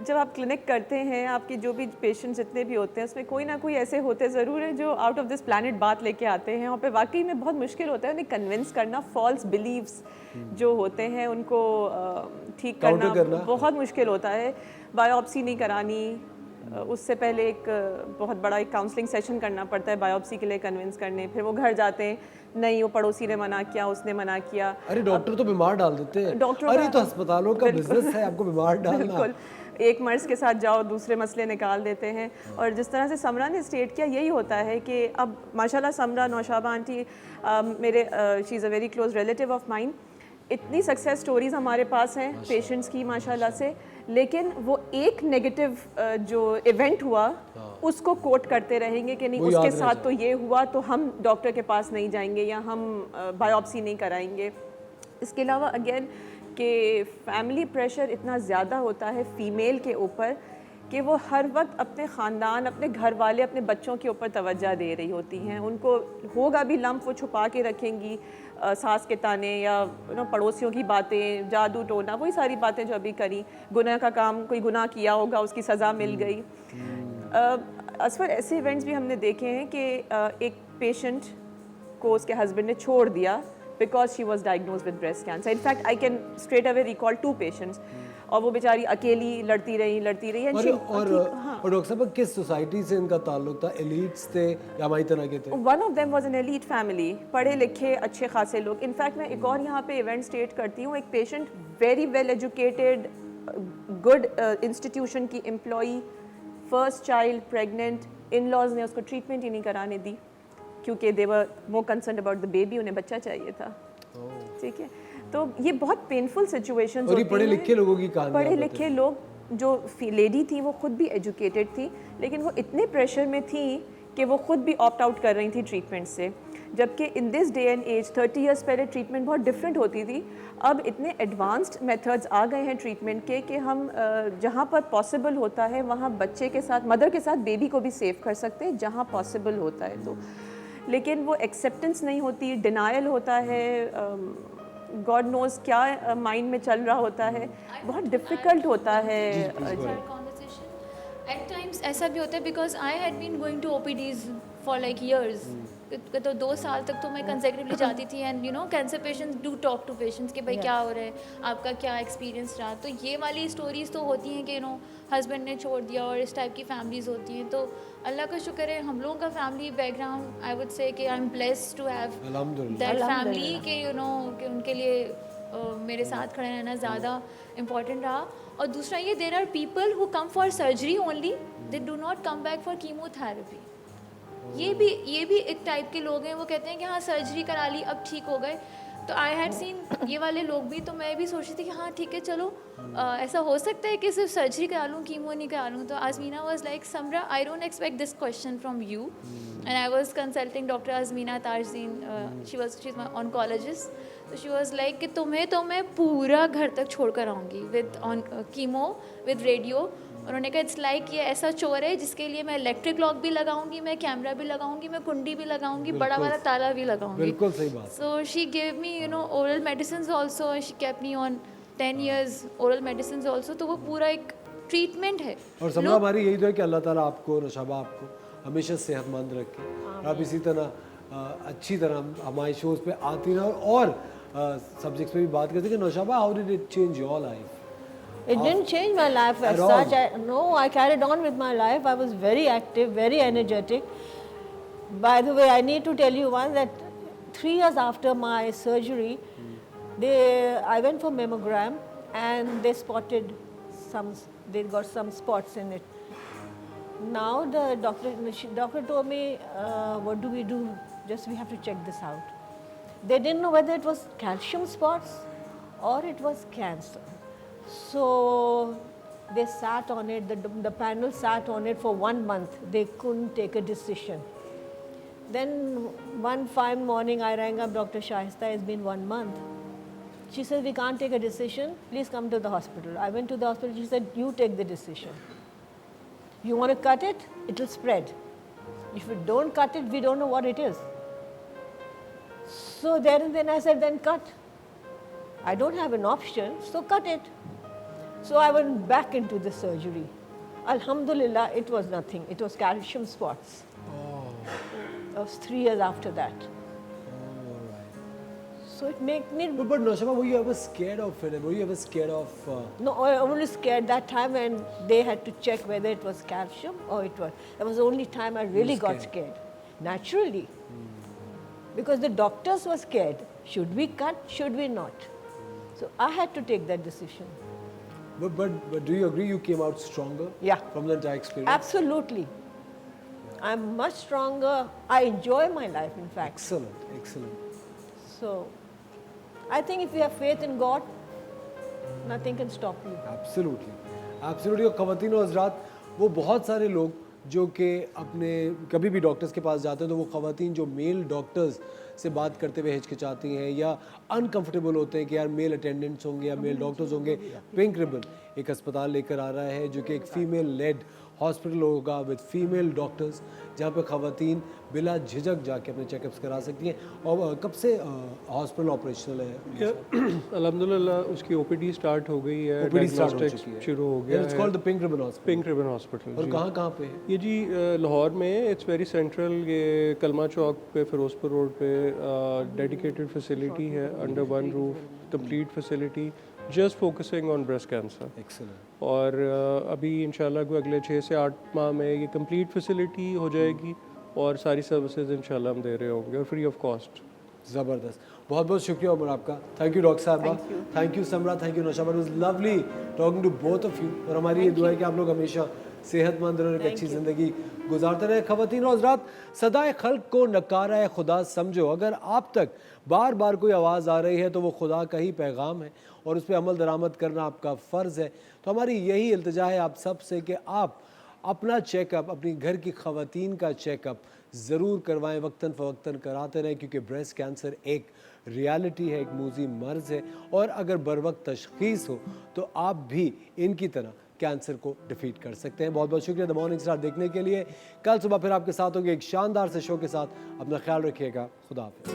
जब आप क्लिनिक करते हैं, आपके जो भी पेशेंट जितने भी होते हैं, उसमें कोई ना कोई ऐसे होते ज़रूर हैं जो आउट ऑफ दिस प्लानट बात लेके आते हैं, और पे वाकई में बहुत मुश्किल होता है उन्हें कन्विंस करना. फॉल्स बिलीव्स जो होते हैं उनको ठीक करना बहुत मुश्किल होता है. बायोप्सी नहीं करानी, उससे पहले एक बहुत बड़ा एक काउंसलिंग सेशन करना पड़ता है बायोप्सी के लिए कन्विंस करने. फिर वो घर जाते हैं, नहीं वो पड़ोसी ने मना किया, उसने मना किया. अरे डॉक्टर तो बीमार डाल देते हैं. अरे तो अस्पतालों का बिजनेस है आपको बीमार डालना. बिल्कुल, एक मर्ज के साथ जाओ, दूसरे मसले निकाल देते हैं. और जिस तरह से समरा ने स्टेट किया, यही होता है कि अब माशाल्लाह समरा, नौशाबा आंटी, मेरे she is a very close relative of mine. इतनी सक्सेस स्टोरीज़ हमारे पास हैं पेशेंट्स की माशाल्लाह से, लेकिन वो एक नेगेटिव जो इवेंट हुआ उसको कोट करते रहेंगे कि नहीं उसके साथ तो ये हुआ, तो हम डॉक्टर के पास नहीं जाएंगे या हम बायोप्सी नहीं कराएंगे. इसके अलावा अगेन कि फैमिली प्रेशर इतना ज़्यादा होता है फ़ीमेल के ऊपर कि वो हर वक्त अपने ख़ानदान, अपने घर वाले, अपने बच्चों के ऊपर तवज्जो दे रही होती हैं. उनको होगा भी लम्प, वो छुपा के रखेंगी, सास के ताने या पड़ोसियों की बातें, जादू टोना, वही सारी बातें जो अभी करी. गुनाह का काम, कोई गुनाह किया होगा, उसकी सज़ा मिल गई. असफर, ऐसे इवेंट्स भी हमने देखे हैं कि एक पेशेंट को उसके हस्बैंड ने छोड़ दिया because she was diagnosed with breast cancer. In fact, I can straight away recall 2 patients. और वो बेचारी अकेली लड़ती रही and she और डॉक्टर साहब किस सोसाइटी से इनका ताल्लुक था? एलिट्स थे या हमारी तरह के थे? One of them was an elite family, पढ़े लिखे अच्छे खासे लोग. इनफैक्ट मैं एक और यहाँ पे इवेंट स्टेट करती हूँ, एक patient very well educated, good institution की employee, first child, pregnant, in laws ने उसको ट्रीटमेंट ही नहीं कराने दी क्योंकि they were more concern about the baby, उन्हें बच्चा चाहिए था. ठीक है, तो ये बहुत पेनफुल सिचुएशंस होती हैं. पढ़े लिखे लोगों की कहानी. पढ़े लिखे लोग जो लेडी थी वो खुद भी एजुकेटेड थी, लेकिन वो इतने प्रेशर में थी कि वो खुद भी ऑप्ट आउट कर रही थी ट्रीटमेंट से. जबकि in this day and age 30 years पहले ट्रीटमेंट बहुत डिफरेंट होती थी. अब इतने एडवांस्ड मेथड्स आ गए हैं ट्रीटमेंट के कि हम जहाँ पर पॉसिबल होता है वहाँ बच्चे के साथ, मदर के साथ बेबी को भी सेव कर सकते हैं जहाँ पॉसिबल होता है. तो लेकिन वो एक्सेप्टेंस नहीं होती, डिनायल होता है, गॉड नोज क्या माइंड में चल रहा होता है, बहुत डिफ़िकल्ट होता है. एट टाइम्स ऐसा भी होता है because I had been going to OPDs for like years. तो 2 साल तक तो मैं कंसेक्टिवली जाती थी. And you know cancer patients do talk to patients कि भाई क्या हो रहा है, आपका क्या एक्सपीरियंस रहा. तो ये वाली स्टोरीज़ तो होती हैं कि यू नो हस्बैंड ने छोड़ दिया और इस टाइप की फैमिलीज़ होती हैं. तो अल्लाह का शुक्र है हम लोगों का family background, I would say कि I am blessed to have that family के यू नो कि उनके लिए मेरे साथ खड़े रहना ज़्यादा इम्पॉर्टेंट रहा. और दूसरा ये, there are people who come for surgery only, they do not come back for chemotherapy. ये भी एक टाइप के लोग हैं, वो कहते हैं कि हाँ सर्जरी करा ली अब ठीक हो गए. तो आई हैड सीन ये वाले लोग भी. तो मैं भी सोच रही थी कि हाँ ठीक है चलो ऐसा हो सकता है कि सिर्फ सर्जरी करा लूँ, कीमो नहीं करा लूँ. तो Azmina was like, Samra I don't expect this question from you. And I was consulting doctor Azmina Tajdin, she is my oncologist. तो शी वाज लाइक कि तुम्हें तो मैं पूरा घर तक छोड़ कर आऊँगी with on chemo with radio. उन्होंने कहा इट्स लाइक ये ऐसा चोर है जिसके लिए मैं इलेक्ट्रिक लॉक भी लगाऊंगी, मैं कैमरा भी लगाऊंगी, मैं कुंडी भी लगाऊंगी, बड़ा वाला ताला भी लगाऊंगी. बिल्कुल सही बात. So she give me you know oral medicine also. She kept me on 10 years oral medicine also. तो वो पूरा एक ट्रीटमेंट है. और समझा हमारी यही तो है कि अल्लाह ताला आपको, नौशाबा आपको हमेशा सेहतमंद रखे. आप इसी तरह अच्छी तरह हमारे शोज़ पे आती रहें और सब्जेक्ट्स पे भी बात करते हैं कि Naushaba, how did it change your life? It didn't change my life as such. I carried on with my life. I was very active, very energetic. By the way, I need to tell you one that 3 years after my surgery, I went for mammogram and they spotted they got some spots in it. Now the doctor told me, what do we do? Just we have to check this out. They didn't know whether it was calcium spots or it was cancer. So they sat on it, the panel sat on it for 1 month. They couldn't take a decision. Then one fine morning I rang up Dr. Shaista, it's been 1 month. She said, we can't take a decision, please come to the hospital. I went to the hospital, she said, you take the decision. You want to cut it, it will spread. If you don't cut it, we don't know what it is. So there and then I said, then cut. I don't have an option, so cut it. So I went back into the surgery. Alhamdulillah, it was nothing. It was calcium spots. That was 3 years after that. So it made me... But Noshaba, were you ever scared of it? Were you ever scared of... No, I was only scared that time when they had to check whether it was calcium or it was... That was the only time I really got scared. Naturally. Because the doctors were scared. Should we cut? Should we not? So I had to take that decision. But do you agree you came out stronger? Yeah. From the entire experience? Absolutely. I'm much stronger. I enjoy my life, in fact. Excellent, excellent. So, I think if you have faith in God, nothing can stop you. Absolutely. Absolutely. और ख़वातीन और हज़रात, वो बहुत सारे लोग जो कि अपने कभी भी डॉक्टर्स के पास जाते हैं तो वो ख़वातीन जो मेल डॉक्टर्स से बात करते हुए हिचकिचाती हैं या अनकंफर्टेबल होते हैं कि यार मेल अटेंडेंट्स होंगे या मेल डॉक्टर्स होंगे. पिंक रिबन एक अस्पताल लेकर आ रहा है जो कि एक फ़ीमेल लेड हॉस्पिटल होगा विद फीमेल डॉक्टर्स, जहाँ पे ख़वातीन बिला झिझक जाके अपने चेकअप्स करा सकती हैं। और कब से हॉस्पिटल ऑपरेशनल है? अल्हम्दुलिल्लाह उसकी ओपीडी स्टार्ट हो गई है, OPD स्टार्ट हो diagnostics चुकी है, शुरू हो गया इट्स है। Called the pink ribbon hospital. Pink ribbon hospital. और कहाँ पे है ये जी लाहौर में, इट्स वेरी सेंट्रल, ये कलमा चौक पे फिरोजपुर रोड पे डेडिकेटेड फैसिलिटी है, under one roof, complete facility, just focusing on breast cancer. Excellent. और अभी इंशाल्लाह कोई अगले 6 से 8 माह में ये कंप्लीट फैसिलिटी हो जाएगी और सारी सर्विसेज इंशाल्लाह हम दे रहे होंगे और फ्री ऑफ कॉस्ट। ज़बरदस्त, बहुत बहुत शुक्रिया उमर आपका। थैंक यू डॉक्टर साहबा, thank you Samra, thank you Naushaba, it was lovely talking to both of you. और हमारी ये दुआ है कि आप लोग हमेशा सेहतमंद और एक अच्छी ज़िंदगी गुजारते रहे। ख़वातीन और हज़रात, सदाए खल्क को नकारा खुदा समझो। अगर आप तक बार बार कोई आवाज़ आ रही है तो वो खुदा का ही पैगाम है और उस पर अमल दरामद करना आपका फ़र्ज़ है। तो हमारी यही इल्तिजा है आप सब से कि आप अपना चेकअप, अपनी घर की ख़वातीन का चेकअप ज़रूर करवाएं, वक्तन फ़वक्तन कराते रहें, क्योंकि ब्रेस्ट कैंसर एक रियलिटी है, एक मूज़ी मर्ज़ है। और अगर बर वक्त तशख़ीस हो तो आप भी इनकी तरह कैंसर को डिफीट कर सकते हैं। बहुत बहुत शुक्रिया द मॉर्निंग स्टार देखने के लिए। कल सुबह फिर आपके साथ होंगे एक शानदार से शो के साथ। अपना ख्याल रखिएगा। खुदा हाफ़िज़।